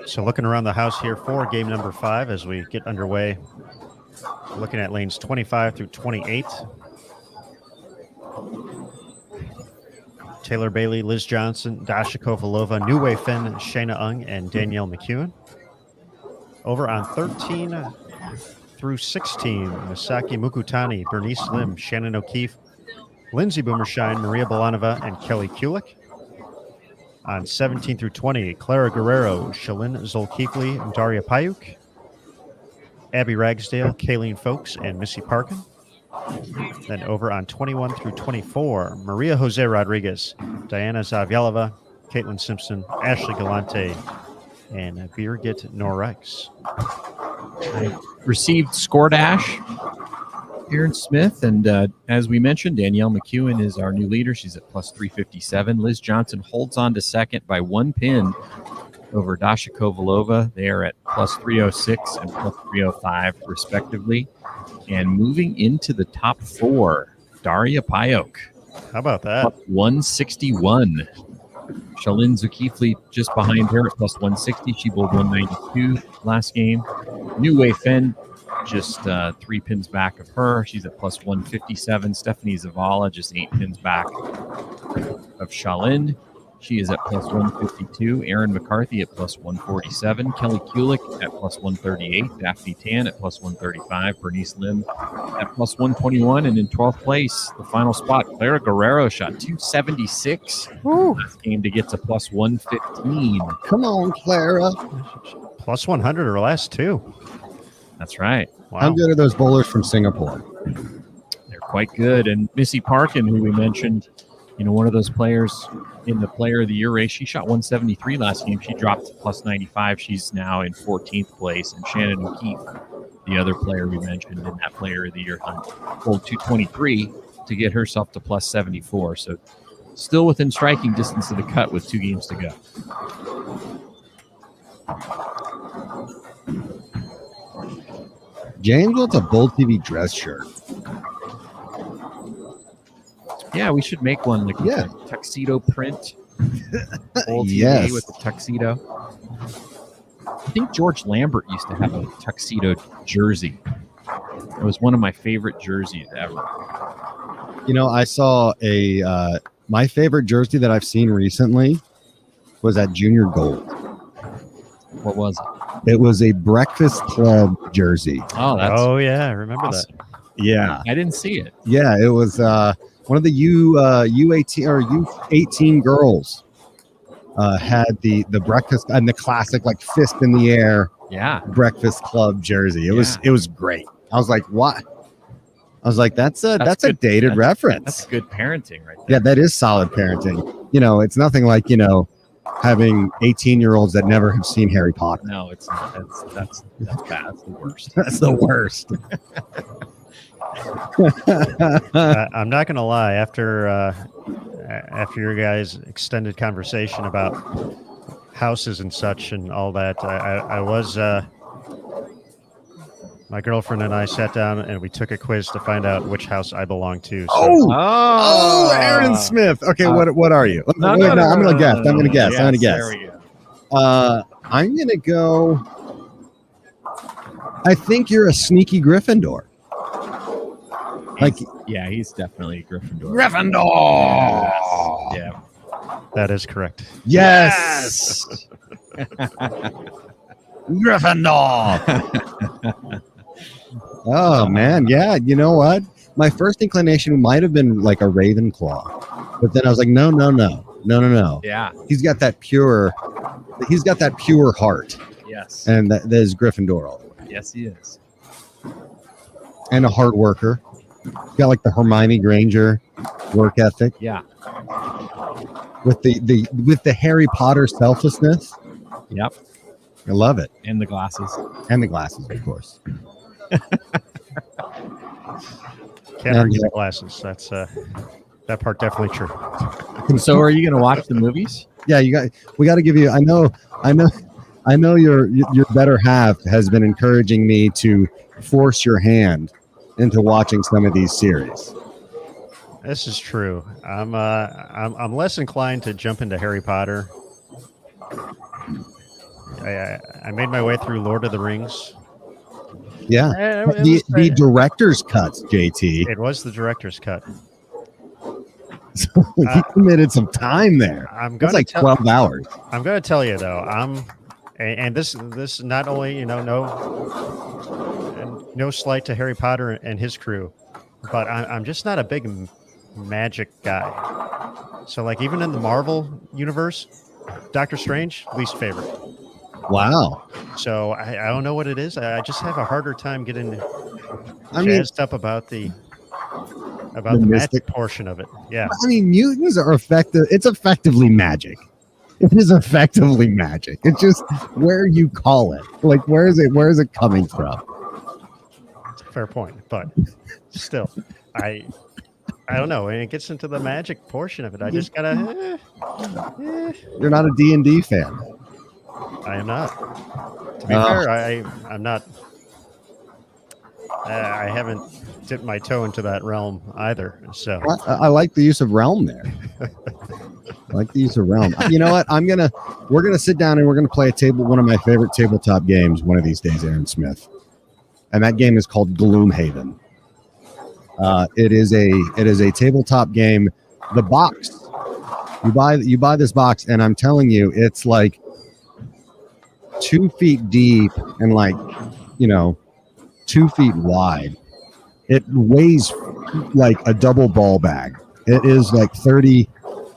Speaker 2: So looking around the house here for game number 5 as we get underway. Looking at lanes 25 through 28. Taylor Bailey, Liz Johnson, Dasha Kovalova, Nu Wei Fin, Shayna Ung, and Danielle McEwen. Over on 13 through 16, Misaki Mukutani, Bernice Lim, Shannon O'Keefe, Lindsay Boomershine, Maria Bolanova, and Kelly Kulik. On 17 through 20, Clara Guerrero, Shalyn Zolkeefly, and Daria Payuk. Abby Ragsdale, Kayleen Folks, and Missy Parkin. Then over on 21 through 24, Maria Jose Rodriguez, Diana Zavyalova, Caitlin Simpson, Ashley Galante, and Birgit Norex.
Speaker 4: I received Score Dash, Aaron Smith, and as we mentioned, Danielle McEwen is our new leader. She's at plus 357. Liz Johnson holds on to second by 1 pin over Dasha Kovalova. They are at plus 306 and plus 305, respectively. And moving into the top 4, Daria Payok.
Speaker 2: How about that?
Speaker 4: Plus 161. Shalyn Zukifli just behind her at plus 160. She bowled 192 last game. New Wei Fen just 3 pins back of her. She's at plus 157. Stephanie Zavala just 8 pins back of Shalyn. She is at plus 152. Erin McCarthy at plus 147. Kelly Kulik at plus 138. Daphne Tan at plus 135. Bernice Lim at plus 121. And in 12th place, the final spot, Clara Guerrero shot 276 last game to get to plus 115.
Speaker 3: Come on, Clara.
Speaker 2: Plus 100 or less, too.
Speaker 4: That's right.
Speaker 2: Wow.
Speaker 3: How good are those bowlers from Singapore?
Speaker 4: They're quite good. And Missy Parkin, who we mentioned, one of those players in the Player of the Year race, she shot 173 last game. She dropped to plus 95. She's now in 14th place. And Shannon O'Keefe, the other player we mentioned in that Player of the Year hunt, pulled 223 to get herself to plus 74. So still within striking distance of the cut with 2 games to go.
Speaker 3: James wants a Bold TV dress shirt.
Speaker 4: Yeah, we should make one like
Speaker 3: Yeah.
Speaker 4: a tuxedo print. Old TV
Speaker 3: Yes.
Speaker 4: with the tuxedo. I think George Lambert used to have a tuxedo jersey. It was one of my favorite jerseys ever.
Speaker 3: I saw my favorite jersey that I've seen recently was at Junior Gold.
Speaker 4: What was it?
Speaker 3: It was a Breakfast Club jersey.
Speaker 4: Oh, that's
Speaker 2: Oh, yeah. I remember
Speaker 4: awesome.
Speaker 3: Yeah.
Speaker 4: I didn't see it.
Speaker 3: Yeah, it was one of the U18 or U18 girls had the breakfast and the classic like fist in the air
Speaker 4: Yeah.
Speaker 3: Breakfast Club jersey. It was great. I was like, what? I was like, that's a
Speaker 4: good.
Speaker 3: dated reference.
Speaker 4: That's good parenting right there.
Speaker 3: Yeah, that is solid parenting. It's nothing like, having 18-year-olds that never have seen Harry Potter.
Speaker 4: No, it's not. That's bad. That's the worst.
Speaker 3: That's the worst.
Speaker 2: I'm not going to lie. After your guys' extended conversation about houses and such and all that, I was my girlfriend and I sat down and we took a quiz to find out which house I belong to. So,
Speaker 3: Oh, Aaron Smith. Okay, what are you?
Speaker 4: No,
Speaker 3: I'm gonna guess. I'm gonna guess.
Speaker 4: Yes,
Speaker 3: I'm gonna guess.
Speaker 4: There we go.
Speaker 3: I'm gonna go. I think you're a sneaky Gryffindor.
Speaker 4: Yeah, he's definitely a Gryffindor.
Speaker 3: Gryffindor.
Speaker 4: Yes. Yeah.
Speaker 2: that is correct.
Speaker 3: Yes. Gryffindor. Oh man, yeah. You know what? My first inclination might have been like a Ravenclaw, but then I was like, no.
Speaker 4: Yeah.
Speaker 3: He's got that pure heart,
Speaker 4: Yes.
Speaker 3: and that is Gryffindor all the way.
Speaker 4: Yes, he is.
Speaker 3: And a hard worker. Got like the Hermione Granger work ethic
Speaker 4: Yeah.
Speaker 3: with the Harry Potter selflessness.
Speaker 4: Yep.
Speaker 3: I love it,
Speaker 4: And the glasses.
Speaker 3: and the glasses, of course.
Speaker 2: Can't argue the glasses. That's that part definitely true.
Speaker 4: So, are you going to watch the movies?
Speaker 3: Yeah, we got to give you. I know your better half has been encouraging me to force your hand into watching some of these series.
Speaker 2: This is true. I'm less inclined to jump into Harry Potter. I made my way through Lord of the Rings.
Speaker 3: Yeah, the director's cuts, JT.
Speaker 2: It was the director's cut.
Speaker 3: So he committed some time there.
Speaker 2: It's
Speaker 3: like 12 hours.
Speaker 2: I'm going to tell you though. And this not only no slight to Harry Potter and his crew, but I'm just not a big Magic guy. So, like, even in the Marvel universe, Doctor Strange, least favorite.
Speaker 3: Wow.
Speaker 2: So I don't know what it is. I just have a harder time getting
Speaker 3: I mean,
Speaker 2: jazzed up about the
Speaker 3: The
Speaker 2: magic
Speaker 3: mystic.
Speaker 2: portion of it. Yeah.
Speaker 3: I mean, mutants are effective. It's effectively magic. It is effectively magic. It's just where you call it. Like, where is it coming from?
Speaker 2: It's a fair point, but still, I don't know. When it gets into the magic portion of it, I just gotta.
Speaker 3: You're not a D&D fan.
Speaker 2: I am not. To be fair, I'm not. I haven't dipped my toe into that realm either. So
Speaker 3: I like the use of realm there. I like the use of realm. You know what? We're gonna sit down and we're gonna play one of my favorite tabletop games one of these days, Aaron Smith. And that game is called Gloomhaven. It is a tabletop game. The box, you buy this box, and I'm telling you, it's like 2 feet deep and 2 feet wide. It weighs like a double ball bag. It is like 30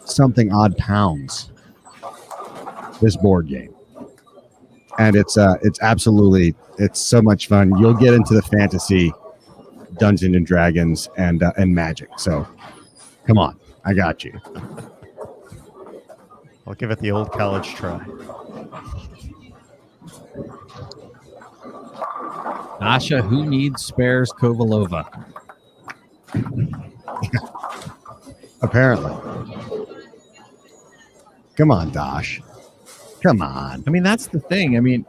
Speaker 3: something odd pounds. This board game, and it's so much fun. You'll get into the fantasy, Dungeons and Dragons, and magic. So, come on, I got you.
Speaker 2: I'll give it the old college try.
Speaker 4: Nasha, who needs spares Kovalova?
Speaker 3: Apparently. Come on, Dosh. Come on.
Speaker 4: I mean, that's the thing. I mean,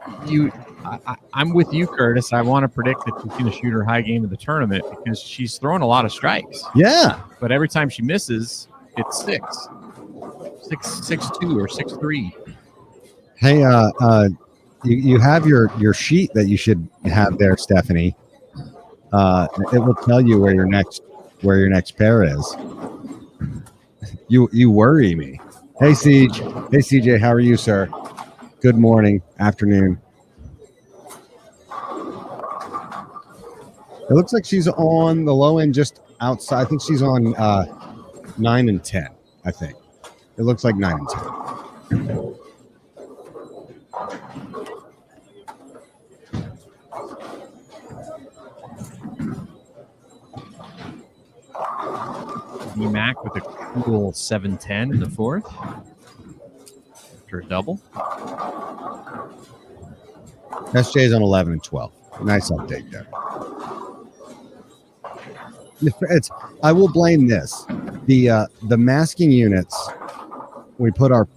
Speaker 4: I'm with you, Curtis. I want to predict that she's going to shoot her high game of the tournament because she's throwing a lot of strikes.
Speaker 3: Yeah.
Speaker 4: But every time she misses, it's 6'2" or 6'3".
Speaker 3: Hey, you have your sheet that you should have there, Stephanie. It will tell you where your next pair is. You worry me. Hey, Siege. Hey, CJ. How are you, sir? Good morning, afternoon. It looks like she's on the low end, just outside. I think she's on 9 and 10. I think it looks like 9 and 10.
Speaker 4: Mac with a cool 7-10 in the fourth after a double.
Speaker 3: SJ's on 11 and 12. Nice update there. I will blame this. The masking units, we put our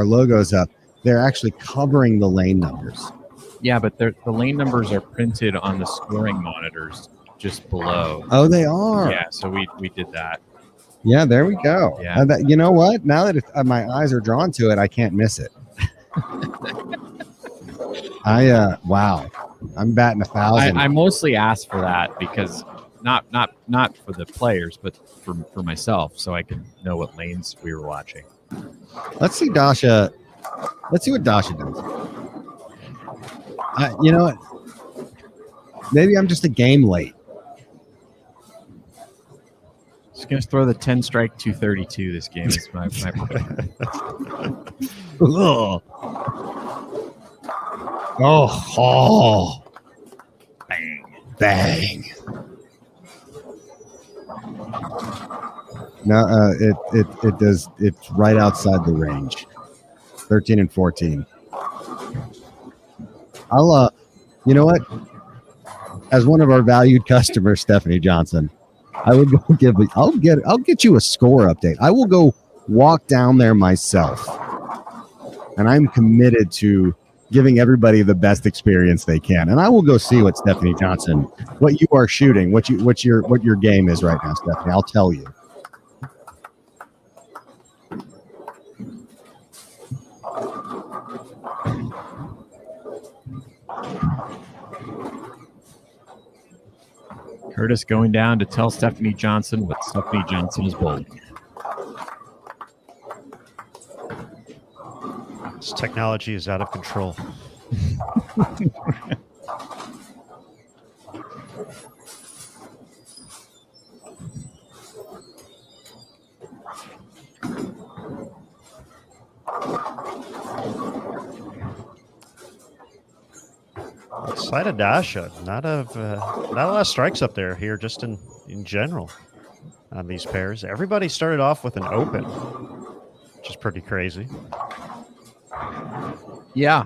Speaker 3: logos up, they're actually covering the lane numbers.
Speaker 4: Yeah, but the lane numbers are printed on the scoring monitors just below.
Speaker 3: Oh, they are?
Speaker 4: Yeah, so we did that.
Speaker 3: Yeah, there we go.
Speaker 4: Yeah.
Speaker 3: You know what? Now that my eyes are drawn to it, I can't miss it. Wow. I'm batting 1,000.
Speaker 4: I mostly asked for that because not for the players, but for myself, so I could know what lanes we were watching.
Speaker 3: Let's see Dasha. Let's see what Dasha does. You know what? Maybe I'm just a game late.
Speaker 4: Just gonna throw the 10 strike 232 this game is my prediction.
Speaker 3: Oh, bang. No, it does. It's right outside the range. 13 and 14. You know what? As one of our valued customers, Stephanie Johnson, I would go I'll get you a score update. I will go walk down there myself. And I'm committed to giving everybody the best experience they can. And I will go see what Stephanie Johnson, what you are shooting, what your game is right now, Stephanie. I'll tell you.
Speaker 4: Curtis going down to tell Stephanie Johnson what Stephanie Johnson is bowling.
Speaker 2: This technology is out of control. Side of Dasha, not a lot of strikes up there here, just in general on these pairs. Everybody started off with an open, which is pretty crazy.
Speaker 4: Yeah,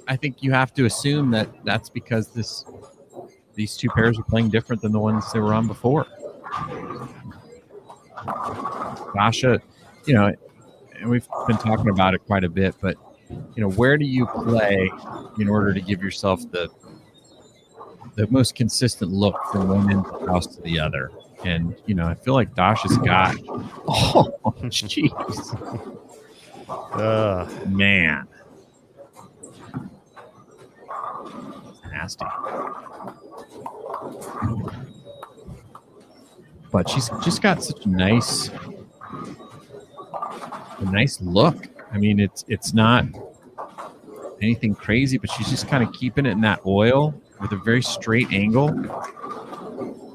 Speaker 4: I think you have to assume that that's because these two pairs are playing different than the ones they were on before. Dasha, and we've been talking about it quite a bit, but where do you play in order to give yourself the most consistent look from one end of the house to the other? And I feel like Dasha's got jeez. Man. Nasty. But she's just got such a nice look. I mean, it's not anything crazy, but she's just kind of keeping it in that oil with a very straight angle.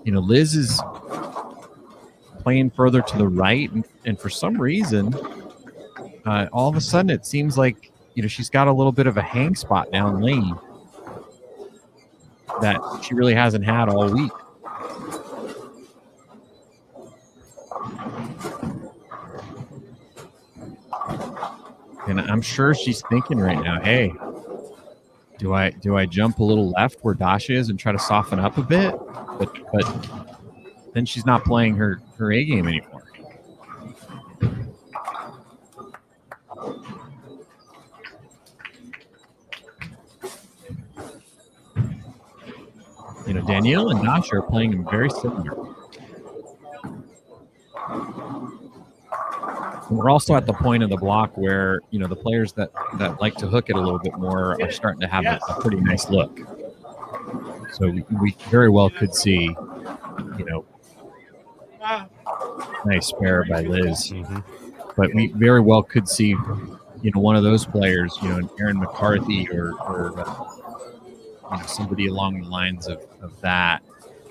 Speaker 4: Liz is playing further to the right, and for some reason, all of a sudden it seems like she's got a little bit of a hang spot down lane that she really hasn't had all week. And I'm sure she's thinking right now, hey, do I jump a little left where Dasha is and try to soften up a bit? But then she's not playing her A game anymore. Danielle and Dasha are playing them very similar. And we're also at the point of the block where, the players that like to hook it a little bit more are starting to have a pretty nice look. So we very well could see, nice pair by Liz. Mm-hmm. But we very well could see, one of those players, an Aaron McCarthy or somebody along the lines of that,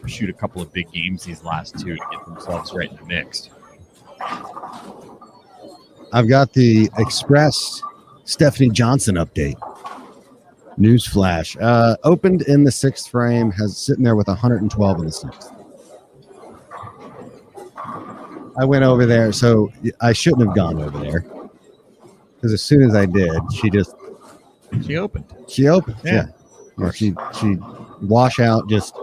Speaker 4: shoot a couple of big games these last two to get themselves right in the mix.
Speaker 3: I've got the Express Stephanie Johnson update. Newsflash. Opened in the 6th frame, has sitting there with 112 in the 6th. I went over there, so I shouldn't have gone over there. Because as soon as I did,
Speaker 4: she opened.
Speaker 3: She opened, yeah. She wash out, just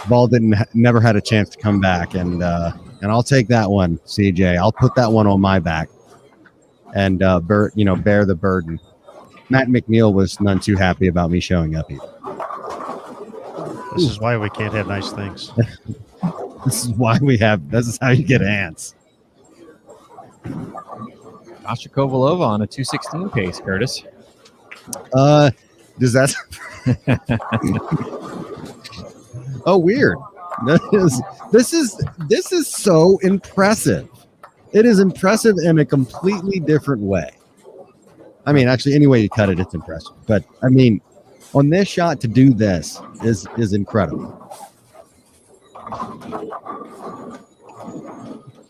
Speaker 3: ball never had a chance to come back, and I'll take that one, CJ. I'll put that one on my back, and bear the burden. Matt McNeil was none too happy about me showing up either.
Speaker 2: This is why we can't have nice things.
Speaker 3: This is how you get ants.
Speaker 4: Dasha Kovalova on a 216 pace, Curtis.
Speaker 3: Does that? Oh, weird. This is so impressive. It is impressive in a completely different way. I mean, actually, any way you cut it, it's impressive. But I mean, on this shot to do this is incredible.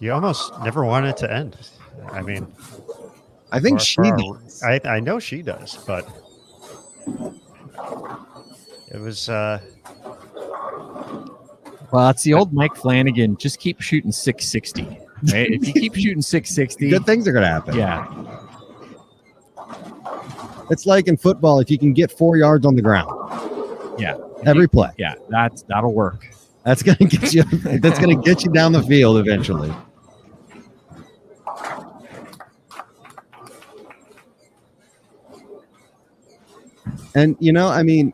Speaker 2: You almost never want it to end. I mean,
Speaker 3: I think she does.
Speaker 2: I know she does, but it was.
Speaker 4: Well, it's the old Mike Flanagan. Just keep shooting 660. Right? If you keep shooting 660,
Speaker 3: good things are going to happen.
Speaker 4: Yeah.
Speaker 3: It's like in football, if you can get 4 yards on the ground.
Speaker 4: Yeah.
Speaker 3: Every play.
Speaker 4: Yeah, that'll work.
Speaker 3: That's going to get you. That's going to get you down the field eventually. And I mean,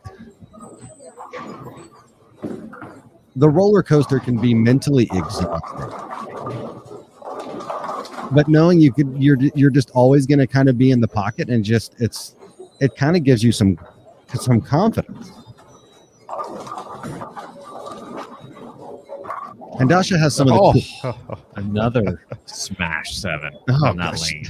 Speaker 3: the roller coaster can be mentally exhausting. But knowing you're just always going to kind of be in the pocket, and it kind of gives you some confidence. And Dasha has some of the
Speaker 4: another smash 7 on that lane.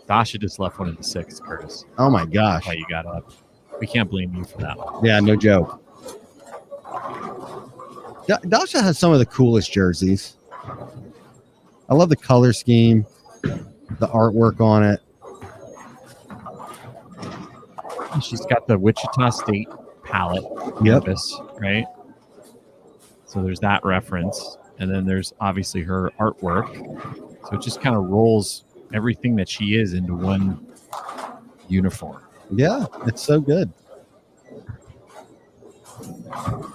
Speaker 4: Dasha just left one in the 6th, Curtis.
Speaker 3: Oh my gosh!
Speaker 4: Why you got up? We can't blame you for that one.
Speaker 3: Yeah, no joke. Dasha has some of the coolest jerseys. I love the color scheme, the artwork on it.
Speaker 4: She's got the Wichita State palette
Speaker 3: Yep.
Speaker 4: campus, right? So there's that reference. And then there's obviously her artwork. So it just kind of rolls everything that she is into one uniform.
Speaker 3: Yeah, it's so good.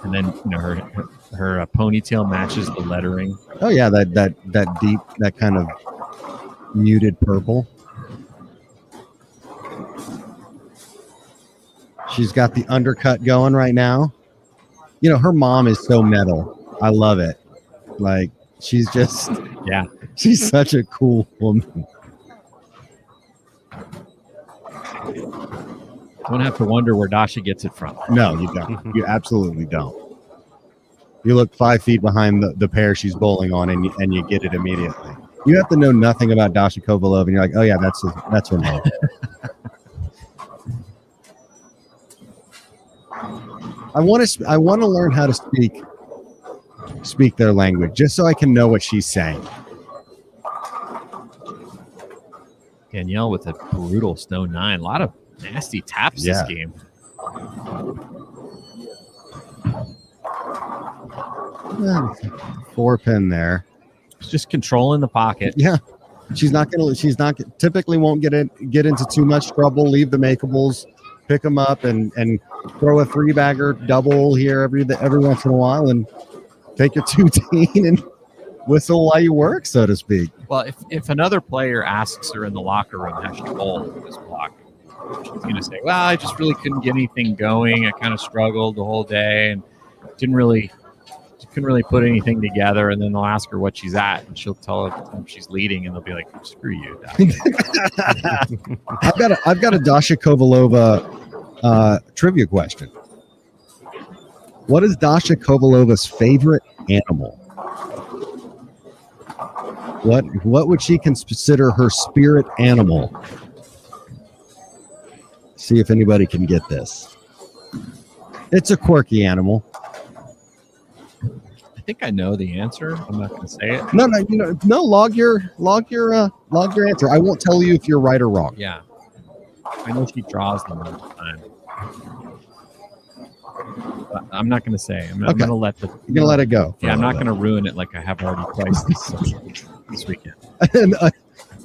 Speaker 4: And then her ponytail matches the lettering.
Speaker 3: Oh yeah, that deep, that kind of muted purple. She's got the undercut going right now. Her mom is so metal. I love it. Like, she's just,
Speaker 4: Yeah.
Speaker 3: she's such a cool woman.
Speaker 4: Don't have to wonder where Dasha gets it from.
Speaker 3: No, you don't. You absolutely don't. You look 5 feet behind the pair she's bowling on, and you get it immediately. You have to know nothing about Dasha Kovalova, and you're like, oh yeah, that's her mom. I want to learn how to speak their language, just so I can know what she's saying.
Speaker 4: Danielle with a brutal stone 9. A lot of nasty taps this game.
Speaker 3: Yeah, 4-pin there.
Speaker 4: It's just controlling the pocket.
Speaker 3: Yeah, she's not typically won't get into too much trouble. Leave the makeables, pick them up, and throw a 3-bagger double here every once in a while, and take your 2-teen and whistle while you work, so to speak.
Speaker 4: Well, if another player asks her in the locker room how she bowled with this block, she's going to say, well, I just really couldn't get anything going. I kind of struggled the whole day and couldn't really put anything together. And then they'll ask her what she's at, and she'll tell them she's leading, and they'll be like, screw you.
Speaker 3: I've got a Dasha Kovalova trivia question. What is Dasha Kovalova's favorite animal? What would she consider her spirit animal? See if anybody can get this. It's a quirky animal.
Speaker 4: I think I know the answer. I'm not going to say it.
Speaker 3: No. Log your answer. I won't tell you if you're right or wrong.
Speaker 4: Yeah, I know she draws them all the time. But I'm not going to say. I'm going to let
Speaker 3: You're gonna let it go.
Speaker 4: Yeah, I'm not going to ruin it like I have already twice this weekend.
Speaker 3: And,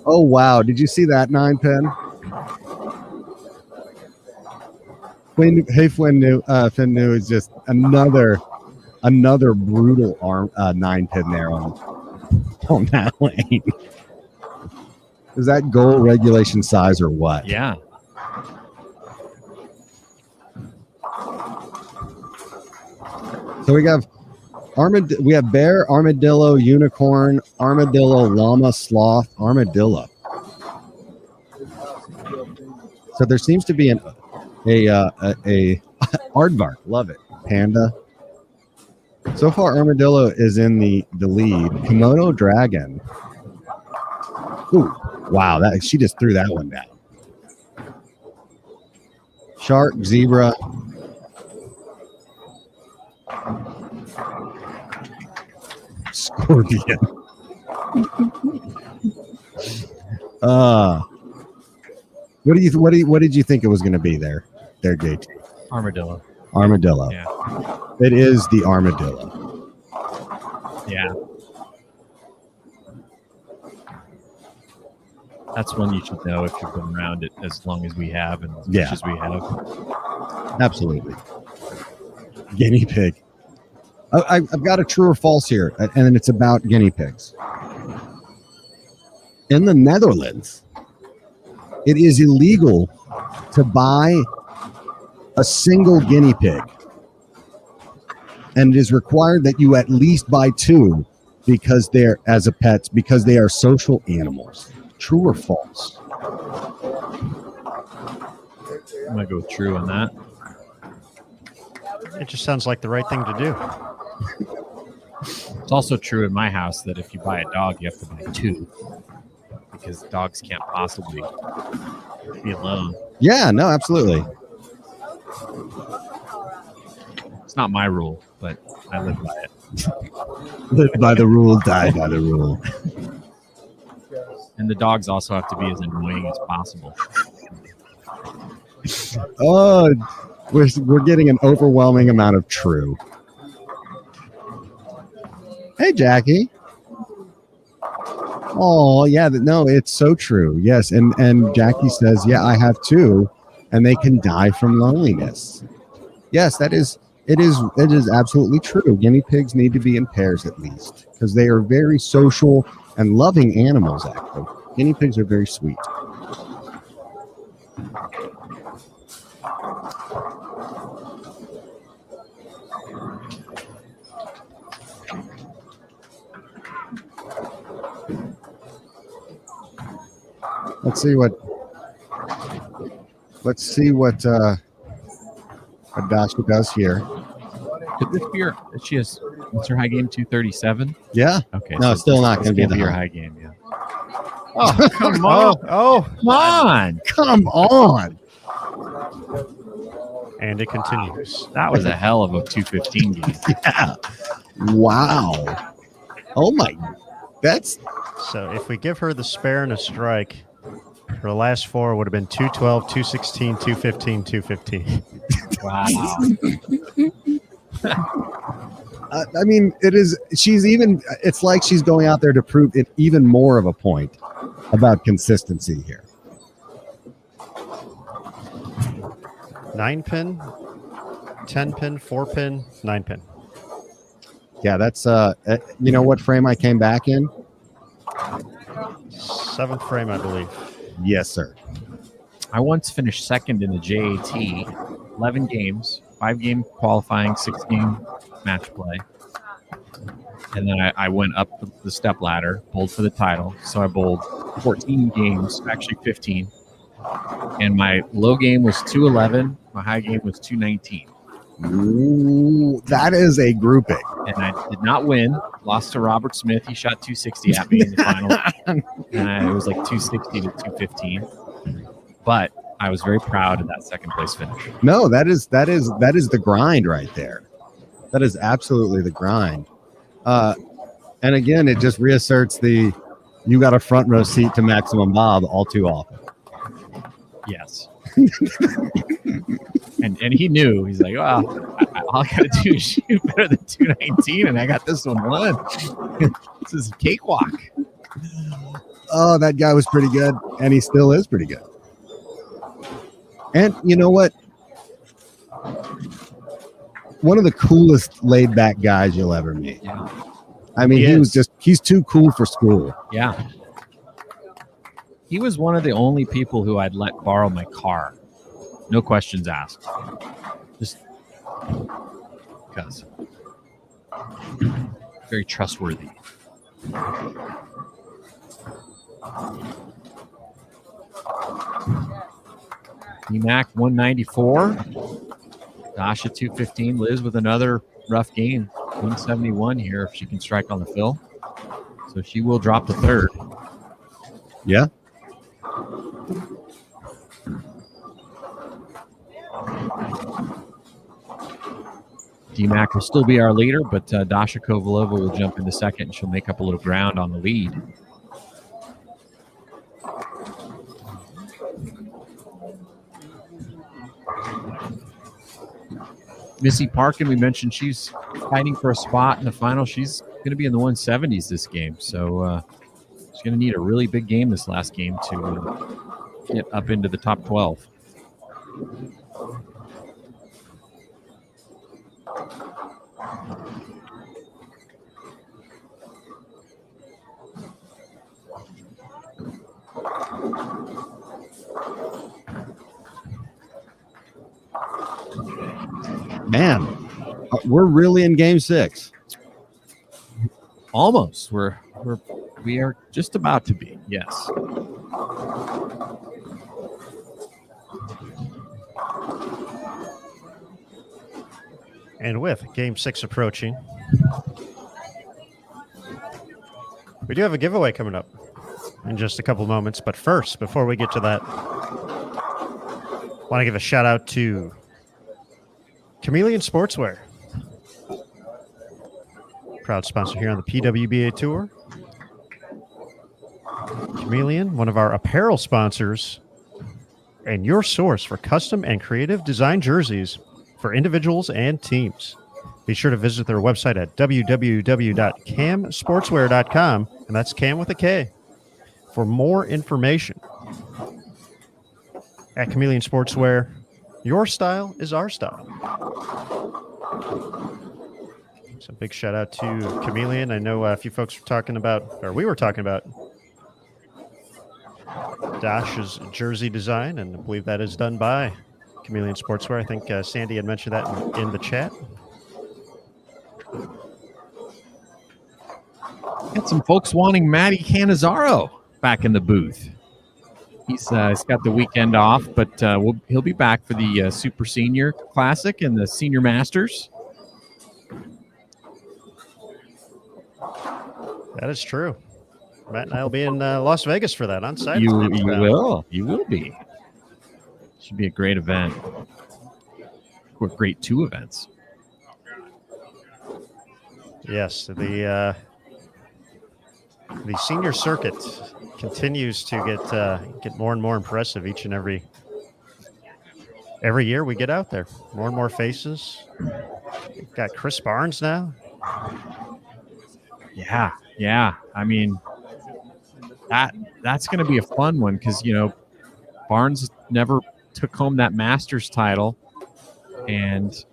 Speaker 3: oh wow! Did you see that 9-pin? Finnu is just another brutal 9-pin there on that lane. Is that goal regulation size or what?
Speaker 4: Yeah.
Speaker 3: So we have bear, armadillo, unicorn, armadillo, llama, sloth, armadillo. So there seems to be a aardvark. Love it. Panda. So far, armadillo is in the lead. Kimono dragon. Ooh, wow! She just threw that one down. Shark, zebra. Scorpion. What did you think it was going to be there, JT?
Speaker 4: Armadillo.
Speaker 3: Yeah. It is the armadillo.
Speaker 4: Yeah. That's one you should know if you've been around it as long as we have and as much as we have.
Speaker 3: Absolutely. Guinea pig. I've got a true or false here, and it's about guinea pigs. In the Netherlands, it is illegal to buy a single guinea pig, and it is required that you at least buy 2 because they're as a pets because they are social animals. True or false?
Speaker 4: I'm gonna go with true on that.
Speaker 2: It just sounds like the right thing to do.
Speaker 4: It's also true in my house that if you buy a dog, you have to buy 2 because dogs can't possibly be alone.
Speaker 3: Yeah, no, absolutely.
Speaker 4: It's not my rule, but I live by it.
Speaker 3: Live by the rule, die by the rule.
Speaker 4: And the dogs also have to be as annoying as possible.
Speaker 3: Oh, we're getting an overwhelming amount of true. Hey, Jackie. Oh, yeah. No, it's so true. Yes. And Jackie says, yeah, I have two, and they can die from loneliness. Yes, it is absolutely true. Guinea pigs need to be in pairs at least because they are very social and loving animals, actually. Guinea pigs are very sweet. Let's see what Dasha does here.
Speaker 4: Could this be her? She has. What's her high game? 237.
Speaker 3: Yeah.
Speaker 4: Okay.
Speaker 3: No,
Speaker 4: so
Speaker 3: it's still not
Speaker 4: this
Speaker 3: going to be
Speaker 4: can't
Speaker 3: the
Speaker 4: your
Speaker 3: high.
Speaker 4: high game. Yeah. Oh, come on!
Speaker 2: Come on.
Speaker 3: Come on!
Speaker 2: And it continues.
Speaker 4: That was a hell of a 215 game.
Speaker 3: Yeah. Wow. Oh my. That's
Speaker 2: So if we give her the spare and a strike, her last four would have been 212, 216, 215, 215.
Speaker 4: Wow.
Speaker 3: I mean, it is. She's even. It's like she's going out there to prove it even more of a point about consistency here.
Speaker 2: 9-pin, 10-pin, 4-pin, 9-pin.
Speaker 3: Yeah, that's. You know what frame I came back in?
Speaker 2: 7th frame, I believe.
Speaker 3: Yes, sir.
Speaker 4: I once finished second in the JAT, 11 games, 5-game qualifying, 6-game match play. And then I went up the step ladder, bowled for the title. So I bowled 14 games, actually 15. And my low game was 211. My high game was 219.
Speaker 3: Ooh, that is a grouping.
Speaker 4: And I did not win. Lost to Robert Smith. He shot 260 at me in the final. And it was like 260 to 215. But I was very proud of that second place finish.
Speaker 3: No, that is the grind right there. That is absolutely the grind. And again, it just reasserts you got a front row seat to Maximum Bob all too often.
Speaker 4: Yes. and he knew. He's like, well, all I got to do is shoot better than 219, and I got this one won. This is a cakewalk.
Speaker 3: Oh, that guy was pretty good, and he still is pretty good. And you know what? One of the coolest laid-back guys you'll ever meet.
Speaker 4: Yeah.
Speaker 3: I mean, he's too cool for school.
Speaker 4: Yeah. He was one of the only people who I'd let borrow my car. No questions asked. Just because. Very trustworthy. EMAC 194. Dasha 215. Liz with another rough game. 171 here if she can strike on the fill. So she will drop the third.
Speaker 3: Yeah.
Speaker 4: DMAC will still be our leader, but Dasha Kovalova will jump into second, and she'll make up a little ground on the lead. Missy Parkin, we mentioned she's fighting for a spot in the final. She's going to be in the 170s this game, so she's going to need a really big game this last game to get up into the top 12.
Speaker 3: Man, we're really in game 6.
Speaker 4: Almost. We are just about to be. Yes.
Speaker 2: And with game 6 approaching, we do have a giveaway coming up in just a couple moments. But first, before we get to that, I want to give a shout out to Chameleon Sportswear, proud sponsor here on the PWBA Tour. Chameleon, one of our apparel sponsors and your source for custom and creative design jerseys for individuals and teams. Be sure to visit their website at www.camsportswear.com, and that's Cam with a K, for more information. At Chameleon Sportswear, your style is our style. So big shout out to Chameleon. I know a few folks were talking about, or we were talking about, Dash's jersey design, and I believe that is done by Chameleon Sportswear. I think Sandy had mentioned that in the chat.
Speaker 4: Got some folks wanting Matty Cannizzaro back in the booth. He's got the weekend off, but he'll be back for the Super Senior Classic and the Senior Masters.
Speaker 2: That is true. Matt and I will be in Las Vegas for that on site.
Speaker 4: You will. You will be. Should be a great event. Or great two events.
Speaker 2: Yes, the senior circuit continues to get more and more impressive each and every year we get out there. More and more faces. We've got Chris Barnes now.
Speaker 4: Yeah. I mean, that's going to be a fun one because, Barnes never took home that Masters title, and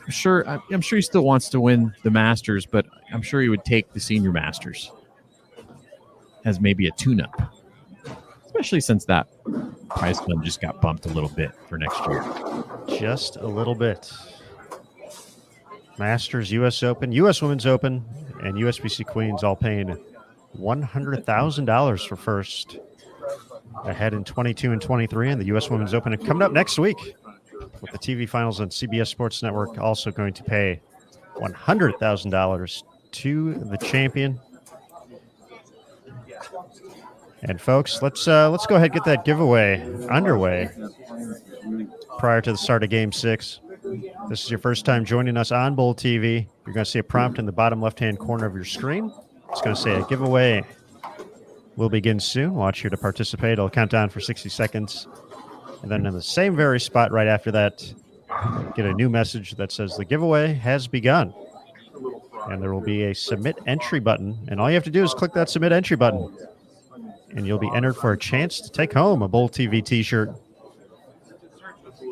Speaker 4: I'm sure he still wants to win the Masters, but I'm sure he would take the Senior Masters as maybe a tune-up, especially since that prize fund just got bumped a little bit for next year.
Speaker 2: Just a little bit. Masters, U.S. Open, U.S. Women's Open, and USBC Queens all paying $100,000 for first. Ahead in 22 and 23, and the U.S. Women's Open coming up next week with the TV finals on CBS Sports Network also going to pay $100,000 to the champion. And folks, let's go ahead and get that giveaway underway prior to the start of Game 6. This is your first time joining us on Bowl TV. You're going to see a prompt in the bottom left-hand corner of your screen. It's going to say a giveaway will begin soon. Watch here to participate. It'll count down for 60 seconds. And then in the same very spot right after that, get a new message that says the giveaway has begun. And there will be a submit entry button. And all you have to do is click that submit entry button. And you'll be entered for a chance to take home a Bowl TV t-shirt.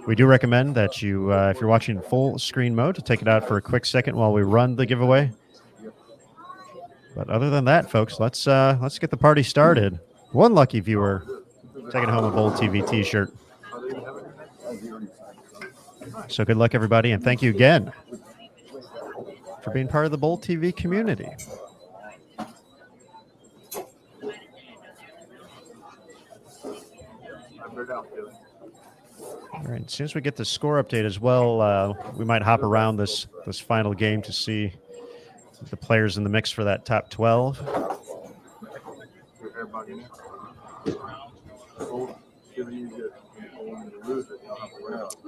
Speaker 2: We do recommend that you, if you're watching in full screen mode, to take it out for a quick second while we run the giveaway. But other than that, folks, let's get the party started. One lucky viewer taking home a Bowl TV t-shirt. So good luck, everybody, and thank you again for being part of the Bowl TV community. All right, as soon as we get the score update as well, we might hop around this final game to see the players in the mix for that top 12.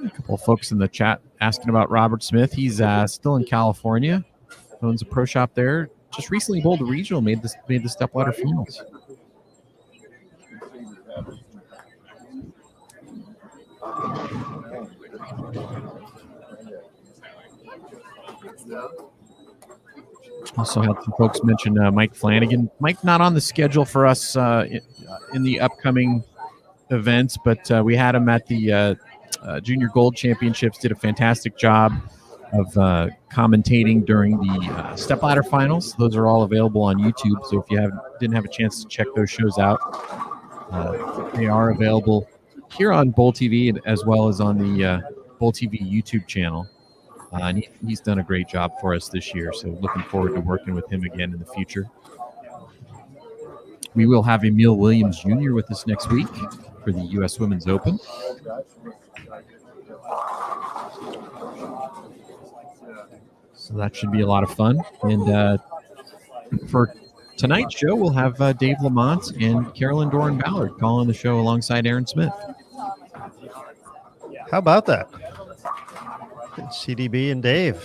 Speaker 4: A couple of folks in the chat asking about Robert Smith. He's still in California, owns a pro shop there. Just recently bowled the regional, made the stepladder finals. Also had some folks mention Mike Flanagan. Mike not on the schedule for us in the upcoming events, but we had him at the Junior Gold Championships. Did a fantastic job of commentating during the stepladder finals. Those are all available on YouTube, so if you didn't have a chance to check those shows out, they are available here on Bowl TV as well as on the Bowl TV YouTube channel. And he's done a great job for us this year, so looking forward to working with him again in the future. We will have Emil Williams Jr. with us next week for the U.S. Women's Open. So that should be a lot of fun. And for tonight's show, we'll have Dave Lamont and Carolyn Doran-Ballard calling the show alongside Aaron Smith.
Speaker 2: How about that? CDB and Dave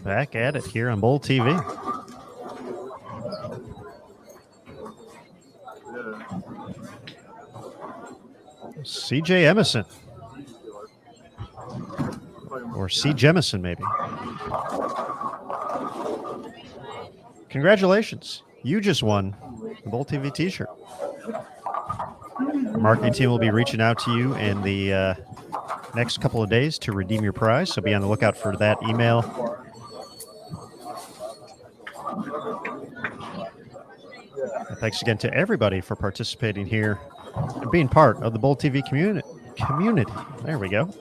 Speaker 2: back at it here on Bowl TV. CJ Emerson. Or C. Jemison, maybe. Congratulations. You just won the Bowl TV t-shirt. Our marketing team will be reaching out to you in the next couple of days to redeem your prize, so be on the lookout for that email. And thanks again to everybody for participating here and being part of the Bowl TV community. There we go.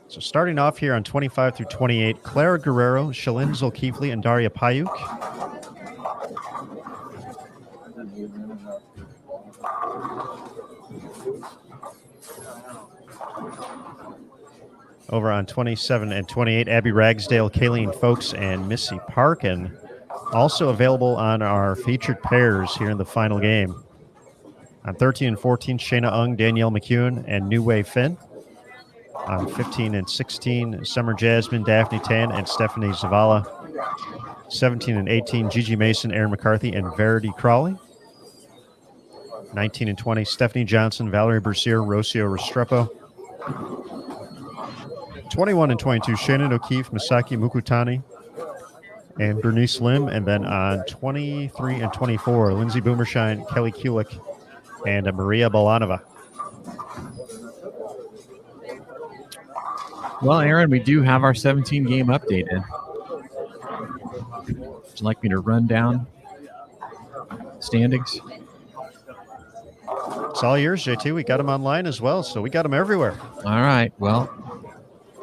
Speaker 2: So starting off here on 25 through 28, Clara Guerrero, Shalyn Zulkifli, and Daria Payuk. Over on 27 and 28, Abby Ragsdale, Kayleen Folks, and Missy Park. And also available on our featured pairs here in the final game. On 13 and 14, Shayna Ung, Danielle McEwen, and New Wei Finn. On 15 and 16, Summer Jasmine, Daphne Tan, and Stephanie Zavala. 17 and 18, Gigi Mason, Aaron McCarthy, and Verity Crawley. 19 and 20, Stephanie Johnson, Valerie Bercier, Rocio Restrepo. 21 and 22, Shannon O'Keefe, Misaki Mukutani, and Bernice Lim. And then on 23 and 24, Lindsay Boomershine, Kelly Kulik, and Maria Bolanova.
Speaker 4: Well, Aaron, we do have our 17-game update in. Would you like me to run down standings?
Speaker 2: It's all yours, JT. We got them online as well, so we got them everywhere.
Speaker 4: All right. Well,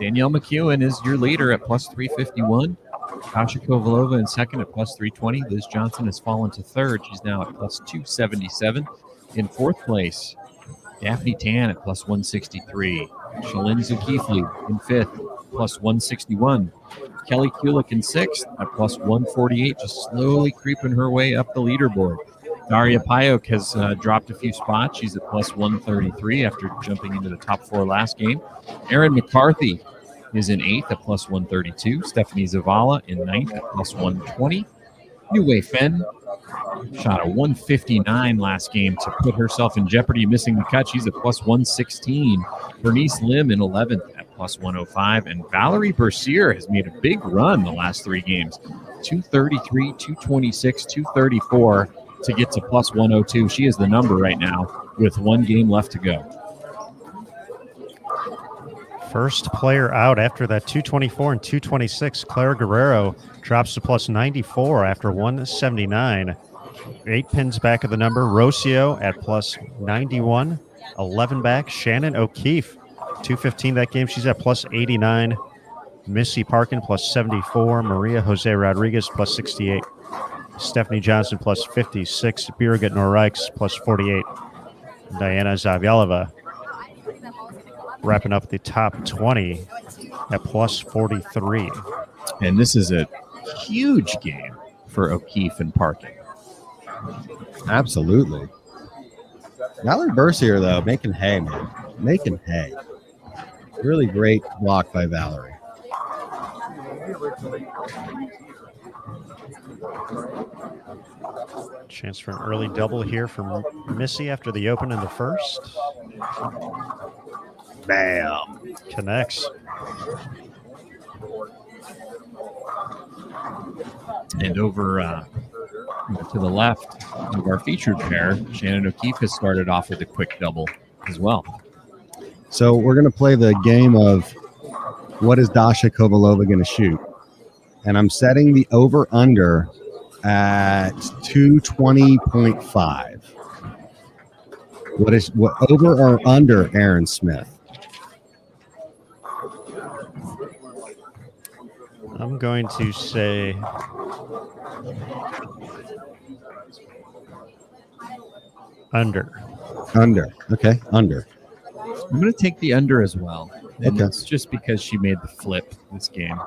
Speaker 4: Danielle McEwen is your leader at plus 351. Kasha Kovalova in second at plus 320. Liz Johnson has fallen to third. She's now at plus 277. In fourth place, Daphne Tan at plus 163. Shalyn Zulkifli in fifth, plus 161. Kelly Kulik in sixth at plus 148, just slowly creeping her way up the leaderboard. Daria Payuk has dropped a few spots. She's at plus 133 after jumping into the top four last game. Erin McCarthy is in eighth at plus 132. Stephanie Zavala in ninth at plus 120. New Wei Fenn shot a 159 last game to put herself in jeopardy of missing the cut. She's at plus 116. Bernice Lim in 11th at plus 105. And Valerie Bercier has made a big run the last three games. 233, 226, 234 to get to plus 102. She is the number right now with one game left to go.
Speaker 2: First player out after that 224 and 226. Clara Guerrero drops to plus 94 after 179. 8 pins back of the number. Rocio at plus 91. 11 back. Shannon O'Keefe, 215 that game. She's at plus 89. Missy Parkin plus 74. Maria Jose Rodriguez plus 68. Stephanie Johnson plus 56. Birgit Norreichs plus 48. Diana Zavyalova wrapping up the top 20 at plus 43.
Speaker 4: And this is a huge game for O'Keefe and Parkin.
Speaker 3: Absolutely. Valerie Bercier, though, making hay, man. Making hay. Really great block by Valerie.
Speaker 2: Chance for an early double here from Missy after the open in the first. Bam. Connects.
Speaker 4: And over to the left of our featured pair, Shannon O'Keefe has started off with a quick double as well.
Speaker 3: So we're going to play the game of what is Dasha Kovalova going to shoot? And I'm setting the over-under at 220.5. What over or under Aaron Smith?
Speaker 2: I'm going to say under.
Speaker 3: Under. Okay, under.
Speaker 4: I'm going to take the under as well. And
Speaker 3: Okay.
Speaker 4: it's just because she made the flip this game.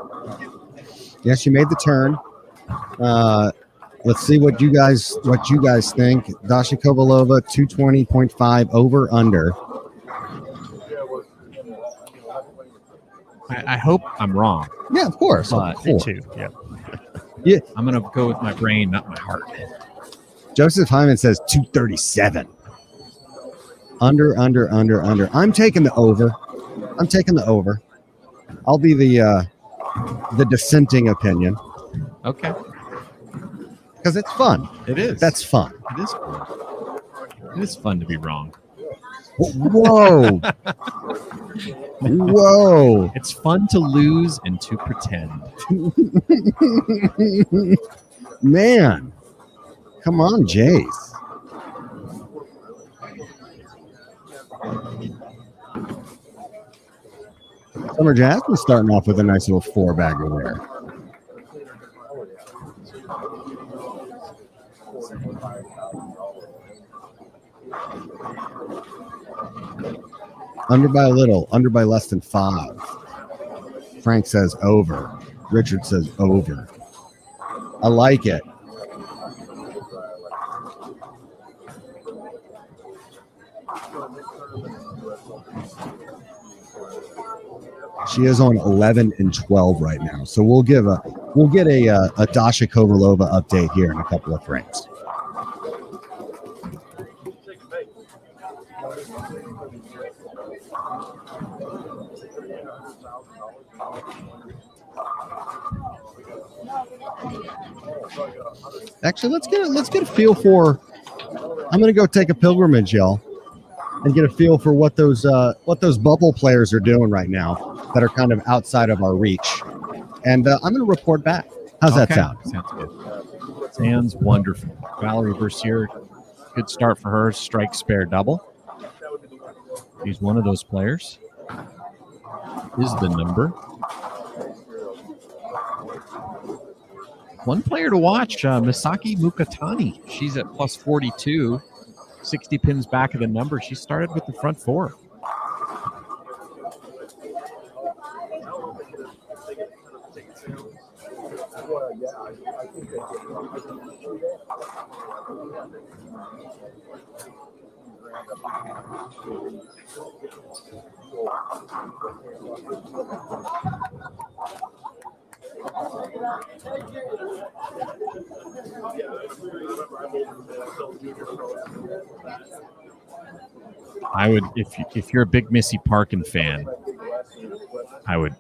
Speaker 3: Yeah, she made the turn. Let's see what you guys think. Dasha Kovalova, 220.5 over under.
Speaker 4: I hope I'm wrong.
Speaker 3: Yeah, of course.
Speaker 4: But
Speaker 3: Of
Speaker 2: Me
Speaker 3: course.
Speaker 2: too. Yeah.
Speaker 3: Yeah.
Speaker 4: I'm going to go with my brain, not my heart.
Speaker 3: Joseph Hyman says 237. Under. I'm taking the over. I'll be the dissenting opinion
Speaker 4: Okay.
Speaker 3: because it's fun.
Speaker 4: It is.
Speaker 3: That's fun.
Speaker 4: It is fun. It is fun to be wrong.
Speaker 3: Whoa. Whoa.
Speaker 4: It's fun to lose and to pretend.
Speaker 3: Man. Come on, Jace. Summer Jasmine's starting off with a nice little 4-bagger there. Under by a little, under by less than 5. Frank says over. Richard says over. I like it. She is on 11 and 12 right now, so we'll get a Dasha Kovalova update here in a couple of frames. Actually, let's get a feel for. I'm going to go take a pilgrimage, y'all, and get a feel for what those bubble players are doing right now that are kind of outside of our reach. And I'm going to report back. How's that sound?
Speaker 4: Sounds good. Sounds wonderful. Valerie Bercier, good start for her. Strike, spare, double. She's one of those players. Is the number. One player to watch, Misaki Mukatani. She's at plus 42. 60 pins back of the number. She started with the front 4. I would, if you're a big Missy Parkin fan, I would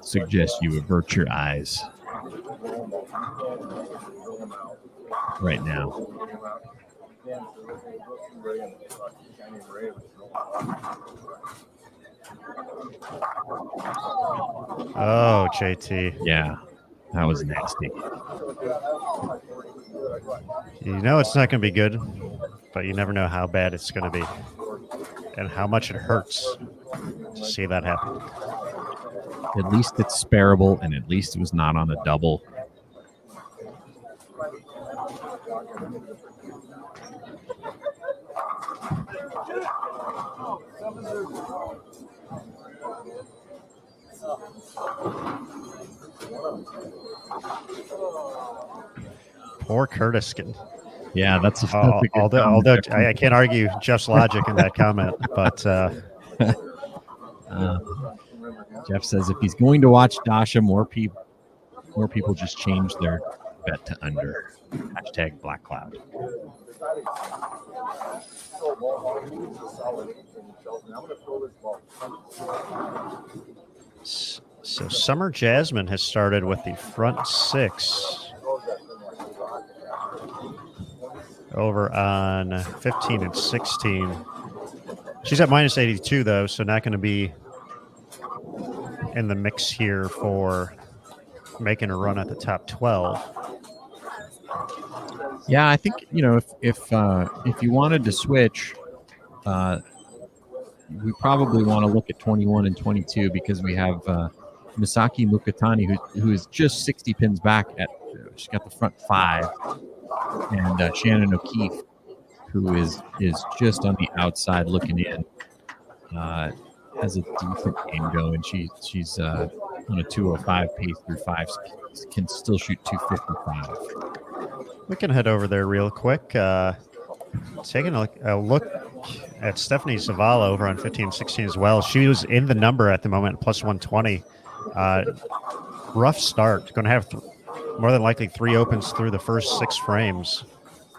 Speaker 4: suggest you avert your eyes right now.
Speaker 2: Oh, JT.
Speaker 4: Yeah, that was nasty.
Speaker 2: You know it's not going to be good, but you never know how bad it's going to be and how much it hurts to see that happen.
Speaker 4: At least it's spareable, and at least it was not on the double.
Speaker 2: Poor Curtis.
Speaker 4: Yeah, that's a good
Speaker 2: although I can't argue Jeff's logic in that comment, but
Speaker 4: Jeff says if he's going to watch Dasha, more people just change their bet to under. Hashtag Black Cloud.
Speaker 2: So Summer Jasmine has started with the front 6 over on 15 and 16. She's at minus 82 though, so not going to be in the mix here for making a run at the top 12.
Speaker 4: Yeah, I think if you wanted to switch, we probably want to look at 21 and 22 because we have Misaki Mukatani who is just 60 pins back at. She's got the front 5, and Shannon O'Keefe, who is just on the outside looking in, has a decent game going. She's on a 205 pace through 5, can still shoot 255.
Speaker 2: We can head over there real quick. Taking a look at Stephanie Zavala over on 15 and 16 as well. She was in the number at the moment, plus 120. Rough start. Going to have more than likely 3 opens through the first 6 frames.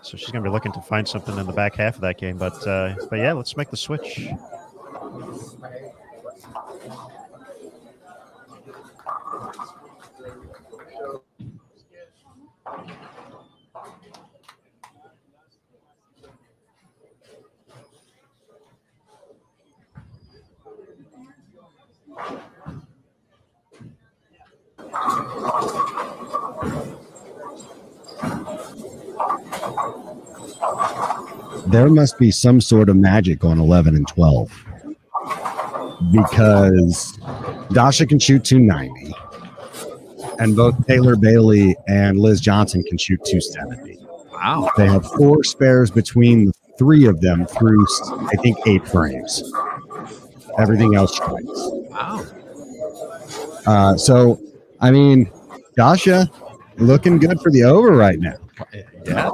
Speaker 2: So she's going to be looking to find something in the back half of that game. But yeah, let's make the switch.
Speaker 3: There must be some sort of magic on 11 and 12 because Dasha can shoot 290 and both Taylor Bailey and Liz Johnson can shoot 270.
Speaker 4: Wow.
Speaker 3: They have 4 spares between the 3 of them through, I think, 8 frames. Everything else strikes.
Speaker 4: Wow.
Speaker 3: So, I mean, Dasha looking good for the over right now.
Speaker 4: Yes.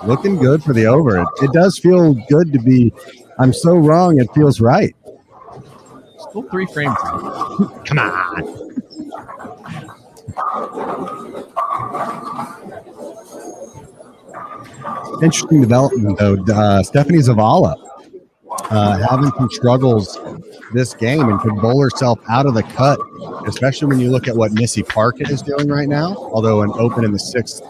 Speaker 3: Looking good for the over. It does feel good to be. I'm so wrong. It feels right.
Speaker 4: Still 3 frames.
Speaker 3: Come on. Interesting development, though. Stephanie Zavala having some struggles this game and could bowl herself out of the cut, especially when you look at what Missy Parkin is doing right now, although an open in the 6th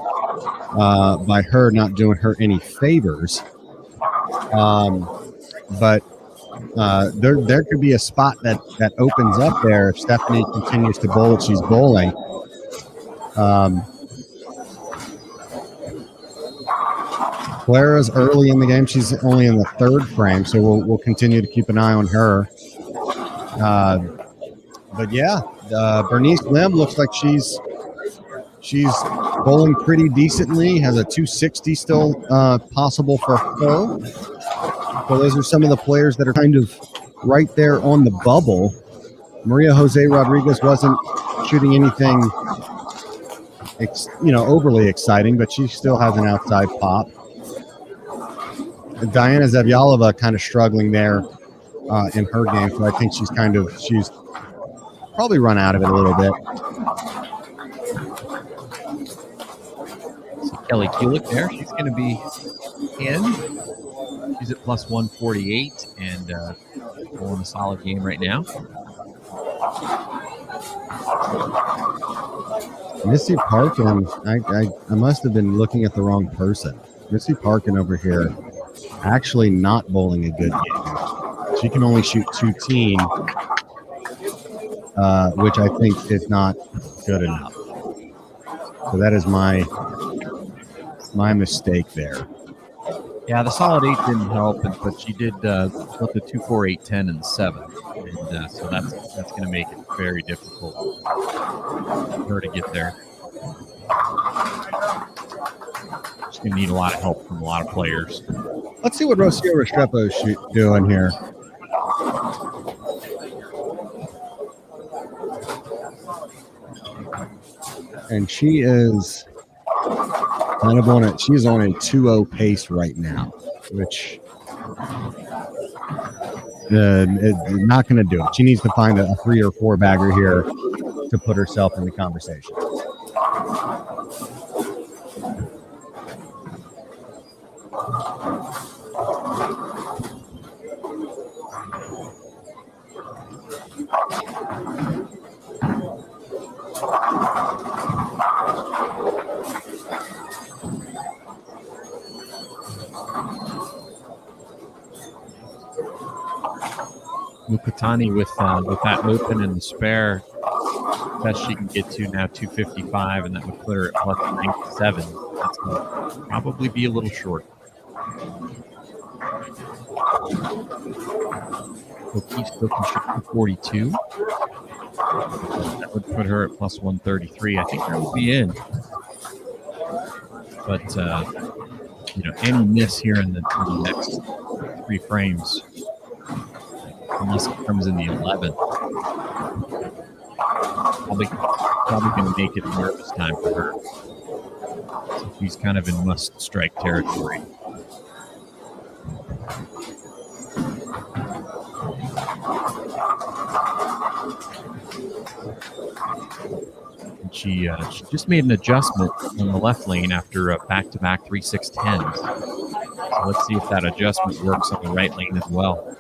Speaker 3: by her not doing her any favors. But there could be a spot that opens up there if Stephanie continues to bowl what she's bowling. Clara's early in the game. She's only in the 3rd frame, so we'll continue to keep an eye on her. But yeah, Bernice Lim looks like she's bowling pretty decently. Has a 260 still possible for her. So those are some of the players that are kind of right there on the bubble. Maria Jose Rodriguez wasn't shooting anything, overly exciting, but she still has an outside pop. Diana Zavyalova kind of struggling there in her game, so I think she's probably run out of it a little bit.
Speaker 4: So Kelly Kulik there. She's going to be in. She's at plus 148 and on a solid game right now.
Speaker 3: Missy Parkin, I must have been looking at the wrong person. Missy Parkin over here actually not bowling a good game. She can only shoot 210, which I think is not good enough. So that is my mistake there.
Speaker 4: Yeah, the solid 8 didn't help, but she did put the 2, 4, 8, 10 and 7, and so that's going to make it very difficult for her to get there. She's going to need a lot of help from a lot of players.
Speaker 3: Let's see what Rocio Restrepo is doing here. And she is kind of she's on a 2-0 pace right now, which is not going to do it. She needs to find a 3 or 4 bagger here to put herself in the conversation.
Speaker 4: Mukatani with that open and the spare, best she can get to now 255, and that would put her at plus 97. That's going to probably be a little short. Koki still can shoot 242. That would put her at plus 133. I think that would be in. But any miss here in the next 3 frames, unless it comes in the 11th, probably going to make it nervous time for her. So she's kind of in must-strike territory. She just made an adjustment on the left lane after a back-to-back 3-6-10. So let's see if that adjustment works on the right lane as well.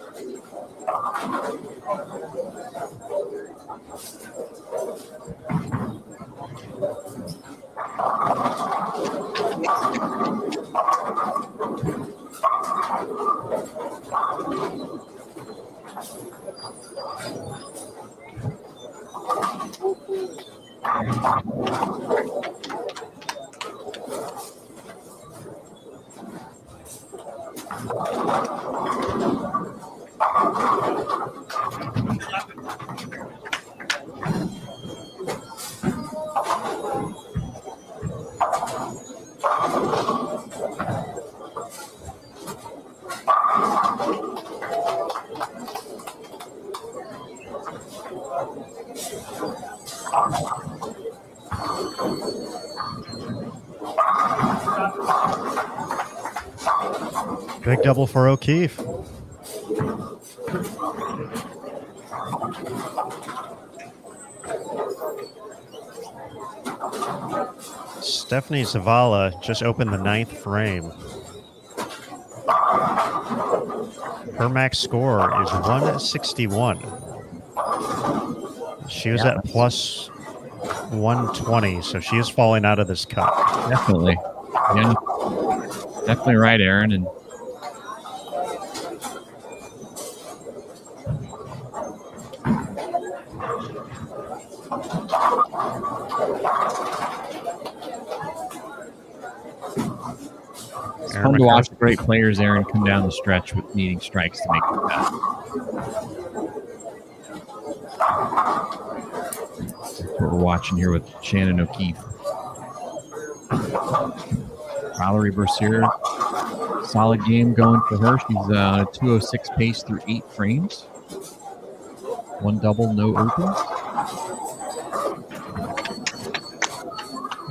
Speaker 2: Big double for O'Keefe. Stephanie Zavala just opened the 9th frame. Her max score is 161. She was at plus 120, so she is falling out of this cup.
Speaker 4: Definitely. Yeah. Definitely right, Aaron. And it's fun to watch great players, Aaron, come down the stretch with needing strikes to make the pass. That's what we're watching here with Shannon O'Keefe. Valerie Bercier, solid game going for her. She's 206 pace through 8 frames. 1 double, no opens.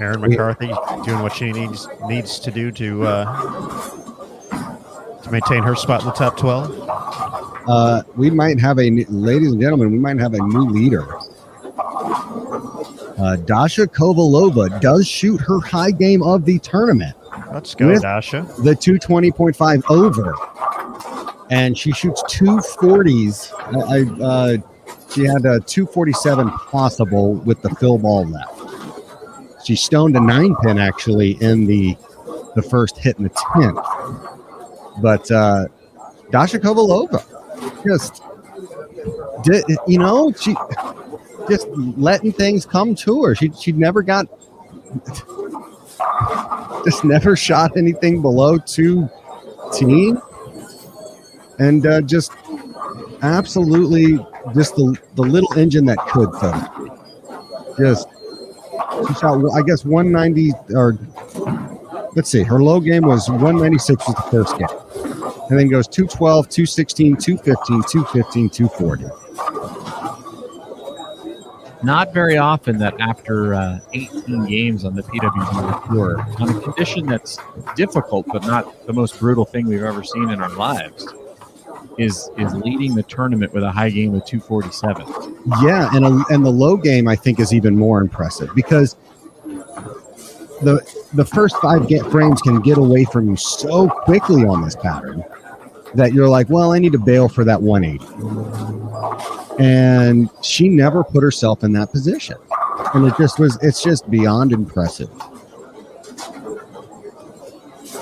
Speaker 2: Erin McCarthy doing what she needs to do to maintain her spot in the top 12.
Speaker 3: We might have ladies and gentlemen, we might have a new leader. Dasha Kovalova does shoot her high game of the tournament.
Speaker 2: Let's go, Dasha.
Speaker 3: The 220.5 over. And she shoots 240s. She had a 247 possible with the fill ball left. She stoned a 9-pin actually in the first hit in the 10th. But Dasha Kovalova just she just letting things come to her. She never got just never shot anything below 2-teen. And just absolutely just the little engine that could though. Just she shot, I guess, 190, or let's see, her low game was 196 was the first game. And then goes 212, 216, 215, 215, 240.
Speaker 4: Not very often that after 18 games on the PWBA Tour, on a condition that's difficult but not the most brutal thing we've ever seen in our lives, is leading the tournament with a high game of 247.
Speaker 3: Yeah, and the low game I think is even more impressive because the first 5 frames can get away from you so quickly on this pattern that you're like, well, I need to bail for that 180. And she never put herself in that position. And it's just beyond impressive.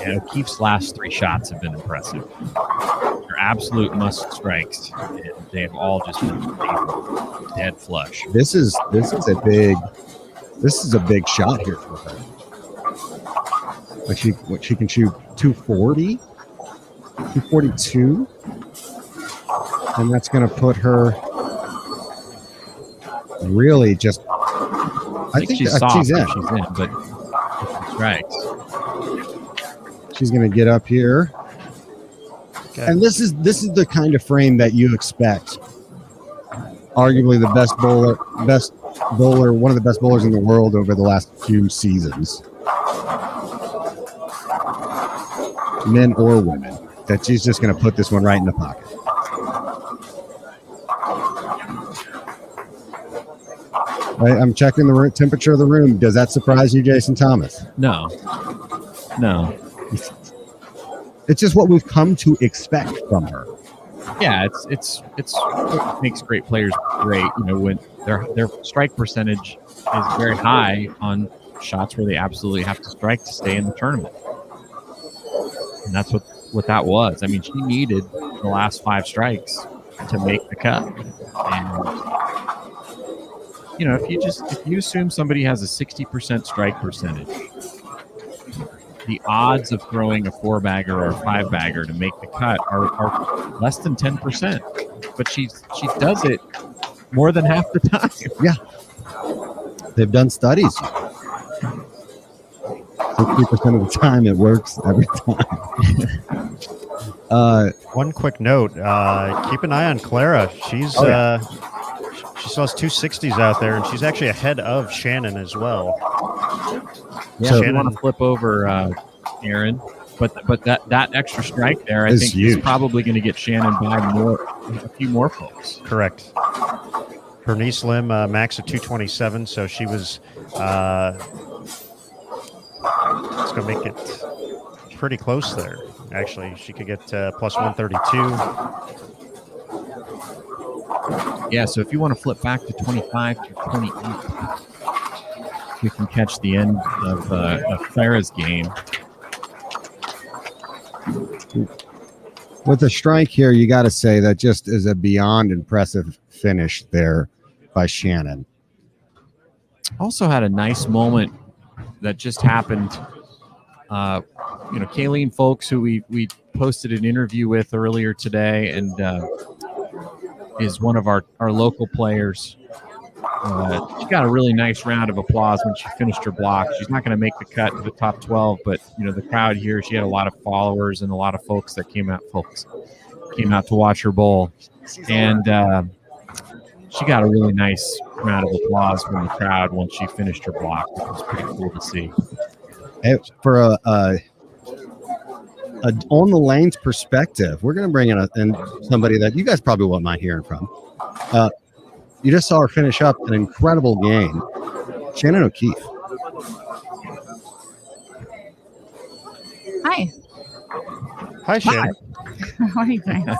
Speaker 4: Yeah, O'Keefe's last 3 shots have been impressive. They're absolute must strikes. And they have all just been dead flush.
Speaker 3: This is a big shot here for her. Like she can shoot 240, 242, and that's going to put her really just. I think
Speaker 4: she's soft. She's in, but she strikes.
Speaker 3: She's going to get up here, okay. And this is the kind of frame that you expect. Arguably the best bowler, one of the best bowlers in the world over the last few seasons, men or women. That she's just going to put this one right in the pocket. Right? I'm checking the temperature of the room. Does that surprise you, Jason Thomas?
Speaker 4: No.
Speaker 3: It's just what we've come to expect from her.
Speaker 4: Yeah, it's what makes great players great. You know, when their strike percentage is very high on shots where they absolutely have to strike to stay in the tournament, and that's what that was. I mean, she needed the last 5 strikes to make the cut, and you know, if you assume somebody has a 60% strike percentage, the odds of throwing a 4-bagger or a 5-bagger to make the cut are less than 10%. But she does it more than half the time.
Speaker 3: Yeah. They've done studies. 60% of the time it works every time.
Speaker 2: One quick note: keep an eye on Clara. She's she still has 260s out there, and she's actually ahead of Shannon as well.
Speaker 4: Yeah,
Speaker 2: So
Speaker 4: if you want to flip over, Aaron, but that extra strike there, I think,
Speaker 3: huge.
Speaker 4: is probably going to get Shannon by a few more folks.
Speaker 2: Correct. Her knee slim max of 227, so she was. It's going to make it pretty close there. Actually, she could get plus 132.
Speaker 4: Yeah, so if you want to flip back to 25 to 28, we can catch the end of Clara's game.
Speaker 3: With a strike here, you got to say that just is a beyond impressive finish there by Shannon.
Speaker 4: Also had a nice moment that just happened. You know, Kayleen Folks, who we posted an interview with earlier today, and is one of our local players. She got a really nice round of applause when she finished her block. She's not going to make the cut to the top 12, but you know, the crowd here, she had a lot of followers and a lot of folks that came out to watch her bowl, and she got a really nice round of applause from the crowd once she finished her block, which was pretty cool to see.
Speaker 3: For a on the lanes perspective, we're going to bring in somebody that you guys probably won't mind hearing from. You just saw her finish up an incredible game, Shannon O'Keefe.
Speaker 5: Hi.
Speaker 2: Hi, Shannon.
Speaker 5: How are you guys?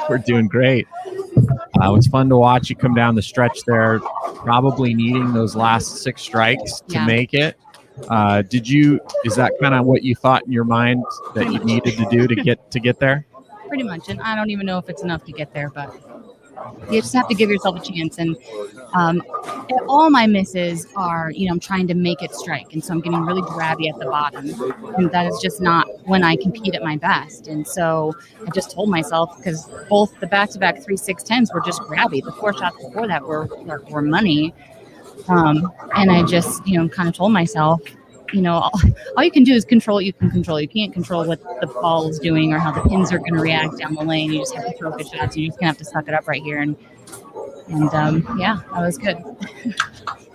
Speaker 4: We're doing great. It was fun to watch you come down the stretch there, probably needing those last 6 strikes to make it. Is that kind of what you thought in your mind that you needed to do to get there?
Speaker 5: Pretty much. And I don't even know if it's enough to get there, but you just have to give yourself a chance. And all my misses are, I'm trying to make it strike. And so I'm getting really grabby at the bottom. And that is just not when I compete at my best. And so I just told myself, because both the back-to-back 3-6-10s were just grabby. The 4 shots before that were money. And I just, kind of told myself, all you can do is control what you can control. You can't control what the ball is doing or how the pins are going to react down the lane. You just have to throw good shots. You're just going to have to suck it up right here. And that was good.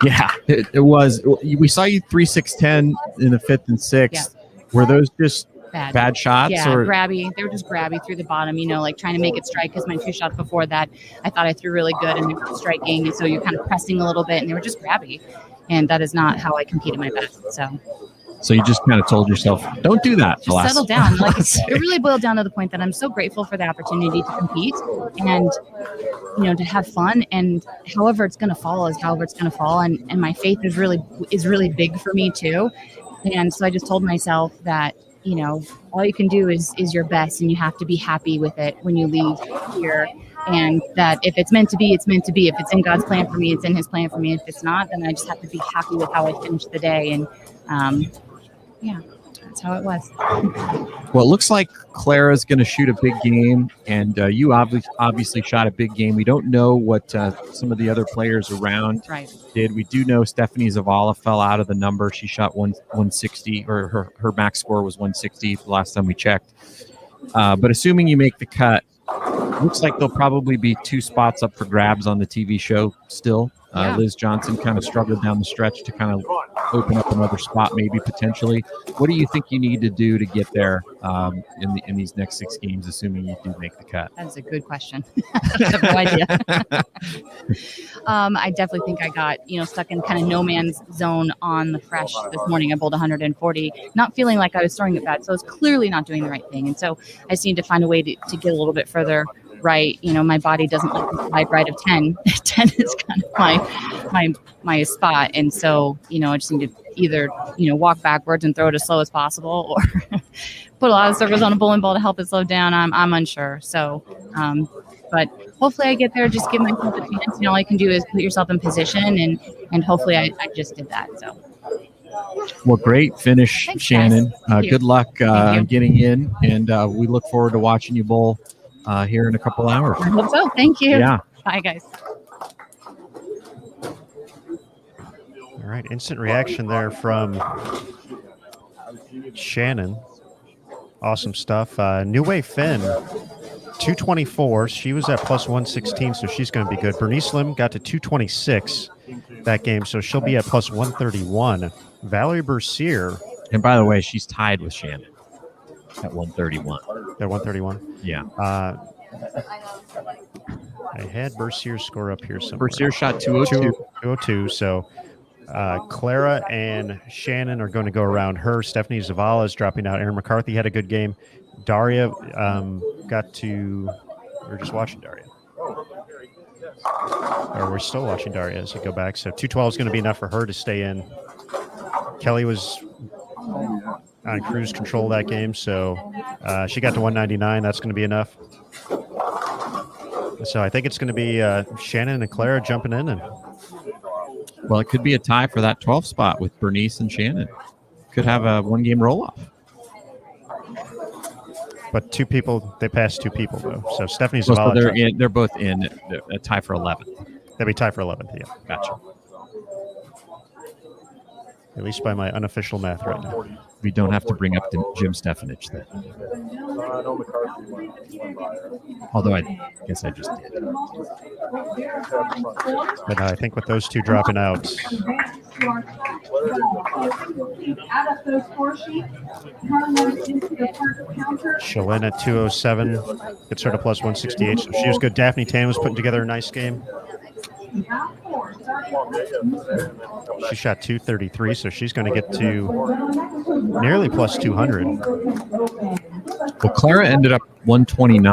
Speaker 4: Yeah, it was. We saw you 3-6-10 in the 5th and 6th. Yeah. Were those just bad shots?
Speaker 5: Yeah,
Speaker 4: or?
Speaker 5: grabby. They were just grabby through the bottom, like trying to make it strike, because my 2 shots before that, I thought I threw really good and they were striking. And so you're kind of pressing a little bit and they were just grabby. And that is not how I compete at my best.
Speaker 4: So you just kind of told yourself, don't do that.
Speaker 5: Just settle down. Like it really boiled down to the point that I'm so grateful for the opportunity to compete and, to have fun. And however it's going to fall is however it's going to fall. And my faith is really big for me too. And so I just told myself that, all you can do is your best, and you have to be happy with it when you leave here. And that if it's meant to be, it's meant to be. If it's in God's plan for me, it's in His plan for me. If it's not, then I just have to be happy with how I finished the day. And that's how it was.
Speaker 4: Well, it looks like Clara's going to shoot a big game, and you obviously shot a big game. We don't know what some of the other players around did. We do know Stephanie Zavala fell out of the number. She shot 160, or her max score was 160 the last time we checked. But assuming you make the cut, looks like there'll probably be 2 spots up for grabs on the TV show still. Liz Johnson kind of struggled down the stretch to kind of open up another spot, maybe potentially. What do you think you need to do to get there in these next 6 games, assuming you do make the cut?
Speaker 5: That's a good question. I have no idea. I definitely think I got, stuck in kind of no man's zone on the fresh this morning. I bowled 140, not feeling like I was throwing it bad. So I was clearly not doing the right thing. And so I just need to find a way to get a little bit further right. My body doesn't like the slide right of 10. 10 is kind of my spot. And so, I just need to either, walk backwards and throw it as slow as possible, or put a lot of circles on a bowling ball to help it slow down. I'm unsure. So, but hopefully I get there. Just give myself a chance. All you can do is put yourself in position, and hopefully I just did that. So.
Speaker 4: Well, great finish.
Speaker 5: Thanks,
Speaker 4: Shannon.
Speaker 5: Thank
Speaker 4: Good luck getting in, and we look forward to watching you bowl here in a couple hours.
Speaker 5: I hope so. Thank you.
Speaker 4: Yeah.
Speaker 5: Bye, guys.
Speaker 2: All right, instant reaction there from Shannon. Awesome stuff. New Way Finn, 224. She was at plus 116, so she's going to be good. Bernice Lim got to 226 that game, so she'll be at plus 131. Valerie Bercier.
Speaker 4: And by the way, she's tied with Shannon at 131.
Speaker 2: At 131?
Speaker 4: Yeah.
Speaker 2: I had Bercier's score up here somewhere.
Speaker 4: Bercier shot 202.
Speaker 2: 202, so Clara and Shannon are going to go around her. Stephanie Zavala is dropping out. Erin McCarthy had a good game. Daria we're just watching Daria. Or we're still watching Daria as we go back. So 212 is going to be enough for her to stay in. Kelly was on cruise control that game, so she got to 199. That's going to be enough. So I think it's going to be Shannon and Clara jumping in.
Speaker 4: Well, it could be a tie for that 12 spot with Bernice and Shannon. Could have a 1-game roll-off.
Speaker 2: But they passed 2 people, though. So Stephanie
Speaker 4: So
Speaker 2: Zavala.
Speaker 4: they're both in a tie for 11th.
Speaker 2: They'll be tied for 11th, yeah.
Speaker 4: Gotcha.
Speaker 2: At least by my unofficial math right now.
Speaker 4: We don't have to bring up Jim Stefanich then. Although I guess I just did.
Speaker 2: But I think with those 2 dropping out, Shalyn at 207 gets her to plus 168. So she was good. Daphne Tan was putting together a nice game. She shot 233, so she's going to get to nearly plus 200.
Speaker 4: Well, Clara ended up 129.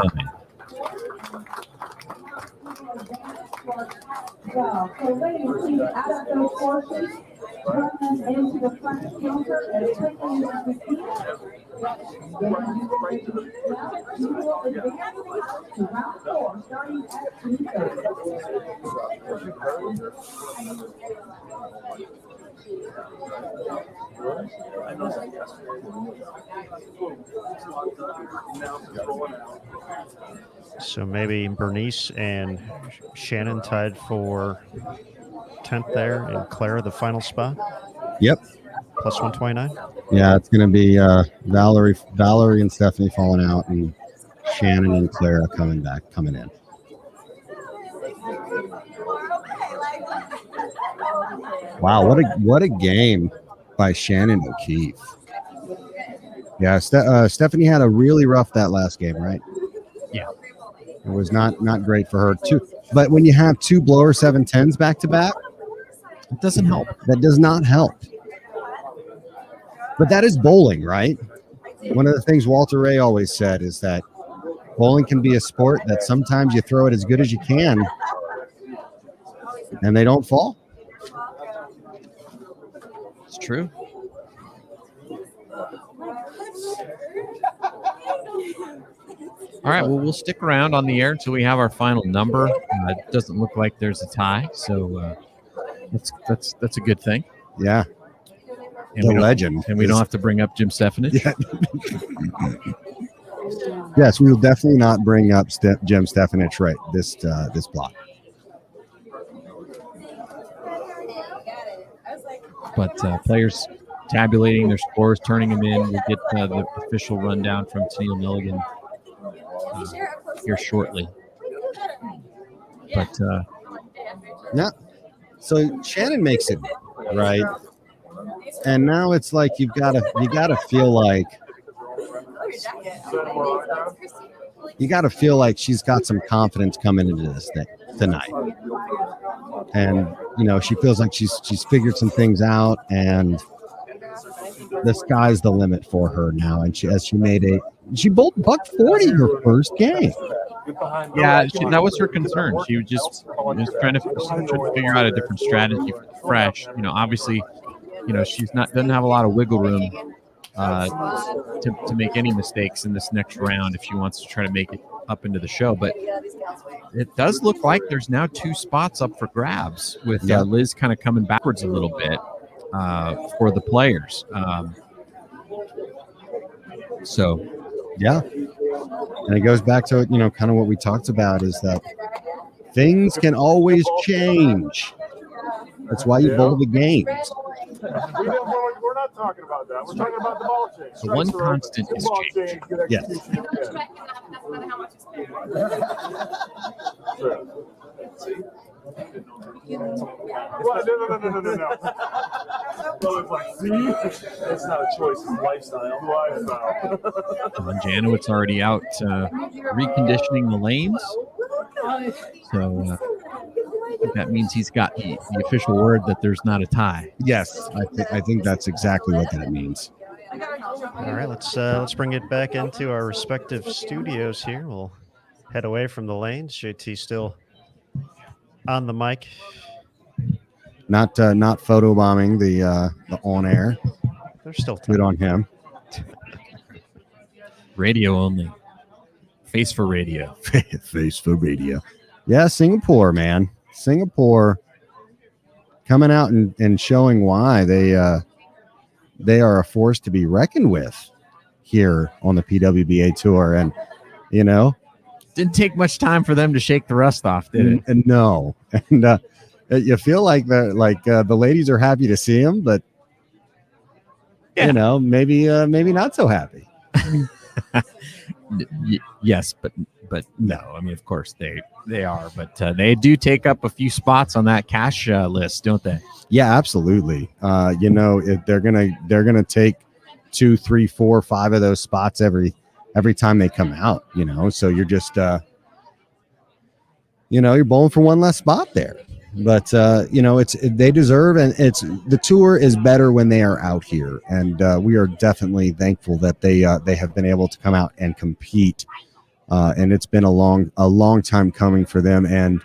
Speaker 2: So maybe Bernice and Shannon tied for 10th there, and Clara the final spot.
Speaker 3: Yep.
Speaker 2: Plus 129.
Speaker 3: Yeah, it's going to be Valerie and Stephanie falling out, and Shannon and Clara coming in. Wow, what a game by Shannon O'Keefe. Yeah, Stephanie had a really rough that last game, right?
Speaker 4: Yeah.
Speaker 3: It was not great for her too. But when you have 2 blower 710s back to back,
Speaker 4: it doesn't help.
Speaker 3: That does not help. But that is bowling, right? One of the things Walter Ray always said is that bowling can be a sport that sometimes you throw it as good as you can and they don't fall.
Speaker 4: It's true. All right, well, we'll stick around on the air until we have our final number. It doesn't look like there's a tie, so that's a good thing.
Speaker 3: Yeah.
Speaker 4: And
Speaker 3: the legend.
Speaker 4: And we don't have to bring up Jim Stefanich.
Speaker 3: Yeah. Yes, we will definitely not bring up Jim Stefanich right this block.
Speaker 4: But players tabulating their scores, turning them in. We'll get the official rundown from Tennille Milligan here shortly. But
Speaker 3: yeah. So Shannon makes it right. And now it's like you gotta feel like she's got some confidence coming into this thing tonight. And she feels like she's figured some things out, and the sky's the limit for her now. And she bowled buck 40 her first game.
Speaker 4: Yeah, that was her concern. She was just trying to figure out a different strategy for the fresh. Obviously, she's doesn't have a lot of wiggle room to make any mistakes in this next round if she wants to try to make it up into the show. But it does look like there's now 2 spots up for grabs with Liz kind of coming backwards a little bit for the players.
Speaker 3: Yeah. And it goes back to, kind of what we talked about, is that things can always change. That's why you bowl the games.
Speaker 1: We're not talking about that. We're talking about the ball change.
Speaker 4: The one constant is change.
Speaker 3: Yes.
Speaker 1: No. See? It's not a choice, it's lifestyle.
Speaker 4: Janowit's already out reconditioning the lanes. So I think that means he's got the official word that there's not a tie.
Speaker 3: Yes, I think that's exactly what that means.
Speaker 2: All right, let's bring it back into our respective studios here. We'll head away from the lanes. JT still on the mic.
Speaker 3: Not photobombing the on air.
Speaker 2: There's still
Speaker 3: good on him.
Speaker 4: Radio only. Face for radio.
Speaker 3: Face for radio. Yeah, Singapore, man. Singapore coming out and showing why they are a force to be reckoned with here on the PWBA tour. And
Speaker 4: didn't take much time for them to shake the rust off, did it?
Speaker 3: And no. And you feel like the ladies are happy to see him, but maybe not so happy.
Speaker 4: Yes, but no. I mean, of course they are, but they do take up a few spots on that cash list, don't they?
Speaker 3: Yeah, absolutely. If they're gonna take 2, 3, 4, 5 of those spots every time they come out. So you're just you're bowling for one less spot there. But they deserve, and the tour is better when they are out here, and we are definitely thankful that they have been able to come out and compete, and it's been a long time coming for them, and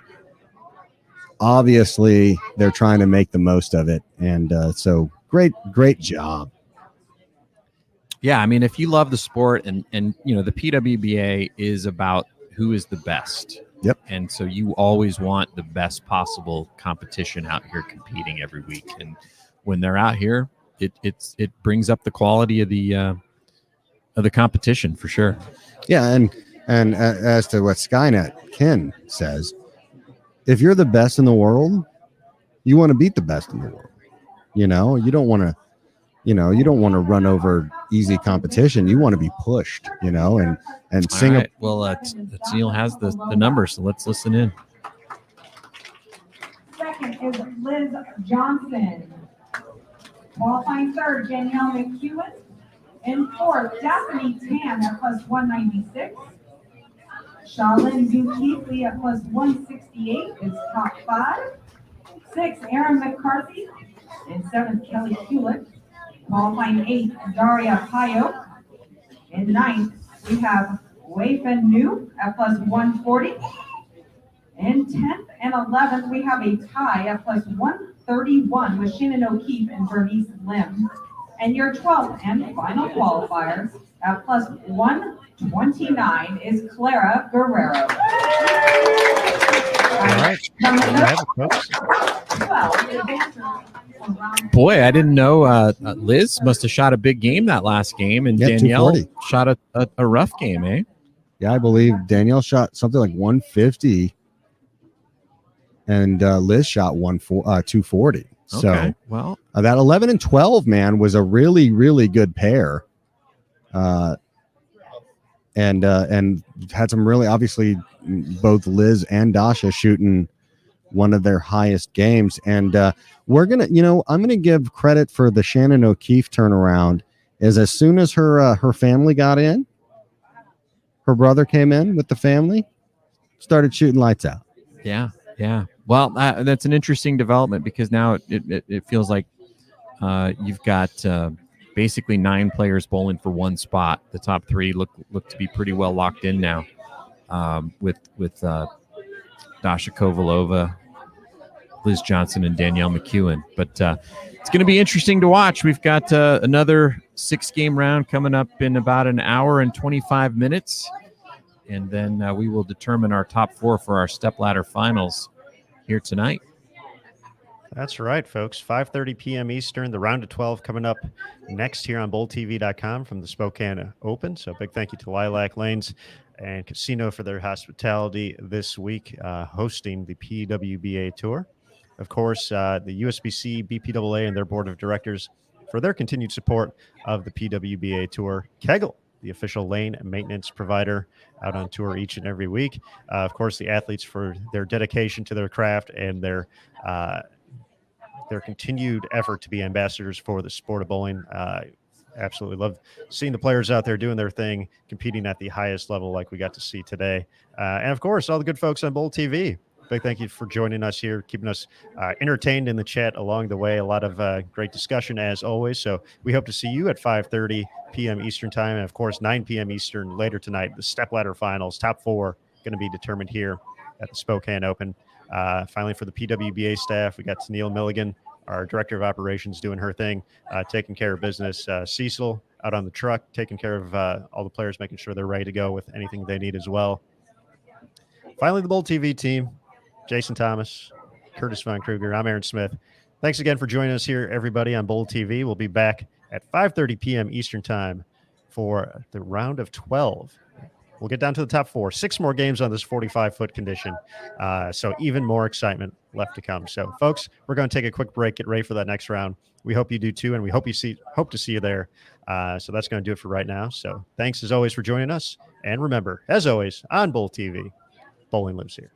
Speaker 3: obviously they're trying to make the most of it, and so great job.
Speaker 4: Yeah, I mean, if you love the sport, and the PWBA is about who is the best.
Speaker 3: Yep.
Speaker 4: And so you always want the best possible competition out here competing every week. And when they're out here, it brings up the quality of the competition for sure.
Speaker 3: Yeah, and as to what Skynet Ken says, if you're the best in the world, you want to beat the best in the world. You don't want to run over easy competition. You want to be pushed, and Singapore.
Speaker 4: Right. Well, Neil has the numbers, so let's listen in.
Speaker 6: Second is Liz Johnson. Qualifying third, Danielle McEwen. And fourth, Daphne Tan at plus 196. Shalyn Dukeefe at plus 168 is top 5. 6, Aaron McCarthy. And 7th, Kelly Hewlett. Qualifying 8th, Daria Payo. In 9th, we have Wei-Fen New at plus 140. In 10th and 11th, we have a tie at plus 131 with Shannon O'Keefe and Bernice Lim. And your 12th and final qualifier at plus 129 is Clara Guerrero.
Speaker 2: All right. There you have it, folks.
Speaker 4: Boy, I didn't know Liz must have shot a big game that last game, and Danielle shot a rough game, eh?
Speaker 3: Yeah, I believe Danielle shot something like 150, and Liz shot 240. So,
Speaker 4: okay, well,
Speaker 3: that 11 and 12, man, was a really, really good pair. And had some really, obviously, both Liz and Dasha shooting one of their highest games. And we're going to, I'm going to give credit for the Shannon O'Keefe turnaround. Is as soon as her family got in, her brother came in with the family, started shooting lights out.
Speaker 4: Yeah. Well, that's an interesting development because now it feels like you've got basically 9 players bowling for one spot. The top 3 look to be pretty well locked in now, with Dasha Kovalova, Liz Johnson, and Danielle McEwen. But it's going to be interesting to watch. We've got another 6-game round coming up in about an hour and 25 minutes. And then we will determine our top 4 for our stepladder finals here tonight.
Speaker 2: That's right, folks. 5:30 p.m. Eastern, the round of 12 coming up next here on BowlTV.com from the Spokane Open. So big thank you to Lilac Lanes and Casino for their hospitality this week, hosting the PWBA Tour. Of course, the USBC, BPAA, and their board of directors for their continued support of the PWBA Tour. Kegel, the official lane maintenance provider, out on tour each and every week. Of course, the athletes for their dedication to their craft and their continued effort to be ambassadors for the sport of bowling. Absolutely love seeing the players out there doing their thing, competing at the highest level like we got to see today. And of course, all the good folks on Bowl TV. Big thank you for joining us here, keeping us entertained in the chat along the way. A lot of great discussion as always. So we hope to see you at 5:30 p.m. Eastern time. And of course, 9 p.m. Eastern later tonight, the stepladder finals, top 4 going to be determined here at the Spokane Open. Finally, for the PWBA staff, we got Neil Milligan, our director of operations, doing her thing, taking care of business. Cecil out on the truck, taking care of all the players, making sure they're ready to go with anything they need as well. Finally, the Bowl TV team, Jason Thomas, Curtis Von Kruger. I'm Aaron Smith. Thanks again for joining us here, everybody, on Bowl TV. We'll be back at 5:30 p.m. Eastern time for the round of 12. We'll get down to the top 4. 6 more games on this 45-foot condition. So even more excitement left to come. So, folks, we're going to take a quick break, get ready for that next round. We hope you do too, and we hope to see you there. So that's going to do it for right now. So thanks as always for joining us. And remember, as always, on Bowl TV, bowling lives here.